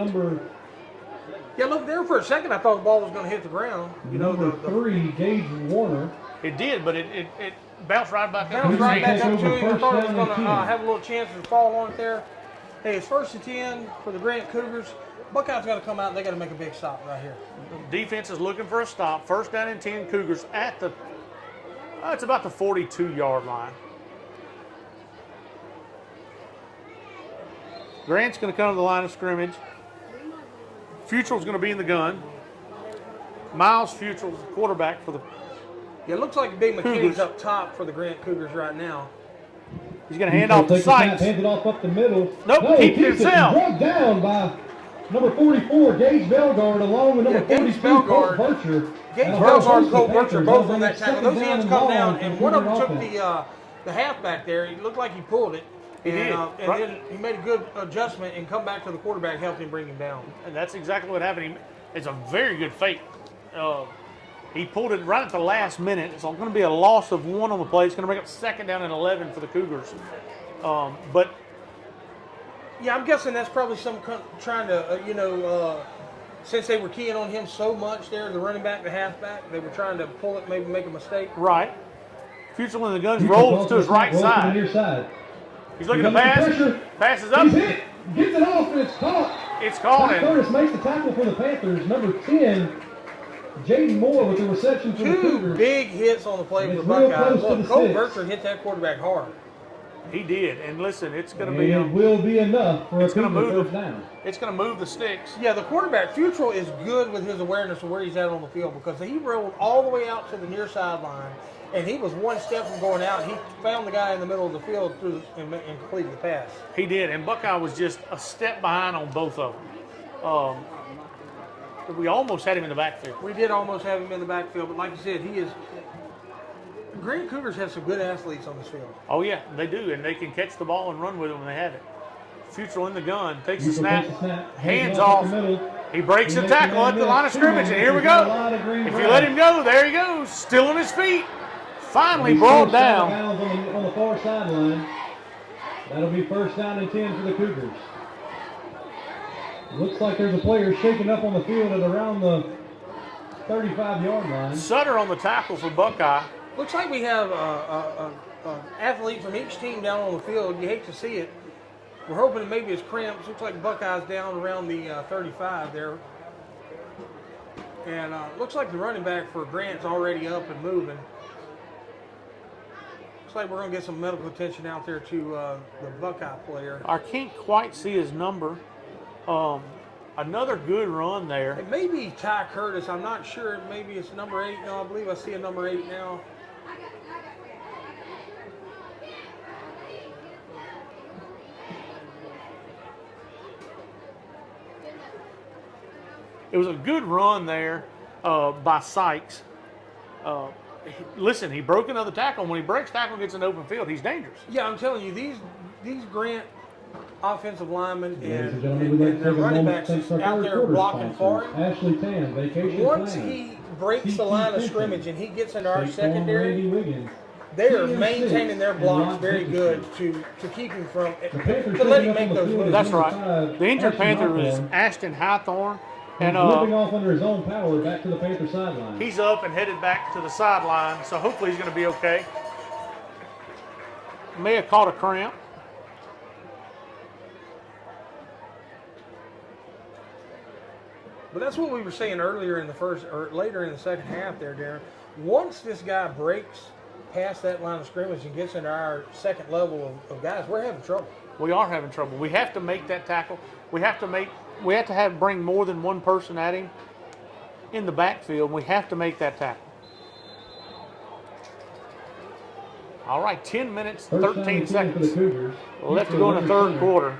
Yeah, look, there for a second, I thought the ball was going to hit the ground. You know, Number the 3, Gage Warner. It did, but it bounced right back up. bounced right back up Over to him. I first thought it was down going and to 10. have a little chance to fall on it there. Hey, it's 1st and 10 for the Grant Cougars. Buckeyes got to come out and they got to make a big stop right here. Defense is looking for a stop. 1st down and 10 Cougars at the, it's about the 42-yard line. Grant's going to come to the line of scrimmage. Futrell's going to be in the gun. Miles Futrell's the quarterback for the. Yeah, it looks like Big McKinney's Cougars. up top for the Grant Cougars right now. He's going to hand off to Sykes. Hand it off up the middle. Nope, no, keep it keeps himself. Drugged down by number 44, Gage Belgard, along with number Yeah, Gage 42, Belgard. Colt Bircher. Gage And a whole Belgard host and of Colt Bircher Panthers both over on that the tackle. second Those down ends and come long down, for and one of them Cougar took offense. the half back there. It looked like he pulled it. He did. And Right. then he made a good adjustment and come back to the quarterback, helped him bring him down. And that's exactly what happened. It's a very good fake. He pulled it right at the last minute. It's going to be a loss of 1 on the play. It's going to bring up 2nd down and 11 for the Cougars. But Yeah, I'm guessing that's probably trying to, since they were keying on him so much there, the running back, the halfback, they were trying to pull it, maybe make a mistake. right. Futrell in the guns rolls to his right Rolls to the side. near side. He's looking to He's under pass. pressure. Passes up. He's hit. Gets it off, and it's caught. It's called Mike in. Curtis makes the tackle for the Panthers. Number 10, Jaden Moore with the reception for the Two Cougars. big hits on the play for It's the real Buckeyes. close to Look, the Colt 6. Bircher hit that quarterback hard. He did. And listen, it's going to And be it will be enough for a it's gonna Cougar move first down. it's going to move the sticks. Yeah, the quarterback, Futrell, is good with his awareness of where he's at on the field because he rolled all the way out to the near sideline, and he was one step from going out. He found the guy in the middle of the field and completed the pass. He did, and Buckeye was just a step behind on both of them. We almost had him in the backfield. We did almost have him in the backfield, but like you said, he is. Grant Cougars have some good athletes on this field. Oh yeah, they do, and they can catch the ball and run with it when they have it. Futrell in the gun, takes the Futrell snap, takes the snap, hands off off. the middle. He breaks He the makes tackle the at the line of two scrimmage, and here we minutes. go. A lot of green If you grass. let him go, there he goes, still on his feet. Finally He's brought first out of down. bounds on the far sideline. That'll be 1st down and 10 for the Cougars. Looks like there's a player shaking up on the field at around the 35-yard line. Sutter on the tackle for Buckeye. Looks like we have a athlete from each team down on the field. You hate to see it. We're hoping maybe it's cramps. Looks like Buckeyes down around the 35 there. And looks like the running back for Grant's already up and moving. Looks like we're going to get some medical attention out there to the Buckeye player. I can't quite see his number. Another good run there. It may be Ty Curtis. I'm not sure. Maybe it's number 8. No, I believe I see a number 8 now. It was a good run there by Sykes. Listen, he broke another tackle. When he breaks tackle and gets in the open field, he's dangerous. Yeah, I'm telling you, these Grant offensive linemen Ladies and and gentlemen, we'd like to their take a running moment backs to thank our out third there quarter blocking for sponsors, him. Ashley Tan, Vacation Once Plan. he breaks the line of scrimmage and he gets into our State Farm Randy secondary, Wiggins. they are TM6 maintaining their and blocks Ron very Dickerson. good to keep him from The Panthers to let taking him up make on the those field moves. is That's number right. 5, The injured Ashton Panther is Hawthorne. Ashton Highthorne. And And flipping off under his own power back to the Panther sideline. he's up and headed back to the sideline, so hopefully he's going to be okay. May have caught a cramp. But that's what we were saying earlier in the first or later in the second half there, Darren. Once this guy breaks past that line of scrimmage and gets into our second level of guys, we're having trouble. We are having trouble. We have to make that tackle. We have to have bring more than one person at him in the backfield. We have to make that tackle. All right, 10 minutes, First down 13 and 10 for the seconds Cougars. left to go in the third quarter.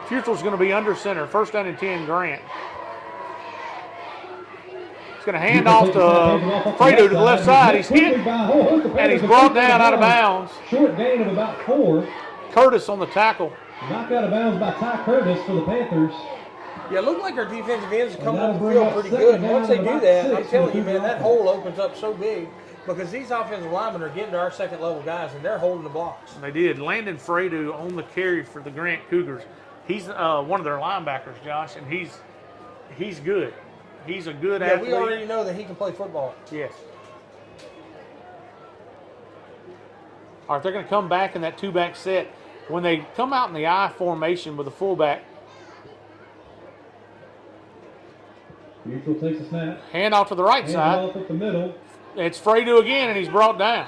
Futrell's going to be under center. First down and 10, Grant. He's going to hand off to Fredo to the left side. He's hit, and he's brought down out of bounds. Short gain of about 4. Curtis on the tackle. Knocked out of bounds by Ty Curtis for the Panthers. Yeah, it looked like our defensive ends are coming And off the that'll field bring pretty up good. second Once they down do and that, about I'm 6 telling for you, the man, that Cougar hole opens up so big because these offensive linemen are getting to our second level guys and they're holding the blocks. They did. Landon Fredo on the carry for the Grant Cougars. He's one of their linebackers, Josh, and he's good. He's a good Yeah, athlete. we already know that he can play football. Yes. All right, they're going to come back in that two-back set. When they come out in the I formation with the fullback, Neutral takes a snap. hand off to the right Hands side. off up the middle. It's Fredo again, and he's brought down.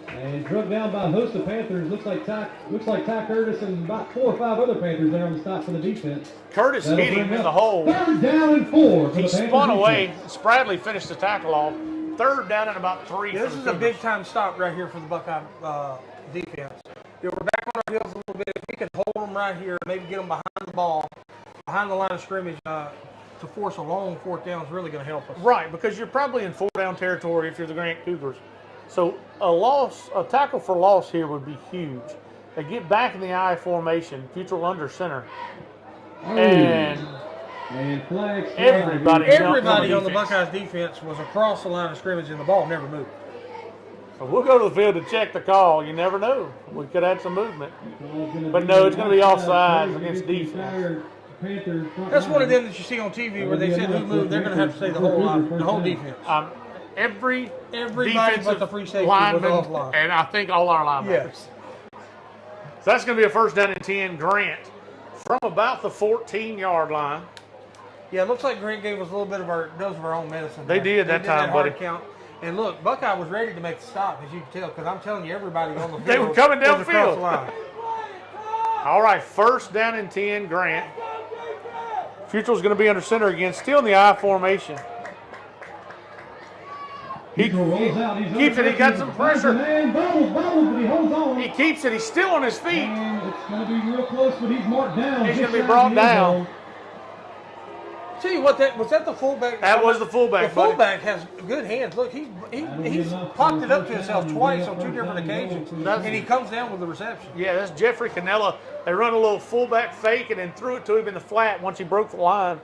And drugged down by a host of Panthers. Looks like Ty Curtis and about 4 or 5 other Panthers there on the stop for the defense. Curtis That'll hit him bring in up the hole. 3rd down and 4 for He the Panthers spun away. defense. Spradley finished the tackle off. 3rd down and about 3. Yeah, for this the is a Cougars. big time stop right here for the Buckeye defense. Yeah, we're back on our heels a little bit. If we can hold them right here, maybe get them behind the ball, behind the line of scrimmage to force a long 4th down is really going to help us. Right, because you're probably in 4-down territory if you're the Grant Cougars. So a tackle for loss here would be huge. They get back in the I formation, Futrell under center. And flags. everybody Everybody on the defense. Buckeyes defense was across the line of scrimmage and the ball never moved. So we'll go to the field to check the call. You never know. We could add some movement. But no, it's going to be offsides against defense. That's one of them that you see on TV where they said who moved. They're going to have to say the whole line, the whole defense. Every Everybody defensive but the free safety was lineman, offline. and I think all our linebackers. Yes. So that's going to be a 1st down and 10, Grant, from about the 14-yard line. Yeah, it looks like Grant gave us a little bit of our dose of our own medicine. They did that time, hard buddy. count. And look, Buckeye was ready to make the stop, as you can tell, because I'm telling you, everybody on the field They were coming was across downfield. the line. All right, 1st down and 10, Grant. Futrell's going to be under center again, still in the I formation. He keeps it. He got some pressure. He keeps it. He's still on his feet. And it's going to be real close, but he's marked down. He's just going to be shy brought of the end down. zone. Tell you what, was that the fullback? That was the fullback, The buddy. fullback has good hands. Look, he's popped it up to himself twice on 2 different occasions, and he comes down with the reception. Yeah, that's Jeffrey Cannella. They run a little fullback fake and then threw it to him in the flat once he broke the line.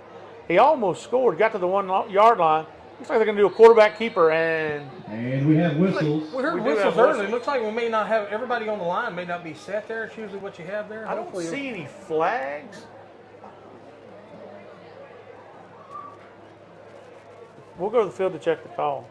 He almost scored, got to the 1-yard line. Looks like they're going to do a quarterback keeper, and we have whistles. We heard We do whistles have early. whistles. It looks like we may not have everybody on the line. May not be set there. It's usually what you have there. I don't Hopefully see any flags. We'll go to the field to check the call.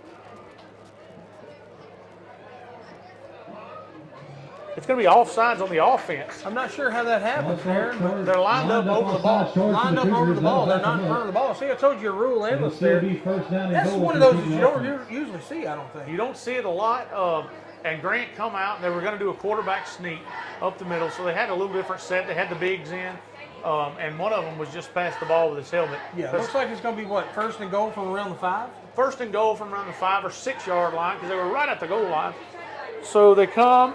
It's going to be offsides on the offense. I'm not sure how that happens, Aaron, but They're lined up over the ball. lined up over the ball. They're not in front of the ball. See, I told you a rule endless there. That's one of those that you don't usually see, I don't think. You don't see it a lot. And Grant come out, and they were going to do a quarterback sneak up the middle, so they had a little different set. They had the bigs in, and one of them was just past the ball with his helmet. Yeah, it looks like it's going to be, what, first and goal from around the 5? First and goal from around the 5 or 6 yard line because they were right at the goal line. So they come.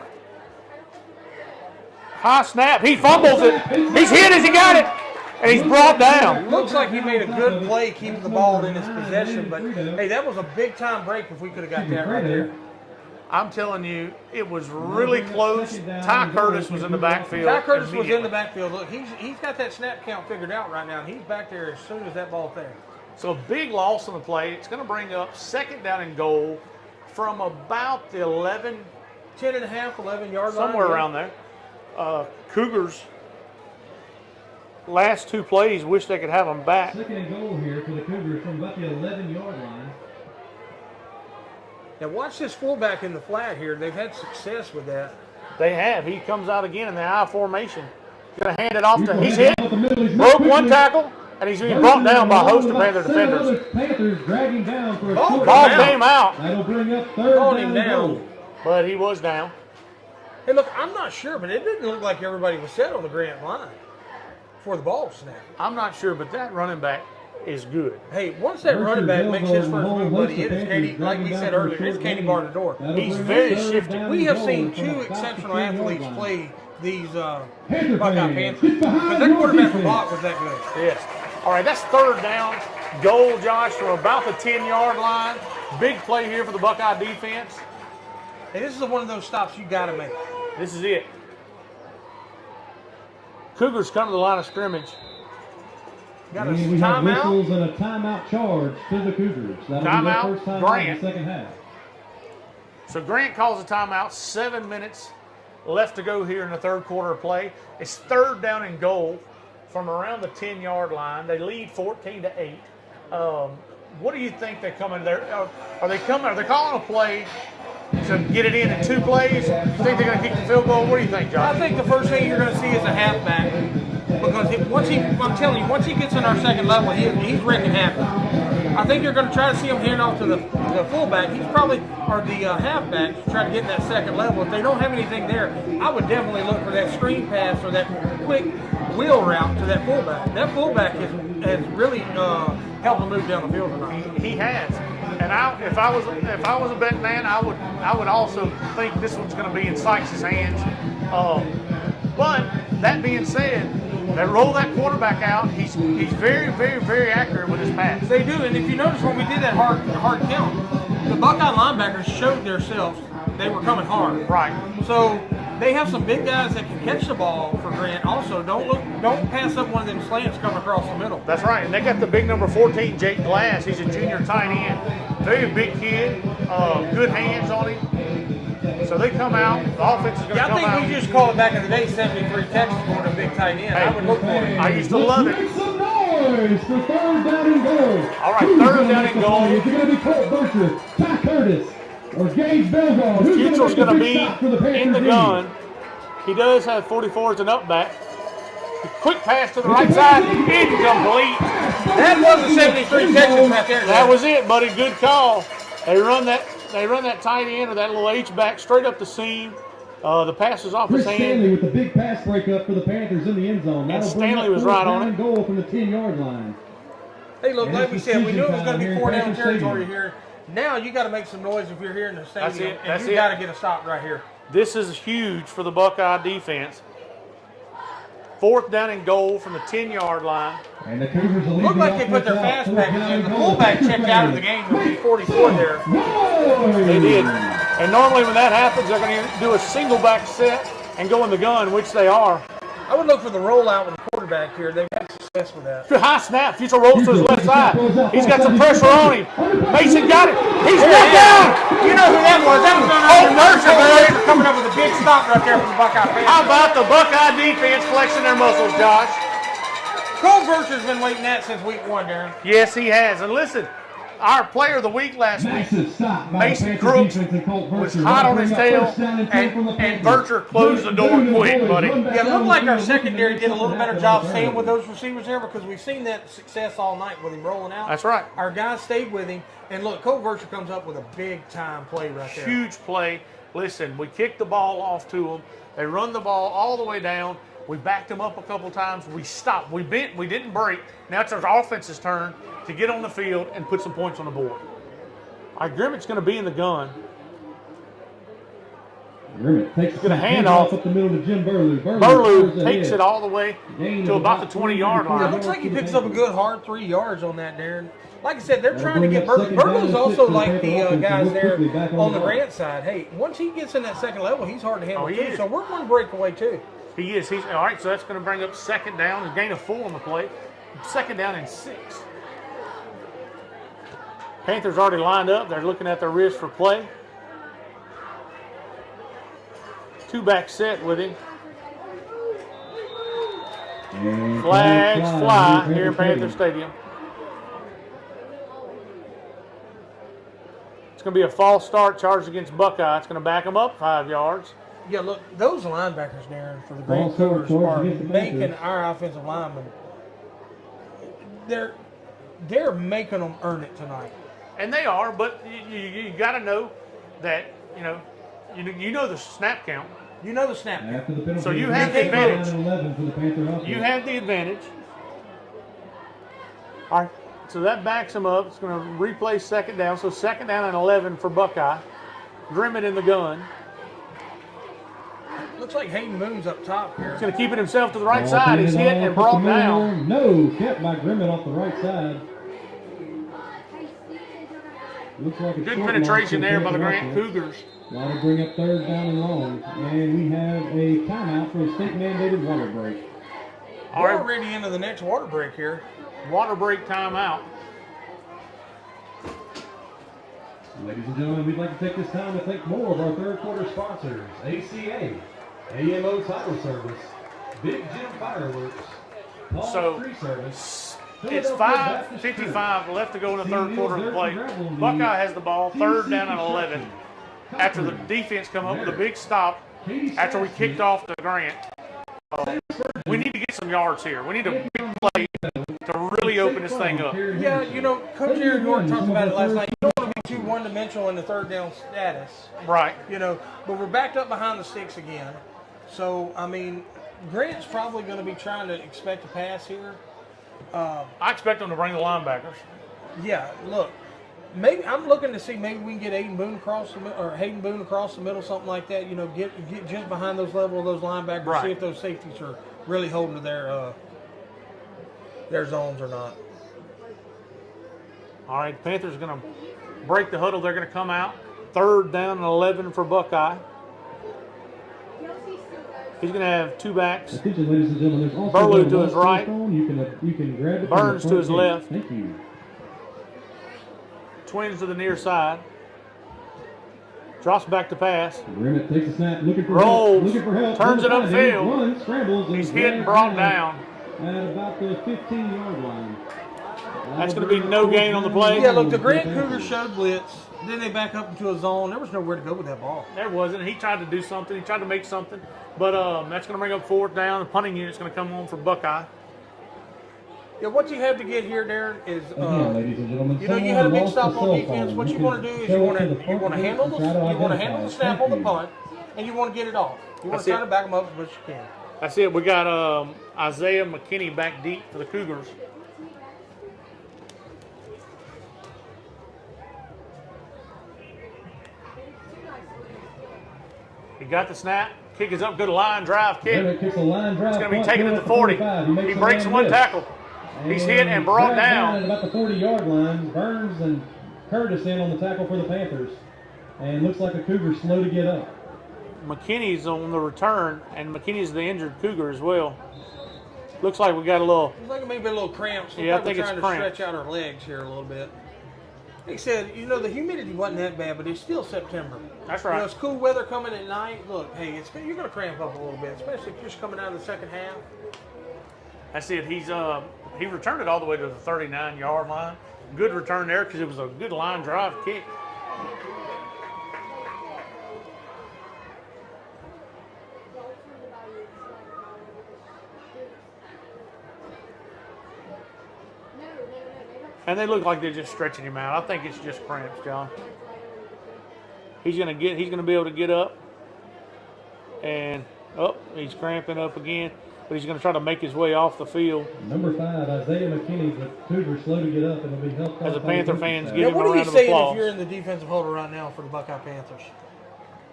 High snap. He fumbles it. He's hit as he got it. And he's brought down. Looks like he made a good play keeping the ball in his possession. But, hey, that was a big-time break if we could have got that right there. I'm telling you, it was really close. Ty Curtis was in the backfield. Ty Curtis was in the backfield. Look, he's got that snap count figured out right now. He's back there as soon as that ball's there. So a big loss on the play. It's going to bring up second down and goal from about the 11, 10 and a half, 11 yard line. somewhere around there. Cougars last 2 plays wish they could have them back. Second and goal here for the Cougars from about the 11-yard line. Now watch this fullback in the flat here. They've had success with that. They have. He comes out again in the I formation. Going to hand it off to. He's hit. Broke one tackle, and he's being brought down by a host of Panther defenders. Panthers dragging down for a Ball Ball came out, That'll bring up third Called down him and down. goal. but he was down. Hey, look, I'm not sure, but it didn't look like everybody was set on the Grant line before the ball snapped. I'm not sure, but that running back is good. Hey, once that running back makes his first move, buddy, it is candy, like we said earlier, it's candy bar to door. He's very shifty. We have seen 2 exceptional athletes play these Buckeye Panthers. Because that quarterback for Bach was that good. Yes. All right, that's third down. Goal, Josh, from about the 10-yard line. Big play here for the Buckeye defense. Hey, this is one of those stops you got to make. This is it. Cougars come to the line of scrimmage. Got a And we have timeout. whistles and a timeout charge to the Cougars. That'll Timeout, be their first timeout in Grant. the second half. So Grant calls a timeout. 7 minutes left to go here in the third quarter of play. It's third down and goal from around the 10-yard line. They lead 14-8. What do you think they're coming there? Are they calling a play to get it in 2 plays? You think they're going to kick the field goal? What do you think, Josh? I think the first thing you're going to see is a halfback. Because I'm telling you, once he gets in our second level, he's wrecking halfback. I think you're going to try to see him hand off to the fullback. He's probably, or the halfback, to try to get in that second level. If they don't have anything there, I would definitely look for that screen pass or that quick wheel route to that fullback. That fullback has really helped him move down the field tonight. He has. And if I was a betting man, I would also think this one's going to be in Sykes' hands. But that being said, they roll that quarterback out. He's very, very, very accurate with his pass. They do, and if you notice when we did that hard count, the Buckeye linebackers showed themselves they were coming hard. Right. So they have some big guys that can catch the ball for Grant. Also, don't pass up one of them slants coming across the middle. That's right. And they got the big number 14, Jake Glass. He's a junior tight end. Very big kid. Good hands on him. So they come out. The offense is going to come out. I think we just called it back in the day 73 Texas for a big tight end. I would look for it. I used to love it. Make some noise for third down and goal. All right, third down and goal. Is it going to be Colt Burcher, Ty Curtis, or Gage Belgard? Who's Future's going to make be the big stop for the Panthers in the D? gun. He does have 44 as an up back. Quick pass to the right side. Incomplete. That was the 73 Texas right there. That was it, buddy. Good call. They run that tight end or that little H back straight up the seam. The pass is off his Chris hand. Stanley with the big pass breakup for the Panthers in the end zone. That'll bring Stanley up was fourth right on down it. and goal from the 10-yard line. Hey, look, like we said, we knew it was going to be 4 down Panthers territory Stadium. here. Now you got to make some noise if you're here in the stadium. That's it. And That's you it. got to get a stop right here. This is huge for the Buckeye defense. Fourth down and goal from the 10-yard line. And the Cougars will lead Looked the like they put their offense out. fastback in. The fullback checked out of the game with the 44 there. They did. And normally when that happens, they're going to do a single back set and go in the gun, which they are. I would look for the rollout with the quarterback here. They've had success with that. High snap. Future rolls to his left side. He's got some pressure on him. Mason got it. He's brought down. You know who that was? That was Colt Burcher coming up with a big stop right there for the Buckeye Panthers. How about the Buckeye defense flexing their muscles, Josh? Colt Burcher's been waiting that since week 1, Darren. Yes, he has. And listen, our player of the week last week, Massive stop by Mason the Crooks, Panthers defense, and Colt was Vercher hot on bring his up tail, first down and 10 from the and Panthers. Vercher closed the door Boom, quick, boys, buddy. run back Yeah, it down looked like the our field, secondary looking to did a make little better something job happen staying on with third. those receivers there because we've seen that success all night with him rolling out. That's right. Our guys stayed with him, and look, Colt Vercher comes up with a big-time play right there. Huge play. Listen, we kicked the ball off to them. They run the ball all the way down. We backed them up a couple times. We stopped. We bent. We didn't break. Now it's our offense's turn to get on the field and put some points on the board. Our Grimmett's going to be in the gun. Grimmett takes Get a hand handoff. up the middle to Jim Burlew. Burlew takes it all the way Gain to of about the about 20-yard 24 It line. looks like he picks up a good hard 3 yards on that, Darren. Like I said, they're That'll trying to bring get up Burlew's second down and also 6 for the like Panther the offense, guys and there quickly back on on the the ball. Grant side. Hey, once he gets in that second level, he's hard to handle Oh, he too. is. So we're one breakaway too. He is. He's all right. So that's going to bring up second down. A gain of 4 on the play. Second down and 6. Panthers already lined up. They're looking at their wrist for play. 2-back set with him. And Flags fly in here in Panther Stadium. Stadium. It's going to be a false start charged against Buckeye. It's going to back them up 5 yards. Yeah, look, those linebackers, Darren, for the False Grant start Cougars charge are against the making Panthers. our offensive linemen. They're making them earn it tonight. And they are, but you got to know that, you know the snap count. You know the snap. After the penalty, So you it's have the 9 advantage. and 11 for the Panther offense. You have the advantage. All right, so that backs them up. It's going to replay second down. So second down and 11 for Buckeye. Grimmett in the gun. Looks like Hayden Moon's up top here. He's going to keep it himself to the right Ball side. He's handed hit off and up the brought middle down. there. No, kept by Grimmett off the right side. Looks like a Good short penetration loss there for by the Panther Grant offense. Cougars. That'll bring up third down and long. And we have a timeout for a state-mandated water break. All We're right, already into the next water break here. water break timeout. Ladies and gentlemen, we'd like to take this time to thank more of our third quarter sponsors: ACA, AMO Title Service, Big Jim Fireworks, Paul So, Tree Service. It's Philadelphia Baptist 5:55 Church, left to go in the Team third quarter of the Dirt play. and Gravel League, Buckeye has the ball, third TC down and 11. Construction, After the Cochran, defense come up with a Merritt, big stop, Katie after we Sassy, kicked off the Grant, we need to get some yards here. We need a big play to really open this thing up. Yeah, Coach Aaron York talked about it last night. You don't want to be too one-dimensional in the third down status, Right. but we're backed up behind the sticks again. So, I mean, Grant's probably going to be trying to expect a pass here. I expect them to bring the linebackers. Yeah, look, maybe I'm looking to see maybe we can get Hayden Boone across the middle, something like that. Get just behind those level of those linebackers, Right. see if those safeties are really holding to their zones or not. All right, Panthers are going to break the huddle. They're going to come out. Third down and 11 for Buckeye. He's going to have 2 backs. Attention, ladies and gentlemen, there's also Burlew a to his cell right. phone. You can grab it. from Burns the to front his gate. left. Thank you. Twins to the near side. Drops back to pass. Grimmett takes a snap, looking for Rolls. help. Looking for help. Turns it Doesn't find upfield. him. Runs, scrambles, and He's hit and dragged brought down. at about the 15-yard line. That's going to be no gain on the play. Yeah, look, the Grant Cougars showed blitz. Then they back up into a zone. There was nowhere to go with that ball. There wasn't. He tried to do something. He tried to make something. But that's going to bring up fourth down. The punting unit's going to come on for Buckeye. Yeah, what you have to get here, Darren, is Again, ladies and gentlemen, you had a big someone stop lost on the defense. cell What phone. you want to do is show you it want to the to front gate handle and try to the identify. snap Thank on the you. punt, and you want to get it off. You want That's to try it. to back them up as much as you can. That's it. We got Isaiah McKinney back deep for the Cougars. He got the snap. Kick is up. Good line drive kick. Grimmett kicks a line drive. It's going to be punt taken going at the up 40. 45. He makes a breaks man one miss. tackle. He's hit and brought dragged down. at about the 40-yard line. Burns and Curtis in on the tackle for the Panthers. And looks like the Cougars slow to get up. McKinney's on the return, and McKinney's the injured Cougar as well. Looks like we got a little. It's like maybe a little cramps. Yeah, I Looks like think we're it's trying cramps. to stretch out our legs here a little bit. He said, the humidity wasn't that bad, but it's still September. That's right. It's cool weather coming at night. Look, hey, you're going to cramp up a little bit, especially if you're just coming out of the second half. That's it. He returned it all the way to the 39-yard line. Good return there because it was a good line drive kick. And they look like they're just stretching him out. I think it's just cramps, John. He's gonna be able to get up. And he's cramping up again. But he's gonna try to make his way off the field. Number 5, Isaiah McKinney, the Cougars slow to get up and will be helped As out the by Panther the fans defense. give him a What are you round of saying applause. if you're in the defensive huddle right now for the Buckeye Panthers?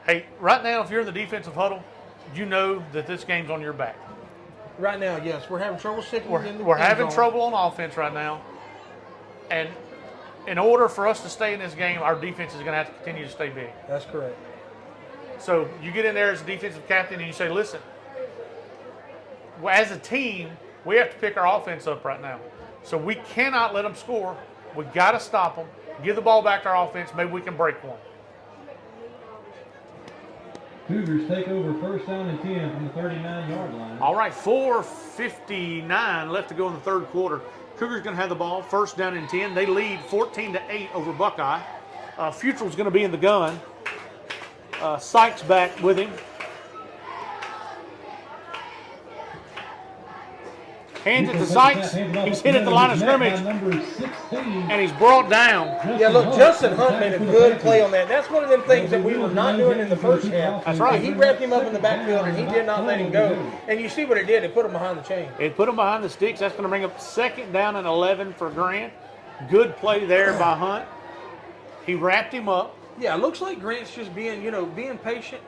Hey, right now, if you're in the defensive huddle, you know that this game's on your back. Right now, yes, we're having trouble sticking in the We're end having zone. trouble on offense right now. And in order for us to stay in this game, our defense is going to have to continue to stay big. That's correct. So you get in there as a defensive captain and you say, listen, as a team, we have to pick our offense up right now. So we cannot let them score. We got to stop them, give the ball back to our offense. Maybe we can break one. Cougars take over first down and 10 from the 39-yard line. All right, 4:59 left to go in the third quarter. Cougars going to have the ball, first down and 10. They lead 14-8 over Buckeye. Futrell's going to be in the gun. Sykes back with him. Hands it to Sykes. He's hit at the line of scrimmage, and he's brought down. Yeah, look, Justin Hunt made a good play on that. That's one of them things that we were not doing in the first half. That's right. He wrapped him up in the backfield, and he did not let him go. And you see what it did. It put him behind the chain. It put him behind the sticks. That's going to bring up second down and 11 for Grant. Good play there by Hunt. He wrapped him up. Yeah, it looks like Grant's just being patient,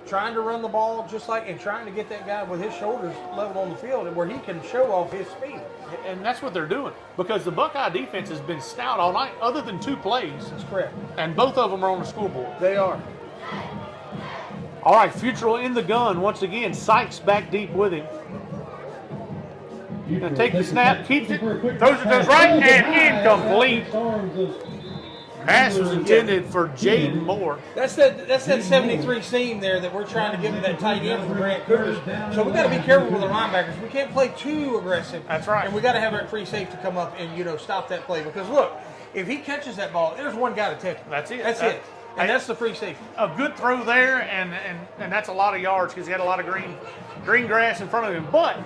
trying to run the ball and trying to get that guy with his shoulders level on the field and where he can show off his speed. And that's what they're doing because the Buckeye defense has been stout all night other than 2 plays. That's correct. And both of them are on the scoreboard. They are. All right, Futrell in the gun once again. Sykes back deep with him. Gonna take the snap, keeps it, throws it to his right, and incomplete. Pass was intended for Jaden Moore. That's that 73 seam there that we're trying to give to that tight end for Grant Cougars. So we got to be careful with the linebackers. We can't play too aggressive. That's right. And we got to have our free safety come up and stop that play because look, if he catches that ball, there's one guy to take him. That's it. That's it. And that's the free safety. A good throw there, and that's a lot of yards because he had a lot of green grass in front of him. But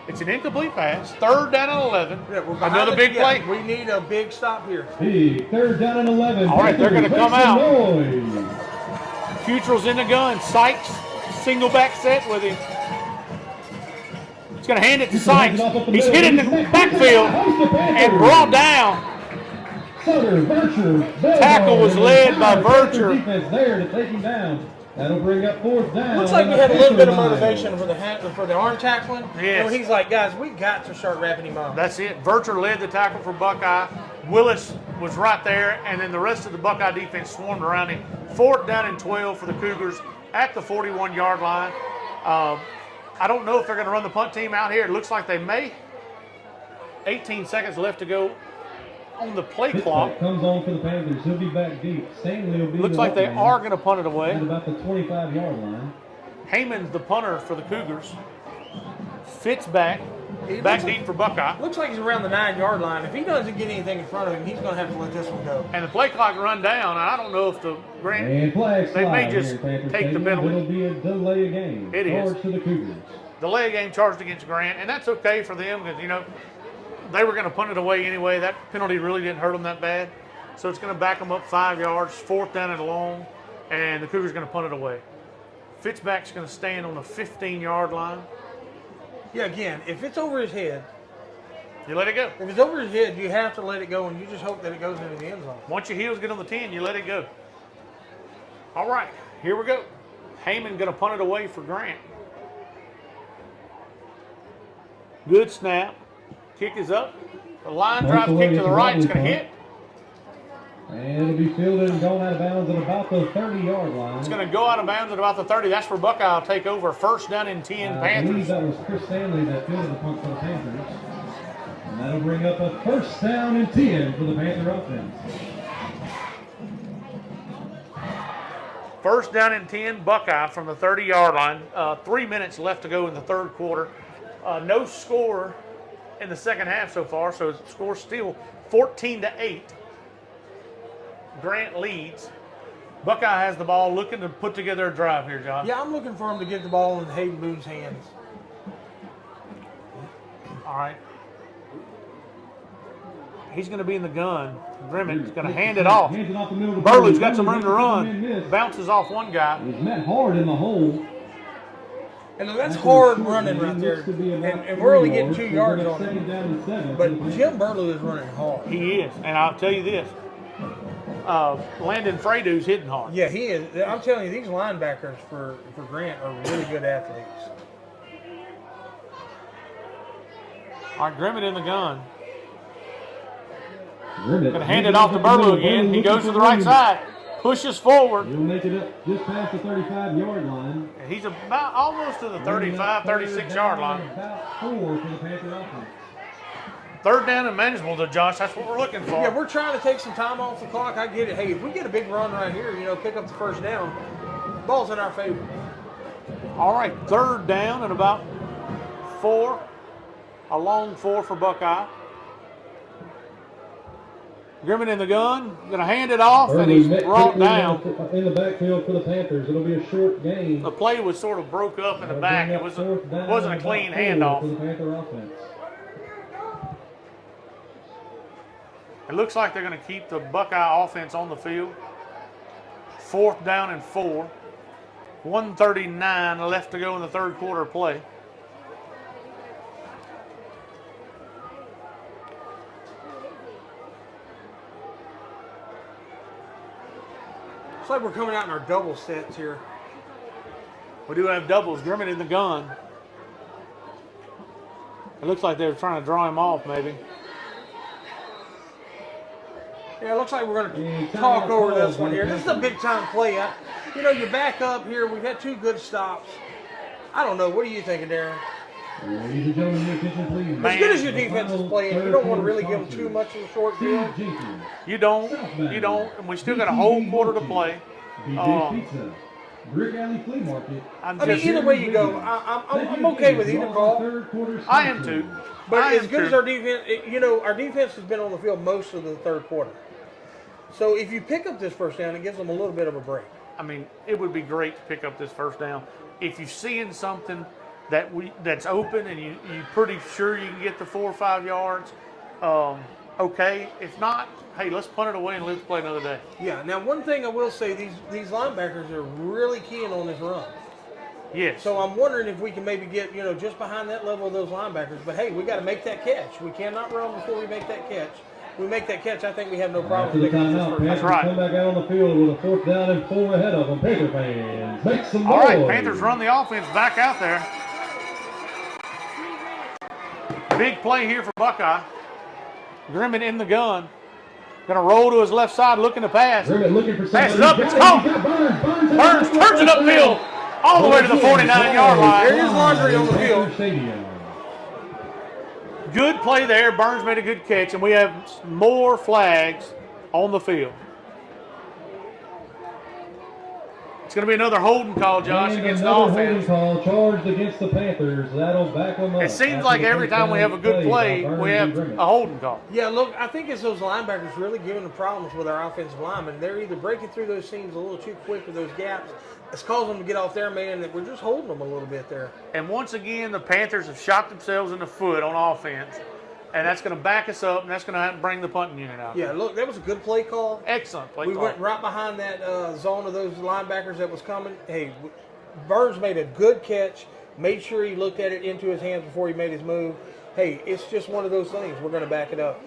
it's an incomplete pass. Third down and 11. Yeah, we're behind another big play. We need a big stop here. Big third down and 11. All right, they're going to come out. Noise. Futrell's in the gun. Sykes, single back set with him. He's going to hand it to Sykes. He's hit in the backfield and brought down. Tackle was led by Vercher. Defense there to take him down. That'll bring up fourth down. Looks like we had a little bit of motivation for the arm tackling. Yes. He's like, guys, we got to start wrapping him up. That's it. Vercher led the tackle for Buckeye. Willis was right there, and then the rest of the Buckeye defense swarmed around him. Fourth down and 12 for the Cougars at the 41-yard line. I don't know if they're going to run the punt team out here. It looks like they may. 18 seconds left to go on the play clock. Comes on for the Panthers. He'll be back deep. Stanley will be Looks like they are going to punt it away. at about the 25-yard line. Heyman's the punter for the Cougars. Fitz back deep for Buckeye. Looks like he's around the 9-yard line. If he doesn't get anything in front of him, he's going to have to let this one go. And the play clock run down. I don't know if the Grant, And flag they may slide just here at Panther take the Stadium. penalty. It'll be a delay of game. It is. Charge to the Cougars. Delay game charged against Grant, and that's okay for them because, they were going to punt it away anyway. That penalty really didn't hurt them that bad. So it's going to back them up 5 yards, fourth down and long, and the Cougars going to punt it away. Fitzback's going to stand on the 15-yard line. Yeah, again, if it's over his head, You let it go. if it's over his head, you have to let it go, and you just hope that it goes into the end zone. Once your heels get on the 10, you let it go. All right, here we go. Heyman going to punt it away for Grant. Good snap. Kick is up. The line drive kick to the right is going to hit. And it'll be fielded and going out of bounds at about the 30-yard line. It's going to go out of bounds at about the 30. That's where Buckeye will take over. First down and 10, I Panthers. believe that was Chris Stanley that fielded the punt for the Panthers. And that'll bring up a first down and 10 for the Panther offense. First down and 10, Buckeye from the 30-yard line. 3 minutes left to go in the third quarter. No score in the second half so far, so the score's still 14-8. Grant leads. Buckeye has the ball, looking to put together a drive here, John. Yeah, I'm looking for him to get the ball in Hayden Boone's hands. All right. He's going to be in the gun. Grimmett's going to hand it off. Hands it off the middle of the Burley's field. got some room to Burley gets run. missed. Bounces off one guy. He's met hard in the hole. And that's After hard a short running gain, right there. looks to be about And we're only 3 getting 2 so yards we're on second him. down and 7. But Jim Burlew is running hard. He is. And I'll tell you this. Landon Fredu's hitting hard. Yeah, he is. I'm telling you, these linebackers for Grant are really good athletes. All right, Grimmett in the gun. Grimmett Going to hand it off to Burlew again. He goes to the right side. Pushes forward. He'll make it up just past the 35-yard line. He's about almost to the 35, 36-yard line. About 4 for the Panther offense. Third down and manageable to Josh. That's what we're looking for. Yeah, we're trying to take some time off the clock. I get it. Hey, if we get a big run right here, pick up the first down, ball's in our favor. All right, third down and about 4. A long 4 for Buckeye. Grimmett in the gun, going to hand it off, and he's brought down. In the backfield for the Panthers. It'll be a short gain. The play was sort of broke up in the back. It wasn't a clean handoff. For the Panther offense. It looks like they're going to keep the Buckeye offense on the field. 4th down and 4. 1:39 left to go in the third quarter play. It's like we're coming out in our double sets here. We do have doubles. Grimmett in the gun. It looks like they're trying to draw him off, maybe. Yeah, it looks like we're going to talk over this one here. This is a big-time play. You back up here. We've had 2 good stops. I don't know. What are you thinking, Darren? Ladies and gentlemen, your attention, please. As good as your defense is playing, you don't want to really give them too much of a short field. You don't. And we still got a whole quarter to play. Pizza, Brick Alley Flea Market. Either way you go, I'm okay with either call. I am too. But as good as our defense, our defense has been on the field most of the third quarter. So if you pick up this first down, it gives them a little bit of a break. I mean, it would be great to pick up this first down. If you're seeing something that's open and you're pretty sure you can get the 4 or 5 yards, okay. If not, hey, let's punt it away and let's play another day. Yeah. Now, one thing I will say, these linebackers are really keen on this run. Yes. So I'm wondering if we can maybe get, just behind that level of those linebackers. But hey, we got to make that catch. We cannot run before we make that catch. We make that catch, I think we have no problem. After the timeout, Panthers right. come back out on the field with a 4th down and 4 ahead of them. Panther fans, make some noise. All right, Panthers run the offense back out there. Big play here for Buckeye. Grimmett in the gun. Going to roll to his left side, looking to pass. Grimmett looking for Passes up, it's caught. Burns turns it upfield all the way to the 49-yard line. There is laundry on the field. Stadium. Good play there. Burns made a good catch, and we have more flags on the field. It's going to be another holding call, Josh, And against the another offense. holding call charged against the Panthers. That'll back them up. It seems After like the every first time we down have a good play, by Burns we and have Grimmett. a holding call. Yeah, look, I think it's those linebackers really giving them problems with our offensive linemen. They're either breaking through those seams a little too quick with those gaps. It's causing them to get off their man, that we're just holding them a little bit there. And once again, the Panthers have shot themselves in the foot on offense, and that's going to back us up, and that's going to bring the punting unit out. Yeah, look, that was a good play call. Excellent play We call. went right behind that zone of those linebackers that was coming. Hey, Burns made a good catch, made sure he looked at it into his hands before he made his move. Hey, it's just one of those things. We're going to back it up.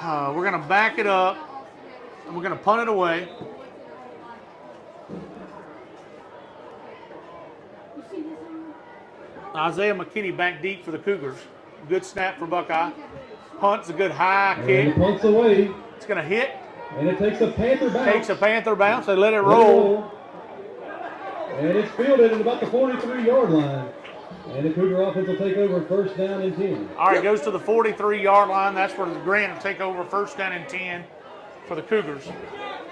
We're going to back it up, and we're going to punt it away. Isaiah McKinney back deep for the Cougars. Good snap for Buckeye. Punt's a good high And kick. the punt's away, It's going to hit. and it takes a Panther bounce. Takes a Panther bounce. They let it roll. And it's fielded at about the 43-yard line. And the Cougar offense will take over 1st down and 10. All right, goes to the 43-yard line. That's where Grant will take over 1st down and 10 for the Cougars.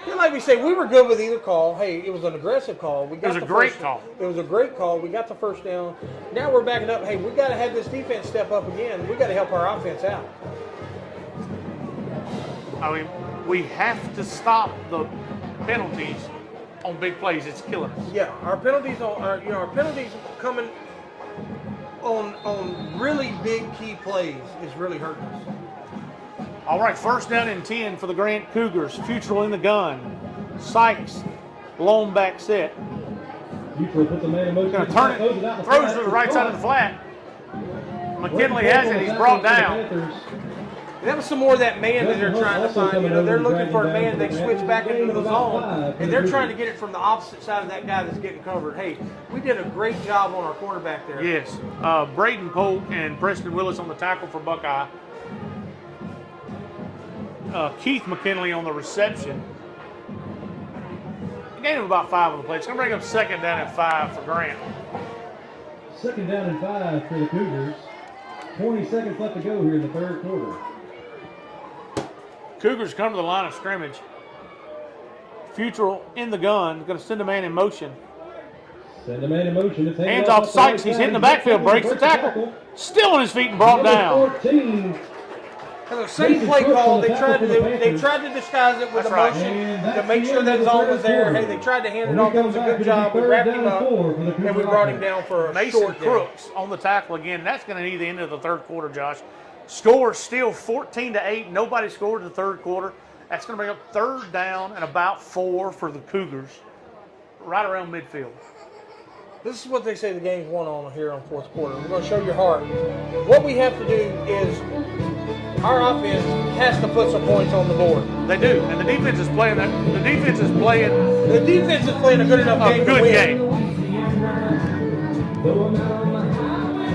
Yeah, like we say, we were good with either call. Hey, it was an aggressive call. We got was a the great first- call. It was a great call. We got the first down. Now we're backing up. Hey, we got to have this defense step up again. We got to help our offense out. I mean, we have to stop the penalties on big plays. It's killing us. Yeah, our penalties our penalties coming on really big key plays is really hurting us. All right, first down and 10 for the Grant Cougars. Futrell in the gun. Sykes, lone back set. Futrell puts a man in motion. Going to turn it, throws to the right side of the flat. McKinley has it. He's brought down. That was some more of that man that they're trying to find. You know, they're looking for a man. They switch back into the zone, and they're trying to get it from the opposite side of that guy that's getting covered. Hey, we did a great job on our cornerback there. Yes. Braden Polk and Preston Willis on the tackle for Buckeye. Keith McKinley on the reception. He gave him about 5 on the play. It's going to bring up second down and 5 for Grant. Second down and 5 for the Cougars. 20 seconds left to go here in the third quarter. Cougars come to the line of scrimmage. Futrell in the gun, going to send a man in motion. Send a man in motion. It's Hands off Sykes. He's hitting the backfield, breaks the tackle. Still on his feet and brought down. 14. The same play call. They tried to disguise it with a motion to make sure that zone was there. Hey, they tried to hand it off. It was a good job. We wrapped him up and we brought him down for a Mason short Crooks on the tackle again. That's going to be the end of the third quarter, Josh. Score still 14-8. Nobody scored in the third quarter. That's going to bring up third down and about 4 for the Cougars, right around midfield. This is what they say the game's won on here on fourth quarter. We're going to show your heart. What we have to do is our offense has to put some points on the board. They do, and the defense is playing that. The defense is playing a good enough game to win.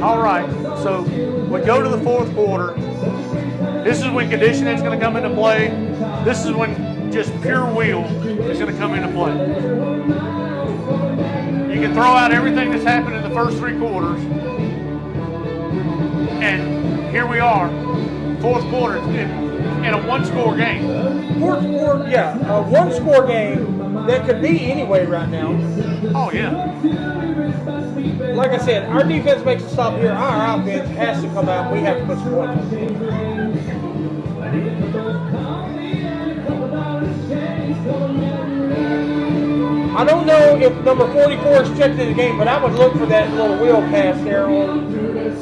All right, so we go to the fourth quarter. This is when conditioning is going to come into play. This is when just pure will is going to come into play. You can throw out everything that's happened in the first 3 quarters, and here we are, fourth quarter in a one-score game. Fourth quarter, yeah, a one-score game that could be anyway right now. Oh yeah. Like I said, our defense makes a stop here. Our offense has to come out. We have to put some points on the board. I don't know if number 44 is checked in the game, but I would look for that little wheel pass there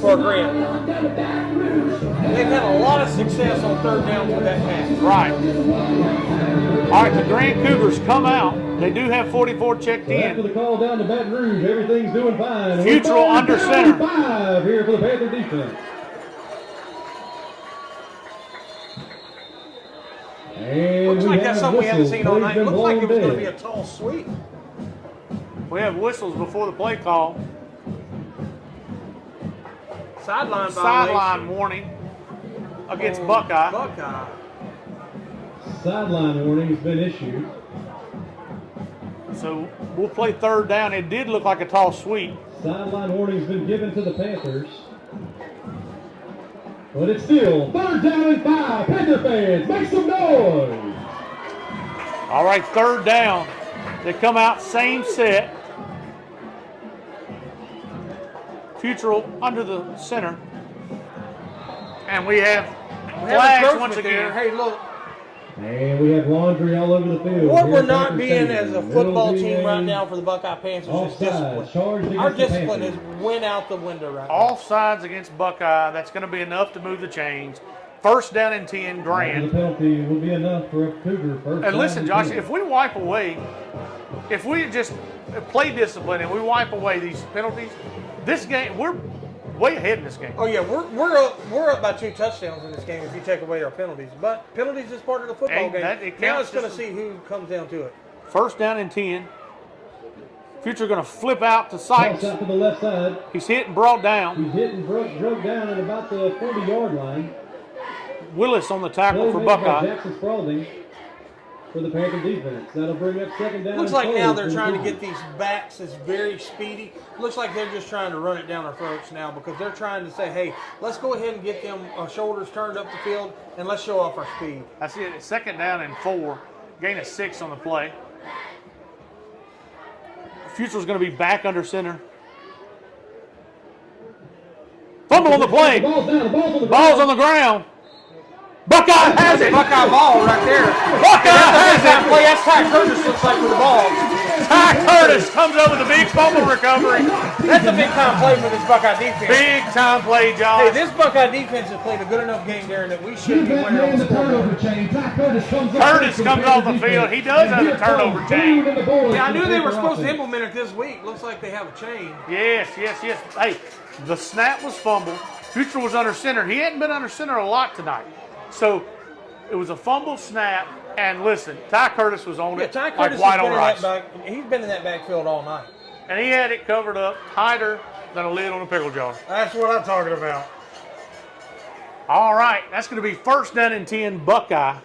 for Grant. They've had a lot of success on third down with that pass. Right. All right, the Grant Cougars come out. They do have 44 checked in. After the call down to Baton Rouge, everything's doing fine. Futrell under center. 5 here for the Panther defense. And Looks like that's something we haven't seen all night. Looks like it was going to be dead. a tall sweep. We have whistles before the play call. Sideline warning against Buckeye. Buckeye. Sideline warning has been issued. So we'll play third down. It did look like a tall sweep. Sideline warning has been given to the Panthers. But it's still third down and 5. Panther fans, make some noise. All right, third down. They come out, same set. Futrell under the center. And we have flags once again. Hey, look. And we have laundry all over the field. What Here we're at not Panther being Stadium. as a football Middle team VA, right now for the Buckeye Panthers is offside, discipline. charged against Our the discipline Panthers. has went out the window right now. Offsides against Buckeye. That's going to be enough to move the chains. First down and 10, The Grant. penalty will be enough for a Cougar first. And listen, down Josh, and if we wipe away, if we just play discipline and we wipe away these penalties, this game, we're way ahead in this game. Oh yeah, we're up by 2 touchdowns in this game if you take away our penalties. But penalties is part of the football Hey, game. it Now counts it's going to just- see who comes down to it. First down and 10. Future going to flip out to Toss Sykes. out to the left side. He's hit and brought down. He's hit and broke down at about the 40-yard line. Willis on the tackle for Play made by Buckeye. Jackson Spalding for the Panther defense. That'll bring up second down. Looks and like now 4 they're for the trying to Cougars. get these backs that's very speedy. Looks like they're just trying to run it down our throats now because they're trying to say, hey, let's go ahead and get them shoulders turned up the field and let's show off our speed. That's it. Second down and 4. Gain of 6 on the play. Future's going to be back under center. Fumble on the play. Ball's down. The ball's on the Ball's on the ground. Buckeye has it. Buckeye ball right there. Buckeye has it. Play. That's Ty Curtis looks like with the ball. Ty Curtis comes over the big fumble recovery. That's a big time play for this Buckeye defense. Big time play, Josh. Hey, this Buckeye defense has played a good enough game, Darren, that we should be winning on the scoreboard. Curtis comes off the field. He does have a turnover chain. Yeah, I knew they were supposed to implement it this week. Looks like they have a chain. Yes. Hey, the snap was fumbled. Future was under center. He hadn't been under center a lot tonight. So it was a fumble snap. And listen, Ty Curtis was on Yeah, it Ty like Curtis white has on been in rice. that he's been in that backfield all night. And he had it covered up tighter than a lid on a pickle jar. That's what I'm talking about. All right, that's going to be first down and 10 Buckeye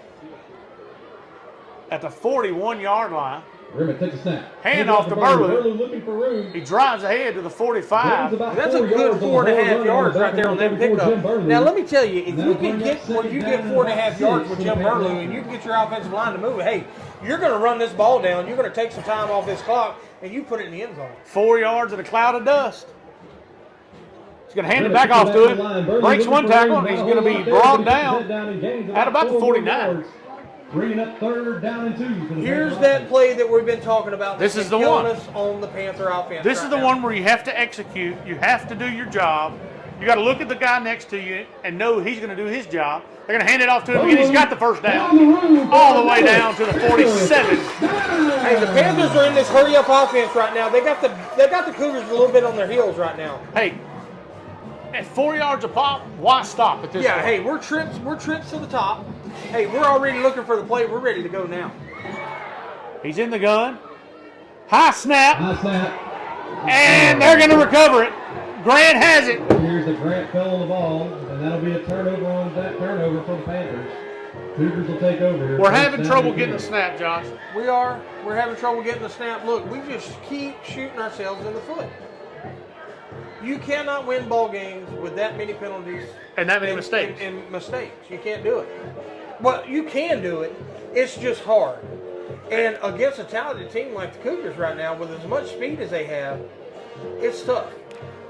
at the 41-yard line. Rimmett takes a snap. Hand off to Burlew. Burlew looking for room. He drives ahead to the 45. That's a good 4.5 yards right there on that pickup. Now, let me tell you, if you can get where you get 4.5 yards with Jim Burlew and you can get your offensive line to move it, hey, you're going to run this ball down. You're going to take some time off this clock, and you put it in the end zone. 4 yards in a cloud of dust. He's going to hand it back off to him. Breaks one tackle, and he's going to be brought down at about the 49. Bringing up third down and 2. Here's that play that we've been talking about. This is the killing one. us on the Panther offense. This right is the now. one where you have to execute. You have to do your job. You got to look at the guy next to you and know he's going to do his job. They're going to hand it off to him again. He's got the first down. All the way down to the 47. Hey, the Panthers are in this hurry-up offense right now. They got the Cougars a little bit on their heels right now. Hey, at 4 yards a pop, why stop at this Yeah, point? hey, we're trips to the top. Hey, we're already looking for the play. We're ready to go now. He's in the gun. High snap. High snap. And they're going to recover it. Grant has it. Here's the Grant fell on the ball, and that'll be a turnover on that turnover for the Panthers. Cougars will take over here. We're having trouble getting the snap, Josh. We're having trouble getting the snap. Look, we just keep shooting ourselves in the foot. You cannot win ball games with that many penalties And that many mistakes. And mistakes. You can't do it. Well, you can do it. It's just hard. And against a talented team like the Cougars right now, with as much speed as they have, it's tough.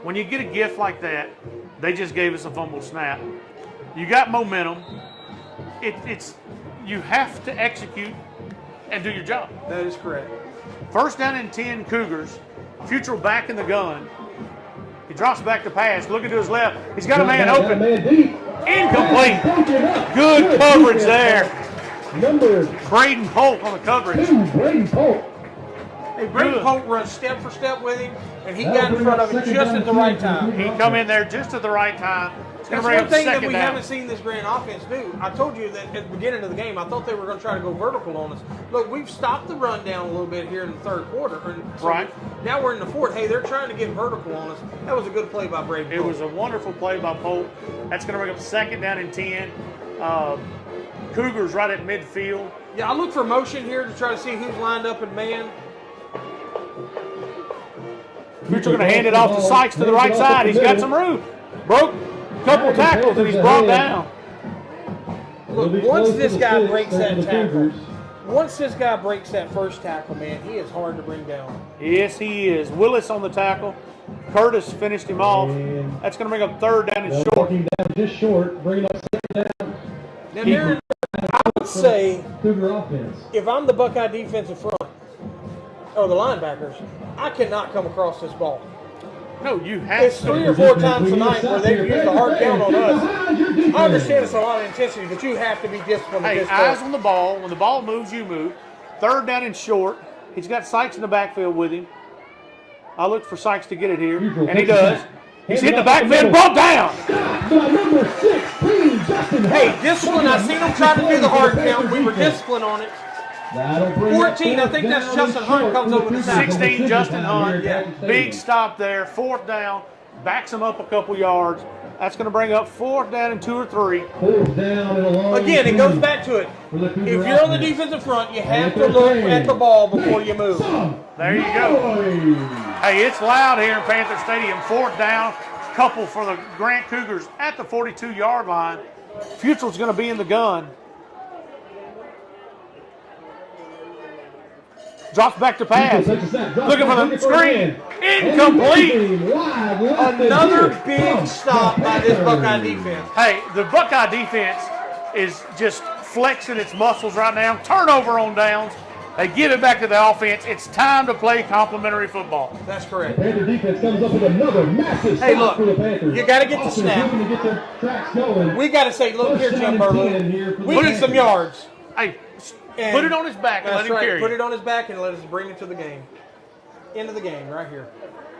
When you get a gift like that, they just gave us a fumble snap. You got momentum. It's you have to execute and do your job. That is correct. First down and 10 Cougars. Future back in the gun. He drops back to pass. Looking to his left. He's got a man open. Incomplete. Good coverage there. Number Braden Polk on the coverage. 2, Braden Polk. Hey, Brady Polk runs step for step with him, and he got in front of him just at the right time. He come in there just at the right time. It's going That's to bring one up thing that second we down. haven't seen this Grand offense do. I told you that at the beginning of the game, I thought they were going to try to go vertical on us. Look, we've stopped the run down a little bit here in the third quarter. So Right. Now we're in the fourth. Hey, they're trying to get vertical on us. That was a good play by Brady It Polk. was a wonderful play by Polk. That's going to bring up second down and 10. Cougars right at midfield. Yeah, I look for motion here to try to see who's lined up in man. Future going to hand it off to Sykes to the right side. He's got some room. Broke a couple tackles and he's brought down. Look, once this guy breaks that tackle, once this guy breaks that first tackle, man, he is hard to bring down. Yes, he is. Willis on the tackle. Curtis finished him off. That's going to bring up third down and short. Walking down just short, bringing up second down. Now, Darren, I would say Cougar offense. if I'm the Buckeye defensive front, or the linebackers, I cannot come across this ball. No, you have It's to. 3 or 4 times tonight where they've used a hard count on us. I understand it's a lot of intensity, but you have to be disciplined at Hey, this eyes point. on the ball. When the ball moves, you move. Third down and short. He's got Sykes in the backfield with him. I look for Sykes to get it here, and he does. He's hit the backfield, brought down. Number 16, Justin. Hey, discipline, I seen them try to do the hard count. We were disciplined on it. 14, I think that's Justin Hunt comes over the tackle. 16, Justin Hunt. Yeah. Big stop there. Fourth down. Backs him up a couple yards. That's going to bring up fourth down and 2 or 3. Fourth down and a long Again, it two goes back to it. for the Cougar If you're on the offense. defensive front, you have to look at the ball before you move. There you go. Hey, it's loud here in Panther Stadium. Fourth down. Couple for the Grant Cougars at the 42-yard line. Futrell's going to be in the gun. Drops back to pass. Looking for the screen. Incomplete. Another big stop by this Buckeye defense. Hey, the Buckeye defense is just flexing its muscles right now. Turnover on downs. They give it back to the offense. It's time to play complimentary football. That's correct. Panther defense comes up with another massive Hey, stop look, for the Panthers. you got to get the Offense snap. looking to get their tracks going. We got to say, look here, First Jim down and 10 Burley. here for the We need some Panthers. yards. Hey, And put it on his back and let That's him right. carry Put it. it on his back and let us bring it to the game. Into the game right here.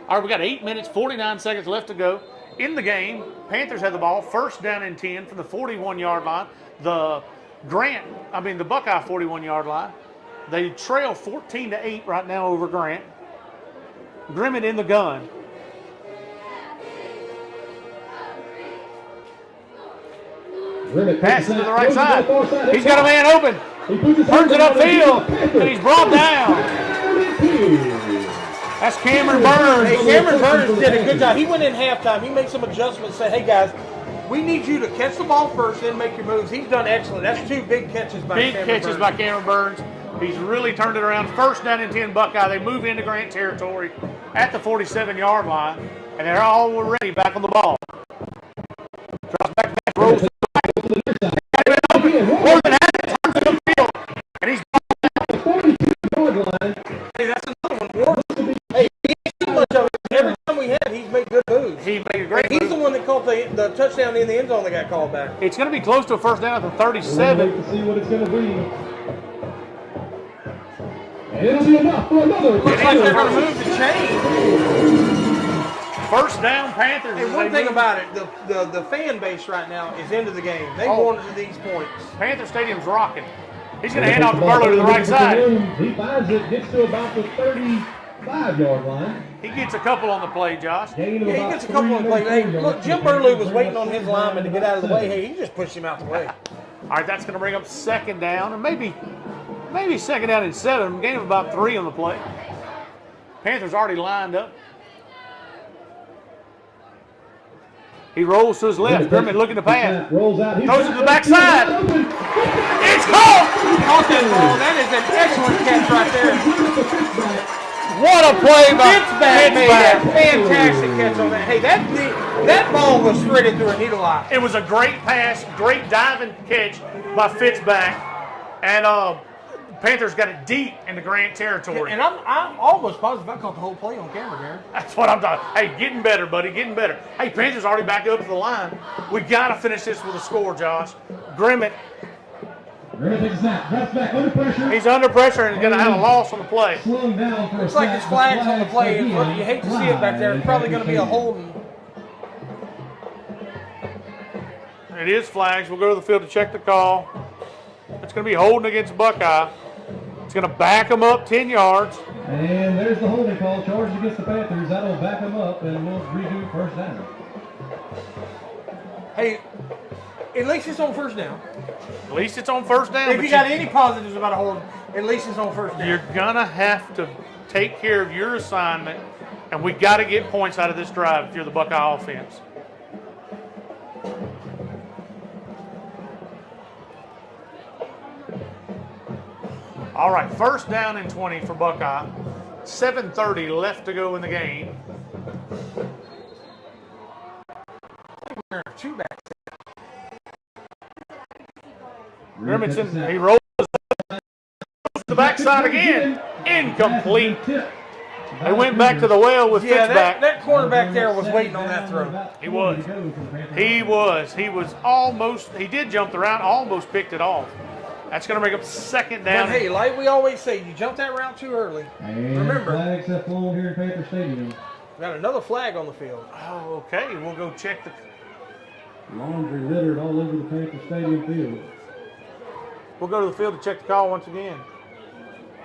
All right, we got 8 minutes, 49 seconds left to go in the game. Panthers have the ball, first down and 10 from the 41-yard line. The Buckeye 41-yard line. They trail 14-8 right now over Grant. Grimmett in the gun. Passes to the right side. He's got a man open. Turns it upfield, and he's brought down. That's Cameron Burns. Hey, Cameron Burns did a good job. He went in halftime. He made some adjustments. Said, "Hey guys, we need you to catch the ball first, then make your moves." He's done excellent. That's 2 big catches by Big Cameron catches Burns. by Cameron Burns. He's really turned it around. First down and 10 Buckeye. They move into Grant territory at the 47-yard line, and they're already back on the ball. Drops back, rolls more than half, turns it upfield, and he's Hey, that's another one. Ward. Hey, he ain't too much of it. Every time we had, he's made good moves. he made a great He's move. the one that caught the touchdown in the end zone that got called back. It's going to be close to a first down at the Wait 37. to see what it's going to be. And it'll be enough for another. Looks like they're going to move the chain. First down Panthers. Hey, as one they thing move. about it, the fan base right now is into the game. They Oh. wanted these points. Panther Stadium's rocking. He's going to hand off to Burlow to the right side. He finds it, gets to about the 35-yard line. He gets a couple on the play, Josh. Gain of Yeah, he about gets a couple of 3 plays. Hey, yards. look, Jim Burley was waiting on his lineman to get out of the way. Hey, he just pushed him out the way. All right, that's going to bring up second down, and maybe second down and 7. Gain of about 3 on the play. Panthers already lined up. He rolls to his left. Grimmett looking to pass. Rolls out. Throws it to the backside. It's caught! Caught that ball. That is an excellent catch right there. What a play by Fitzback made that Fitzback. fantastic catch on that. Hey, that ball was threaded through a needle eye. It was a great pass, great diving catch by Fitzback. And Panthers got it deep into Grant territory. And I'm almost positive I caught the whole play on camera, Darren. That's what I'm talking. Hey, getting better, buddy, getting better. Hey, Panthers already back up to the line. We got to finish this with a score, Josh. Grimmett, Grimmett takes a snap. Drops back under pressure. he's under pressure and is going to have a loss on the play. Slowing down for Looks a like snap, there's flags on the but play. flags Look, again. you hate to see it back there. It's probably going to be a holding. It is flags. We'll go to the field to check the call. It's going to be holding against Buckeye. It's going to back them up 10 yards. And there's the holding call charged against the Panthers. That'll back them up, and we'll redo first down. Hey, at least it's on first down. At least it's on first down. If but you got any positives about a hold, at least it's on first down. You're going to have to take care of your assignment, and we got to get points out of this drive if you're the Buckeye offense. All right, first down and 20 for Buckeye. 7:30 left to go in the game. Two back. Grimmitson, he rolls to the backside again. Incomplete. They went back to the well with Yeah, Fitzback. that cornerback there was waiting on that throw. He was. He was almost, he did jump the route, almost picked it off. That's going to bring up second down. But hey, like we always say, you jumped that route too early. And Remember. flags have flown here in Panther Stadium. We got another flag on the field. Oh, okay. We'll go check the. Laundry littered all over the Panther Stadium field. We'll go to the field to check the call once again.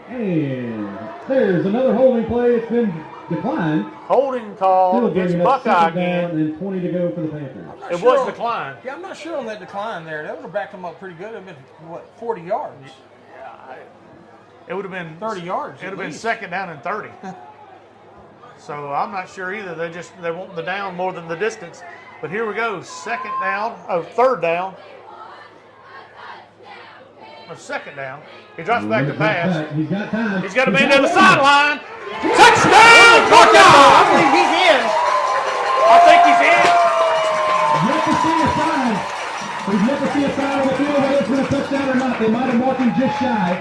And there's another holding play. It's been declined. Holding call Still against bringing up Buckeye second down again. and 20 to go for the Panthers. It was declined. Yeah, I'm not sure on that decline there. That would have backed them up pretty good. It would have been, what, 40 yards? It would have been 30 yards. It would at have been least. second down and 30. So I'm not sure either. They want the down more than the distance. But here we go. Third down. Or second down. He drops back to pass. He's got time. He's got a man down the sideline. Touchdown, Buckeye! I believe he's in. I think he's in. Yet to see a sign for We've yet to see a sign on the field whether it's been a touchdown or not. They might have marked him just shy.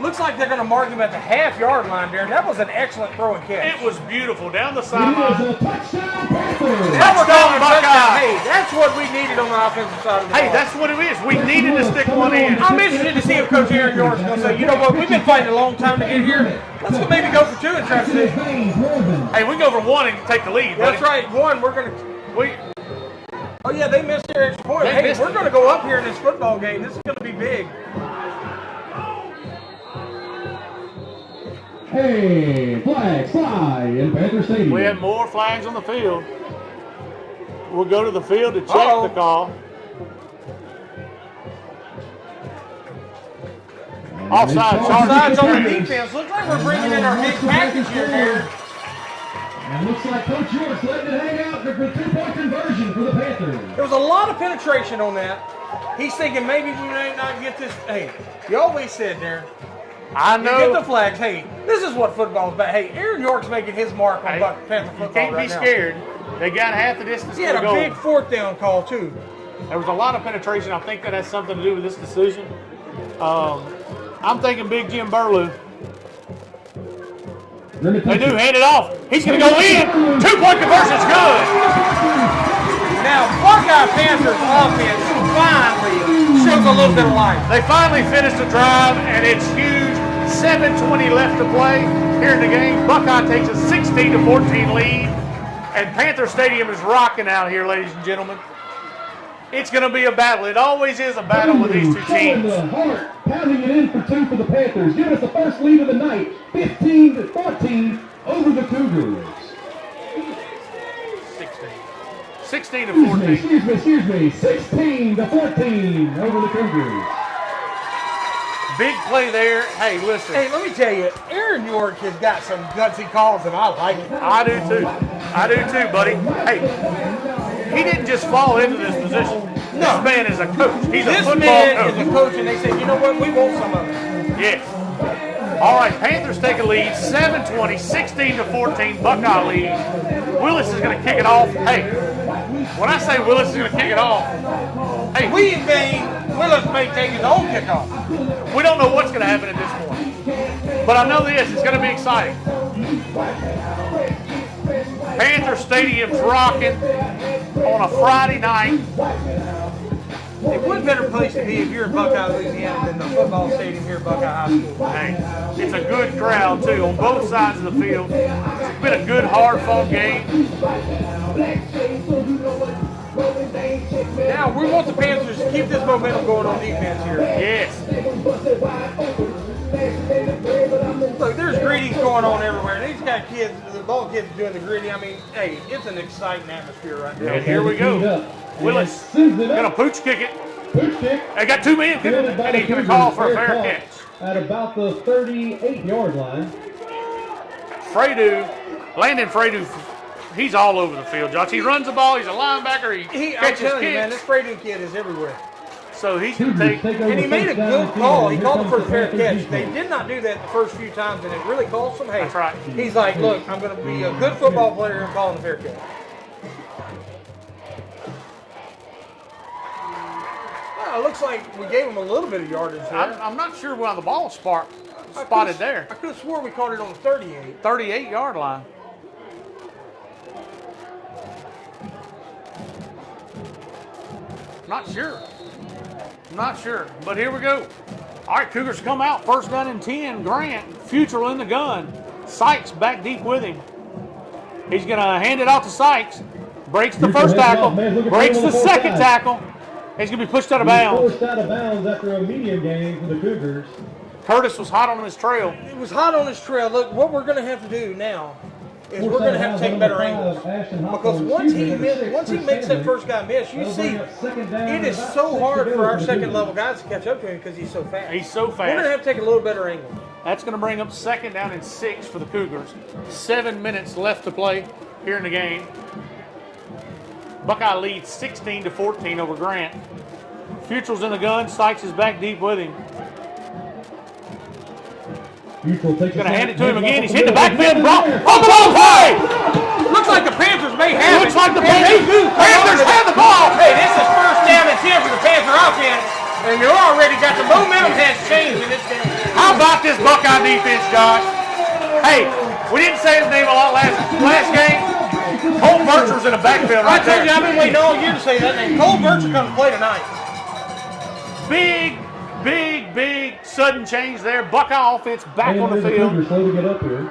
Looks like they're going to mark him at the half-yard line, Darren. That was an excellent throw and catch. It was beautiful down the It is sideline. a touchdown, Panthers. Now we're Touchdown, going touchdown. Buckeye. Hey, that's what we needed on the offensive side of the ball. Hey, that's what it is. We needed to stick one in. I'm interested to see if Coach Aaron York's going to say, you know what, we've been fighting a long time to get here. Let's go maybe go for 2 and try to see. Hey, we can go for 1 and take the lead, buddy. That's right. 1, we're going to. Oh, yeah, they missed their extra point. They Hey, missed we're it. going to go up here in this football game. This is going to be big. Hey, flags fly in Panther Stadium. We have more flags on the field. We'll go to the field to check Uh-oh. the call. Offside Offsides charge. on the defense. Looks like we're bringing in our big package here, Darren. And looks like Coach York's letting it hang out for the 2-point conversion for the Panthers. There was a lot of penetration on that. He's thinking maybe we may not get this. Hey, you always said, Darren. I You get the know. flags. Hey, this is what football's about. Hey, Aaron York's making his mark on Hey, Panther you football can't right be now. scared. They got half the distance He to had the a goal. big 4th down call, too. There was a lot of penetration. I think that has something to do with this decision. I'm thinking Big Jim Burlew. They do hand it off. He's going to go in. 2-point conversion's good. Now, Buckeye Panthers offense finally shows a little bit of life. They finally finished the drive, and it's huge. 7:20 left to play here in the game. Buckeye takes a 16-14 lead, and Panther Stadium is rocking out here, ladies and gentlemen. It's going to be a battle. It always is a battle with these two Showing teams. the heart, pounding it in for 2 for the Panthers, giving us the first lead of the night, 15-14 over the Cougars. 16-14. Excuse me, 16-14 over the Cougars. Big play there. Hey, listen. Hey, let me tell you, Aaron York has got some gutsy calls, and I like it. I do too. I do too, buddy. Hey, he didn't just fall into this position. No. This man is a coach. He's a This football man coach. is a coach, and they said, you know what, we want some of it. Yes. All right, Panthers take a lead, 7:20, 16-14, Buckeye lead. Willis is going to kick it off. Hey, when I say Willis is going to kick it off, hey, Willis may take his own kickoff. we don't know what's going to happen at this point. But I know this, it's going to be exciting. Panther Stadium's rocking on a Friday night. Hey, what better place to be if you're in Buckeye, Louisiana than the football stadium here at Buckeye High School? Hey, it's a good crowd, too, on both sides of the field. It's been a good, hard-fought game. Now, we want the Panthers to keep this momentum going on defense here. Yes. Look, there's greetings going on everywhere. These got kids, the ball kids doing the greeting. I mean, hey, it's an exciting atmosphere right now. And here we go. Willis going to pooch kick it. Pooch kick. They got 2 men, Fielded by and the he's going to Cougars. call for a fair Caught catch. at about the 38-yard line. Landon Fredu, he's all over the field, Josh. He runs the ball. He's a linebacker. He I'm catches telling you, man, kicks. this Fraden kid is everywhere. So he's going to take. And he made a good call. He called for the fair catch. They did not do that the first few times, and it really cost some hate. That's right. He's like, look, I'm going to be a good football player and calling the fair catch. Well, it looks like we gave him a little bit of yardage there. I'm not sure why the ball spotted there. I could have swore we caught it on the 38. 38-yard line. Not sure. But here we go. All right, Cougars come out. First down and 10. Grant, Futrell in the gun. Sykes back deep with him. He's going to hand it off to Sykes. Breaks the first tackle. Breaks the second tackle. He's going to be pushed out of bounds. Forced out of bounds after a medium gain for the Cougars. Curtis was hot on his trail. It was hot on his trail. Look, what we're going to have to do now is we're going to have to take better angles. Because once he makes that first guy miss, you see, it is so hard for our second level guys to catch up to him because he's so fast. He's so We're going to fast. have to take a little better angle. That's going to bring up second down and 6 for the Cougars. 7 minutes left to play here in the game. Buckeye leads 16-14 over Grant. Futrell's in the gun. Sykes is back deep with him. Going to hand it to him again. He's hit the backfield. On the ball play! Looks like the Panthers they have Looks it. like the And they do. Panthers have the ball. Hey, this is first down and 10 for the Panther offense, and you already got the momentum has changed in this game. How about this Buckeye defense, Josh? Hey, we didn't say his name a lot last game. Cole Bircher's in the backfield I right told you there. I've been waiting all year to say that name. Cole Bircher comes to play tonight. Big sudden change there. Buckeye offense back on the field. Cougars slow to get up here.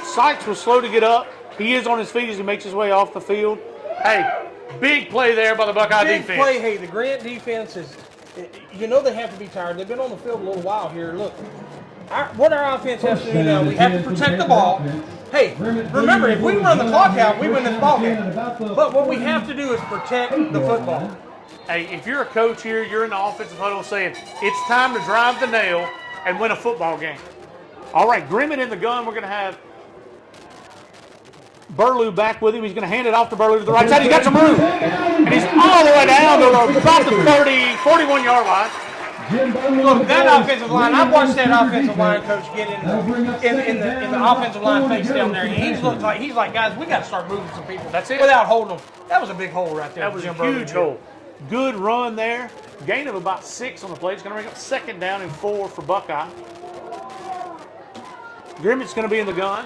Sykes was slow to get up. He is on his feet as he makes his way off the field. Hey, big play there by the Buckeye Big defense. play. Hey, the Grant defense is, you know they have to be tired. They've been on the field a little while here. Look, what our offense has to do now, we have to protect the ball. Hey, remember, if we run the clock out, we win this ball game. But what we have to do is protect the football. Hey, if you're a coach here, you're in the offensive huddle saying, it's time to drive the nail and win a football game. All right, Grimmett in the gun. We're going to have Burlew back with him. He's going to hand it off to Burlew to the right side. He's got some room. And he's all the way down to about the 41-yard line. Look, that offensive line, I've watched that offensive line coach get in the offensive line face down there. He's like, guys, we got to start moving some people. That's it. Without holding them. That was a big hole right there. That was a huge hole. Good run there. Gain of about 6 on the play. It's going to bring up 2nd down and 4 for Buckeye. Grimmett's going to be in the gun.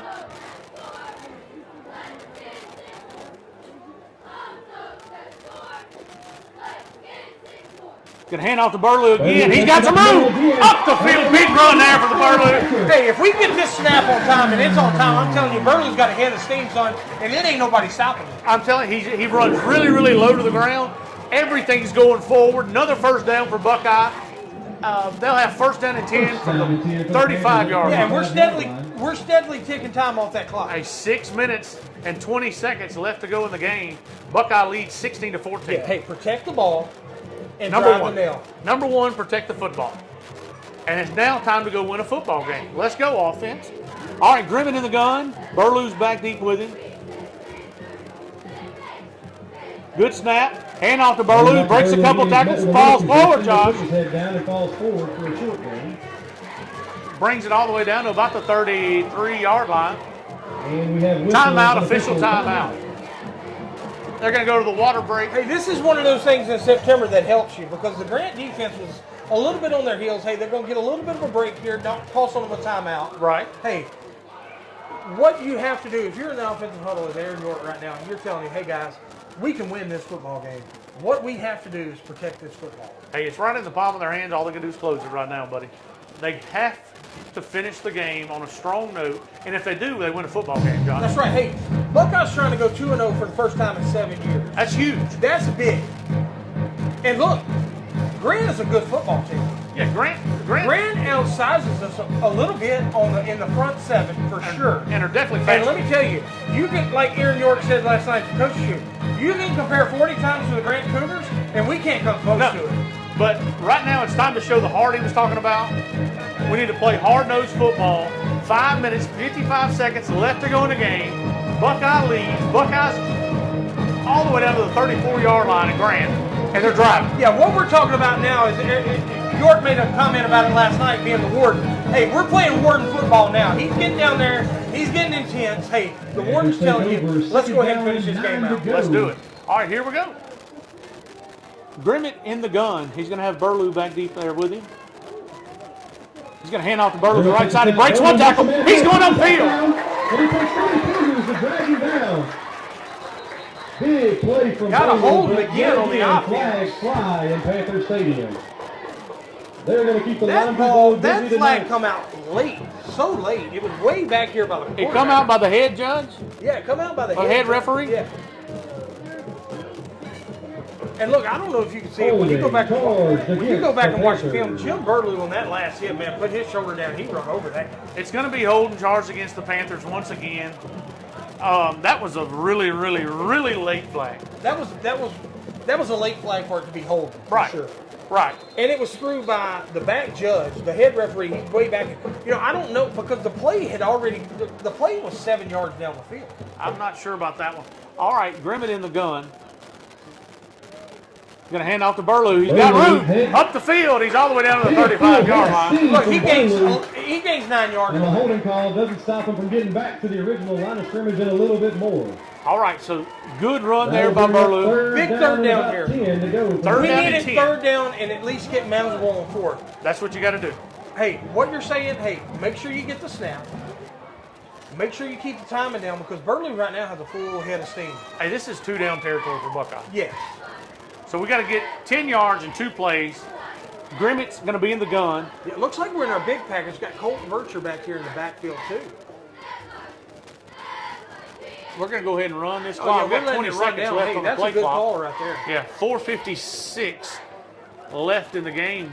Going to hand off to Burlew again. He's got some room. Up the field. Big run there for the Burlew. Hey, if we get this snap on time and it's on time, I'm telling you, Burlew's got a head of steam, son, and it ain't nobody stopping him. I'm telling you, he runs really low to the ground. Everything's going forward. Another first down for Buckeye. They'll have first down and 10 from the 35-yard line. Yeah, and we're steadily taking time off that clock. Hey, 6 minutes and 20 seconds left to go in the game. Buckeye leads 16-14. Yeah, hey, protect the ball and drive the nail. Number one, protect the football. And it's now time to go win a football game. Let's go, offense. All right, Grimmett in the gun. Burlew's back deep with him. Good snap. Hand off to Burlew. Breaks a couple tackles. Falls forward, Josh. Head down and falls forward for a short gain. Brings it all the way down to about the 33-yard line. And we have Timeout, official timeout. They're going to go to the water break. Hey, this is one of those things in September that helps you because the Grant defense was a little bit on their heels. Hey, they're going to get a little bit of a break here. Don't toss on them a timeout. Right. Hey, what you have to do, if you're in the offensive huddle with Aaron York right now, and you're telling him, hey, guys, we can win this football game. What we have to do is protect this football. Hey, it's right in the palm of their hands. All they can do is close it right now, buddy. They have to finish the game on a strong note, and if they do, they win a football game, John. That's right. Hey, Buckeye's trying to go 2-0 for the first time in 7 years. That's huge. That's big. And look, Grant is a good football team. Yeah, Grant outsizes us a little bit in the front 7 for sure. And are definitely And fast. let me tell you, you can, like Aaron York said last night to Coach Shoe, you can compare 40 times to the Grant Cougars, and we can't come close to it. But right now, it's time to show the heart he was talking about. We need to play hard-nosed football. 5 minutes, 55 seconds left to go in the game. Buckeye leads. Buckeyes all the way down to the 34-yard line at Grant, and they're driving. Yeah, what we're talking about now is York made a comment about it last night being the warden. Hey, we're playing warden football now. He's getting down there. He's getting intense. Hey, the warden's telling you, let's go ahead and finish this game out. Let's do it. All right, here we go. Grimmett in the gun. He's going to have Burlew back deep there with him. He's going to hand off to Burlew to the right side. He breaks one tackle. He's going upfield. Big play from Got to hold him Burlew, again on the offense. Flags fly in Panther Stadium. They're going to keep the That line ball, busy that tonight. flag come out late, so late. It was way back here by the corner. It come out by the head judge? Yeah, come out by the head referee? Yeah. And look, I don't know if you can see it when you go back and watch the film. Jim Burlew on that last hit, man, put his shoulder down. He run over that guy. It's going to be holding charge against the Panthers once again. That was a really late flag. That was a late flag for it to be holding. Right. For sure. Right. And it was through by the back judge, the head referee. He's way back. You know, I don't know because the play was 7 yards down the field. I'm not sure about that one. All right, Grimmett in the gun. Going to hand off to Burlew. He's got room. Up the field. He's all the way down to the 35-yard line. Look, he gains 9 yards. And a holding call doesn't stop him from getting back to the original line of scrimmage and a little bit more. All right, so good run there by Burlew. Big third down here. We Third down We and needed 10. third down and at least get manageable on fourth. That's what you got to do. Hey, what you're saying, hey, make sure you get the snap. Make sure you keep the timing down because Burlew right now has a full head of steam. Hey, this is 2-down territory for Buckeye. Yes. So we got to get 10 yards in 2 plays. Grimmett's going to be in the gun. It looks like we're in our big package. Got Colton Vircher back here in the backfield too. We're going to go ahead and run this Oh, clock. yeah, We've got 20 seconds down. left Hey, on the that's play a good clock. call right there. Yeah, 4:56 left in the game.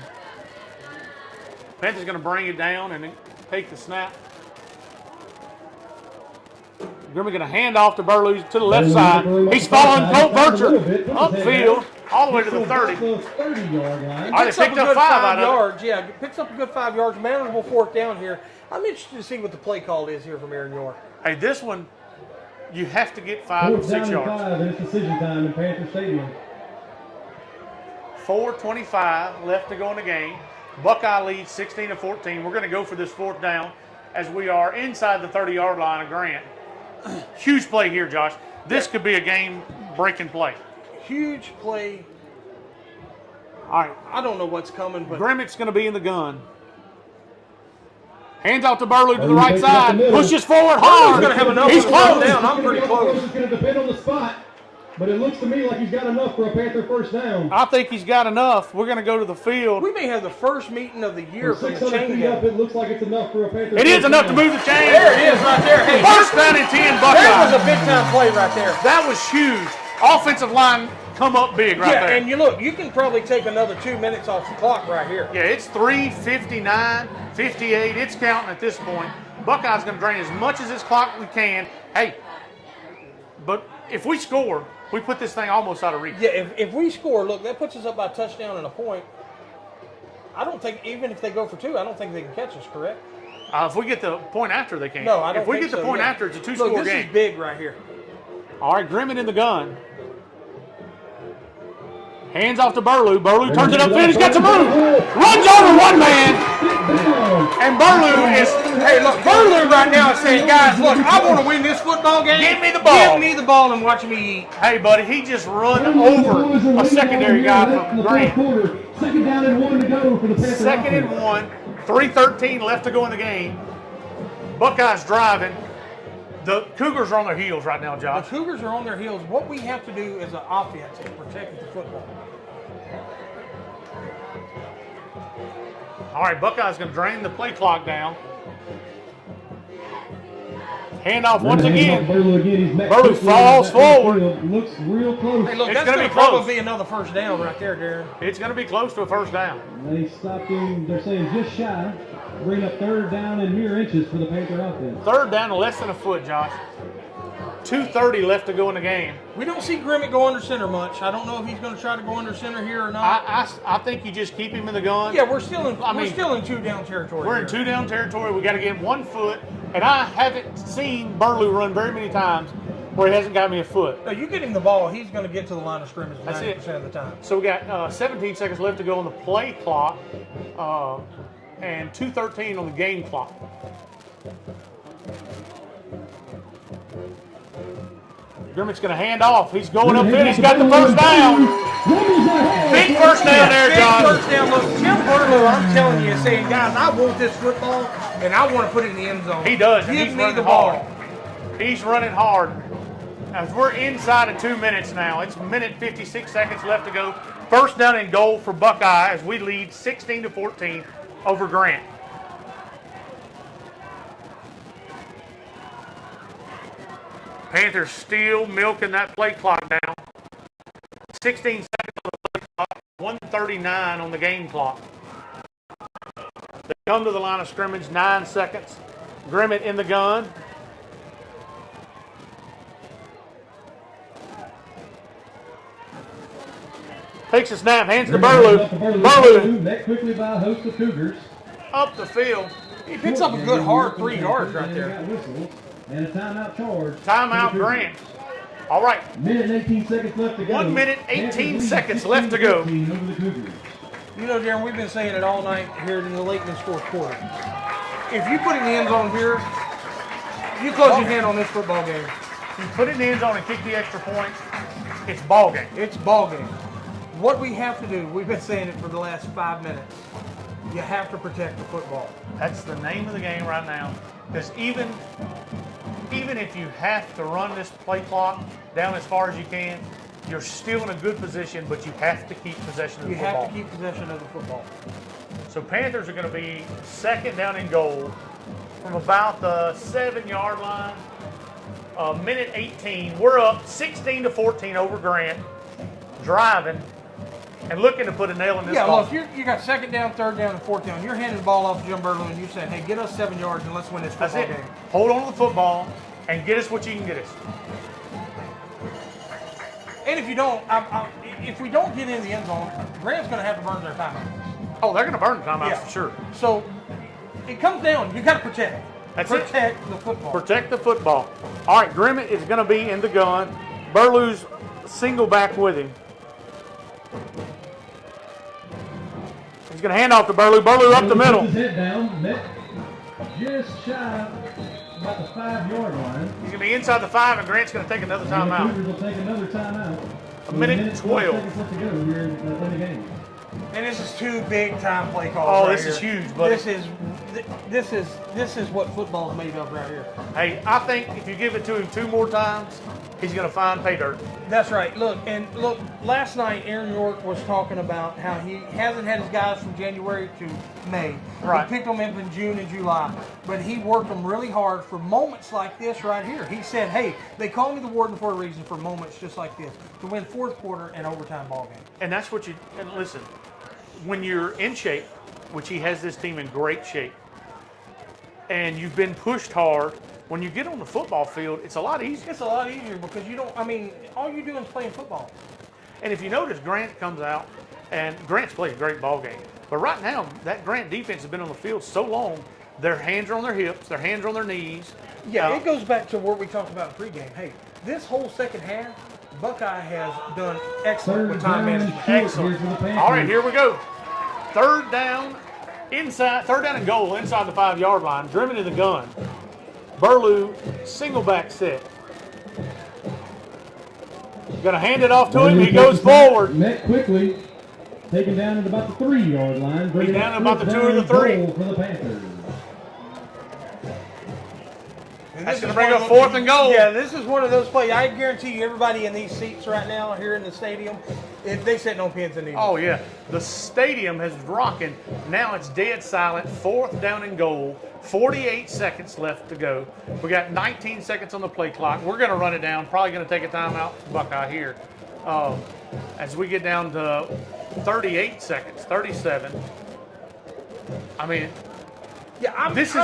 Panthers going to bring it down and then take the snap. Grimmett going to hand off to Burlew to the left side. He's following Colt Vircher upfield all the way to the 30. 30-yard line. All right, they picked up 5 out of it. yards. Yeah, picks up a good 5 yards. Manageable fourth down here. I'm interested to see what the play call is here from Aaron York. Hey, this one, you have to get 5 or 6 4th down and yards. 5, and it's decision time in Panther Stadium. 4:25 left to go in the game. Buckeye leads 16-14. We're going to go for this 4th down as we are inside the 30-yard line of Grant. Huge play here, Josh. This could be a game-breaking play. Huge play. All right, I don't know what's coming, but Grimmett's going to be in the gun. Hands off to Burlew to the right side. Pushes forward hard. gonna have enough He's to slow close. down. I'm pretty close. He's going to depend on the spot, but it looks to me like he's got enough for a Panther first down. I think he's got enough. We're going to go to the field. we may have the first meeting of the year From from the 600 chain feet up, game. it looks like it's enough for a Panther It is first enough to down. move the chain. There it is right there. Hey, First down and 10, Buckeye. that was a big time play right there. That was huge. Offensive line come up big right Yeah, there. and you look, you can probably take another 2 minutes off the clock right here. Yeah, it's 3:59, 58. It's counting at this point. Buckeye's going to drain as much as this clock we can. Hey, but if we score, we put this thing almost out of reach. Yeah, if we score, look, that puts us up by a touchdown and a point. I don't think, even if they go for 2, I don't think they can catch us, correct? If we get the point after, they can. No, I don't If we think get the so, point yeah. after, it's a Look, two-score this game. is big right here. All right, Grimmett in the gun. Hands off to Burlew. Burlew turns it upfield. He's got some room. Runs over one man. And Burlew is, Hey, look, Burlew right now is saying, guys, look, I want to win this football game. Give me the ball. Give me the ball and watch me eat. hey, buddy, he just run over a secondary guy from Grant. Second down and 1 to go for the Panther. Second and offense. 1, 3:13 left to go in the game. Buckeyes driving. The Cougars are on their heels right now, The Josh. Cougars are on their heels. What we have to do as an offense is protect the football. All right, Buckeyes going to drain the play clock down. Handoff once again. Burlew falls forward. Looks real close. Hey, look, It's that's gonna going be to probably close. be another first down right there, Darren. It's going to be close to a first down. They stopped him, they're saying just shy. Bring up 3rd down and mere inches for the Panther offense. 3rd down to less than a foot, Josh. 2:30 left to go in the game. We don't see Grimmett go under center much. I don't know if he's going to try to go under center here or not. I think you just keep him in the gun. Yeah, we're still in. I mean, we're still in 2-down territory. We're in here. 2-down territory. We got to get him 1 foot. And I haven't seen Burlew run very many times where he hasn't got me a foot. No, you get him the ball, he's going to get to the line of scrimmage That's 90% it. of the time. So we got 17 seconds left to go on the play clock and 2:13 on the game clock. Grimmett's going to hand off. He's going upfield. He's got the first down. Big first down there, Big John. first down. Look, Tim Burlew, I'm telling you, is saying, guys, I want this football, and I want to put it in the end zone. He does. and Give he's me running the ball. hard. He's running hard. As we're inside of 2 minutes now, it's a minute 56 seconds left to go. First down and goal for Buckeye as we lead 16-14 over Grant. Panthers still milking that play clock down. 16 seconds on the play clock, 1:39 on the game clock. They come to the line of scrimmage, 9 seconds. Grimmett in the gun. Takes a snap, hands to Burlew. Burlew Met quickly by a host of Cougars. up the field. He picks up a good hard 3 yards right there. And a timeout charge. Timeout Grant. All right. Minute and 18 seconds left to go. 1 minute, 18 seconds left to go. Over the Cougars. You know, Darren, we've been saying it all night here in the late in this fourth quarter. If you put it in the end zone here, you close your hand on this football game. You put it in the end zone and kick the extra point, it's ball game. It's ball game. What we have to do, we've been saying it for the last 5 minutes, you have to protect the football. That's the name of the game right now. Because even if you have to run this play clock down as far as you can, you're still in a good position, but you have to keep possession of the You football. have to keep possession of the football. So Panthers are going to be second down and goal from about the 7-yard line. Minute 18. We're up 16-14 over Grant, driving and looking to put a nail in this ball. Look, you got second down, third down, and fourth down. You're handing the ball off to Jim Burley, and you said, hey, get us 7 yards and let's win this That's football it. game. Hold on to the football and get us what you can get us. And if you don't, if we don't get in the end zone, Grant's going to have to burn their timeout. Oh, they're going to burn the timeouts Yeah. for sure. So it comes down, you got to protect. That's it. Protect the football. Protect the football. All right, Grimmett is going to be in the gun. Burlew's single back with him. He's going to hand off to Burlew. Burlew up the middle. Puts his head down, met just shy about the 5-yard line. He's going to be inside the 5, and Grant's going to take another And the timeout. Cougars will take another timeout. A minute 12. Seconds left to go here in the game. And this is two big time play calls. Oh, right this is here. huge, buddy. This is what football is made of right here. Hey, I think if you give it to him 2 more times, he's going to find pay dirt. That's right. Look, last night Aaron York was talking about how he hasn't had his guys from January to May. Right. He picked them up in June and July, but he worked them really hard for moments like this right here. He said, hey, they call me the Warden for a reason, for moments just like this, to win fourth quarter and overtime ball game. And that's what you, and listen, when you're in shape, which he has this team in great shape, and you've been pushed hard, when you get on the football field, it's a lot easier. It's a lot easier because you don't, all you're doing is playing football. And if you notice, Grant comes out, and Grant's played a great ball game. But right now, that Grant defense has been on the field so long, their hands are on their hips, their hands are on their knees. Yeah, it goes back to what we talked about in pregame. Hey, this whole second half, Buckeye has done excellent with time management. Excellent. All right, here we go. Third down and goal inside the 5-yard line. Driven in the gun. Burlew, single back set. Going to hand it off to him. He goes forward. Met quickly. Taken down at about the 3-yard line. He's down at about the 2 or the 3. For the Panthers. And That's this going to is bring one up of those- 4th and goal. Yeah, this is one of those plays. I guarantee you, everybody in these seats right now here in the stadium, they sitting on pins and needles. Oh, yeah. The stadium is rocking. Now it's dead silent. 4th down and goal. 48 seconds left to go. We got 19 seconds on the play clock. We're going to run it down. Probably going to take a timeout for Buckeye here. As we get down to 38 seconds, 37. I mean, yeah, this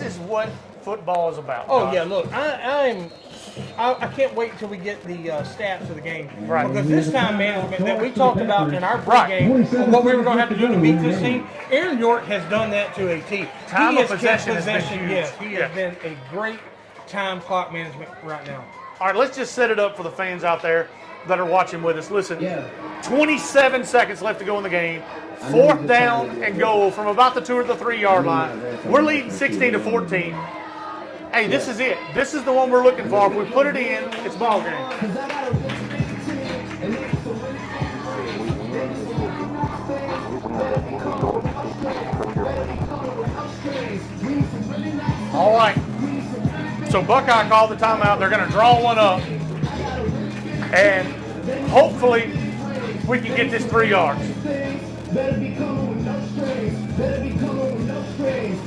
is what football is about. Oh Josh. yeah, look, I can't wait until we get the stats of the game. Right. Because this time management that we talked about in our Right. pregame, what we were going to have to do to beat this team, Aaron York has done that to a T. Time He of has kept possession has been huge. Yes, he Yeah. has been a great time clock management right now. All right, let's just set it up for the fans out there that are watching with us. Listen, Yeah. 27 seconds left to go in the game. 4th down and goal from about the 2 or the 3-yard line. We're leading 16-14. Hey, this is it. This is the one we're looking for. If we put it in, it's ball game. All right. So Buckeye called the timeout. They're going to draw one up. And hopefully we can get this 3 yards.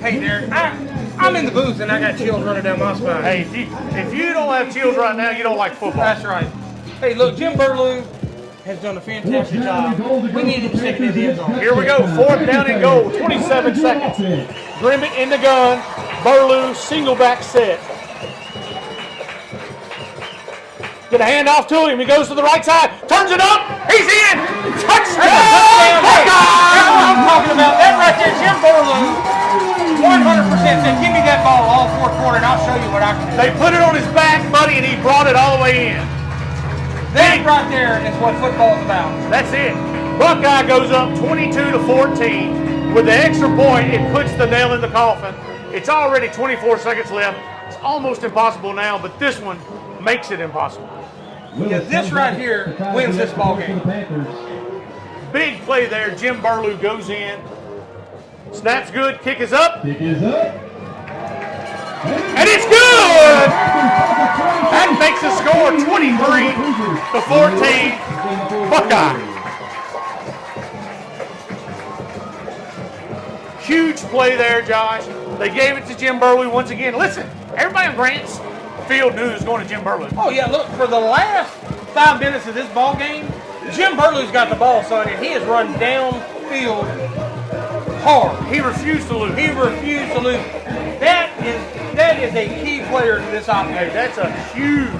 Hey, Derek, I'm in the booth and I got chills running down my spine. Hey, if you don't have chills right now, you don't like football. That's right. Hey, look, Jim Burlew has done a fantastic job. We need him second in the end zone. Here we go. 4th down and goal. 27 seconds. Grimmett in the gun. Burlew, single back set. Get a hand off to him. He goes to the right side. Turns it up. He's in. Touchdown. That's what I'm talking about. That right there, Jim Burlew, 100% said, give me that ball all fourth quarter and I'll show you what I can do. They put it on his back, buddy, and he brought it all way in. That right there is what football is about. That's it. Buckeye goes up 22-14. With the extra point, it puts the nail in the coffin. It's already 24 seconds left. It's almost impossible now, but this one makes it impossible. Yeah, this right here wins this ball game. Big play there. Jim Burlew goes in. Snaps good. Kick is up. Kick is up. And it's good! That makes the score 23-14 Buckeye. Huge play there, Josh. They gave it to Jim Burlew once again. Listen, everybody on Grant's field knew it was going to Jim Burlew. Oh yeah, look, for the last 5 minutes of this ball game, Jim Burlew's got the ball, son, and he has run downfield hard. He refused to lose. He refused to lose. That is a key player to this offense. Hey, that's a huge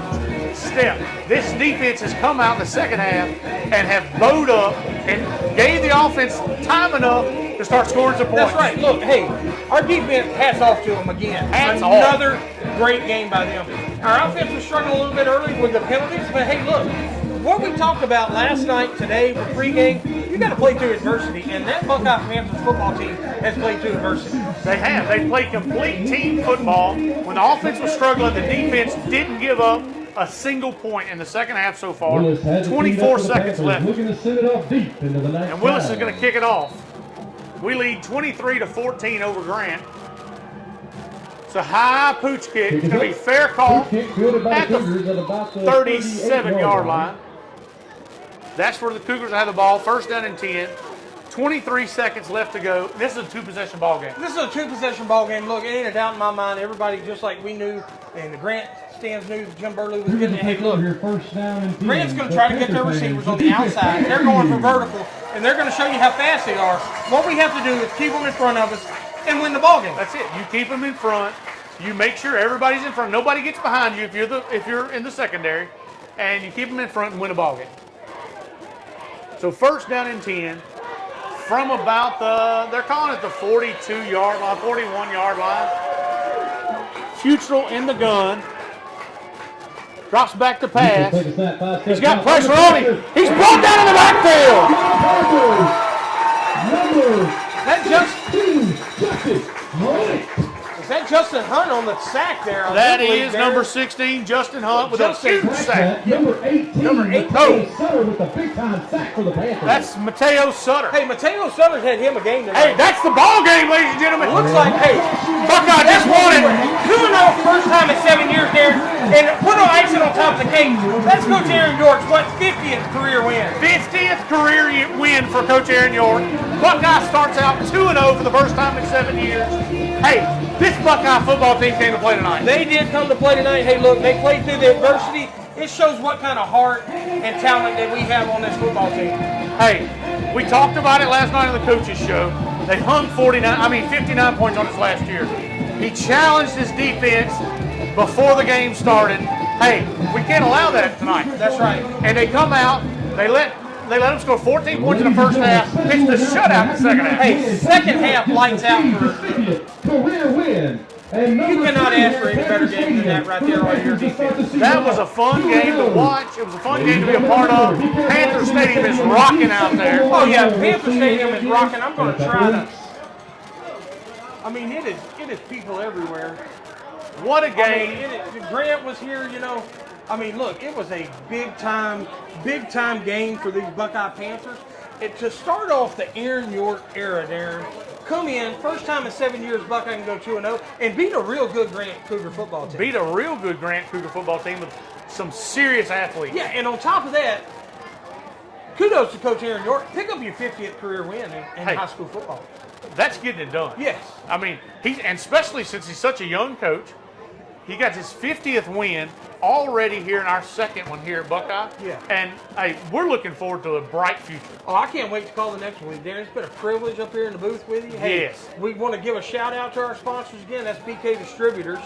step. This defense has come out in the second half and have bowed up and gave the offense time enough to start scoring some points. That's right. Look, hey, our defense, hats off to them again. Hats off. Another great game by them. Our offense was struggling a little bit early with the penalties, but hey, look, what we talked about last night, today, for pregame, you got to play through adversity, and that Buckeye Panthers football team has played through adversity. They have. They played complete team football. When the offense was struggling, the defense didn't give up a single point in the second half so far. 24 seconds left. Looking to send it off deep into the night And Willis sky. is going to kick it off. We lead 23-14 over Grant. It's a high pooch kick. It's going to be fair call Kick fielded by at the the Cougars at about the 37-yard line. That's where the Cougars have the ball. First down and 10. 23 seconds left to go. This is a two-possession ball game. This is a two-possession ball game. Look, it ain't a doubt in my mind. Everybody, just like we knew, and the Grant stands knew that Jim Burlew was getting it. Hey, look, Your first down and 10. Grant's going to try to get their receivers on the outside. They're going for vertical, and they're going to show you how fast they are. What we have to do is keep them in front of us and win the ball game. That's it. You keep them in front. You make sure everybody's in front. Nobody gets behind you if you're in the secondary, and you keep them in front and win a ball game. So first down and 10 from about they're calling it the 42-yard line, 41-yard line. Futrell in the gun. Drops back to pass. He's got pressure on him. He's brought down in the backfield. That is that Justin Hunt on the sack there? That is number 16, Justin Hunt, with a huge sack. Number 18. Number 18. Mateo Sutter with a big-time sack for the Panthers. That's Mateo Sutter. Hey, Mateo Sutter's had him a game tonight. Hey, that's the ball game, ladies and gentlemen. Looks like, hey, Buckeye just won it. 2-0 first time in 7 years there. And put on icing on top of the cake. That's Coach Aaron York's, 50th career win. 50th career win for Coach Aaron York. Buckeye starts out 2-0 for the first time in 7 years. Hey, this Buckeye football team came to play tonight. They did come to play tonight. Hey, look, they played through the adversity. It shows what kind of heart and talent that we have on this football team. Hey, we talked about it last night on the coaches show. They hung 59 points on us last year. He challenged his defense before the game started. Hey, we can't allow that tonight. That's right. And they come out, they let them score 14 points in the first half, pitched a shutout in the second half. Hey, second half lights out for career win. you cannot ask for any better game than that right there on your defense. That was a fun game to watch. It was a fun game to be a part of. Panther Stadium is rocking out there. Oh yeah, Panther Stadium is rocking. I'm going to try to. I mean, it is people everywhere. What a I game. mean, Grant was here, you know. I mean, look, it was a big time game for these Buckeye Panthers. To start off the Aaron York era, Darren, come in, first time in 7 years Buckeye can go 2-0 and beat a real good Grant Cougar football team. Beat a real good Grant Cougar football team with some serious athletes. Yeah, and on top of that, kudos to Coach Aaron York. Pick up your 50th career win in high school football. That's getting it done. Yes. I mean, and especially since he's such a young coach, he got his 50th win already here in our second one here at Buckeye. Yeah. And hey, we're looking forward to a bright future. Oh, I can't wait to call the next one. Darren, it's been a privilege up here in the booth with you. Hey, Yes. We want to give a shout out to our sponsors again. That's BK Distributors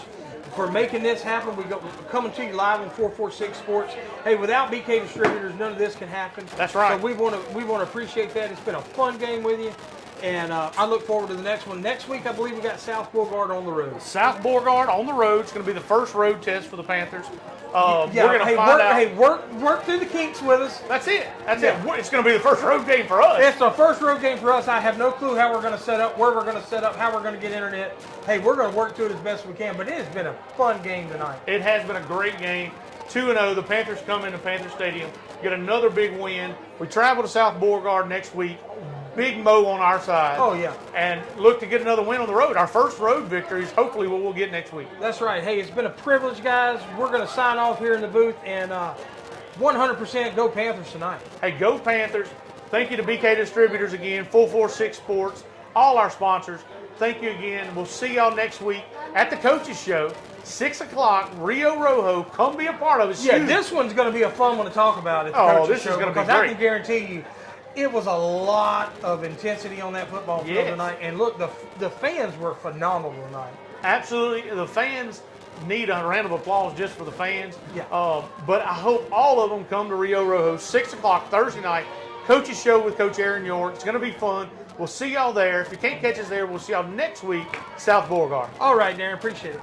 for making this happen. We're coming to you live in 446 Sports. Hey, without BK Distributors, none of this can happen. That's right. So we want to appreciate that. It's been a fun game with you. And I look forward to the next one. Next week, I believe we got South Beauregard on the road. South Beauregard on the road. It's going to be the first road test for the Panthers. Yeah, We're going to find out. Hey, work through the kinks with us. That's it. That's Yeah. it. It's going to be the first road game for us. It's the first road game for us. I have no clue how we're going to set up, where we're going to set up, how we're going to get internet. Hey, we're going to work through it as best we can. But it has been a fun game tonight. It has been a great game. 2-0. The Panthers come into Panther Stadium, get another big win. We travel to South Beauregard next week. Big Mo on our side. Oh, yeah. And look to get another win on the road. Our first road victory is hopefully what we'll get next week. That's right. Hey, it's been a privilege, guys. We're going to sign off here in the booth and 100% go Panthers tonight. Hey, go Panthers. Thank you to BK Distributors again, 446 Sports, all our sponsors. Thank you again. We'll see y'all next week at the Coaches Show, 6 o'clock, Rio Rojo. Come be a part of it. Yeah, this one's going to be a fun one to talk about at the Oh, Coaches this is Show, gonna be because I great. can guarantee you it was a lot of intensity on that football field Yes. tonight. And look, the fans were phenomenal tonight. Absolutely. The fans need a round of applause just for the fans. Yeah. But I hope all of them come to Rio Rojo, 6 o'clock Thursday night. Coaches Show with Coach Aaron York. It's going to be fun. We'll see y'all there. If you can't catch us there, we'll see y'all next week, South Beauregard. All right, Darren, appreciate it.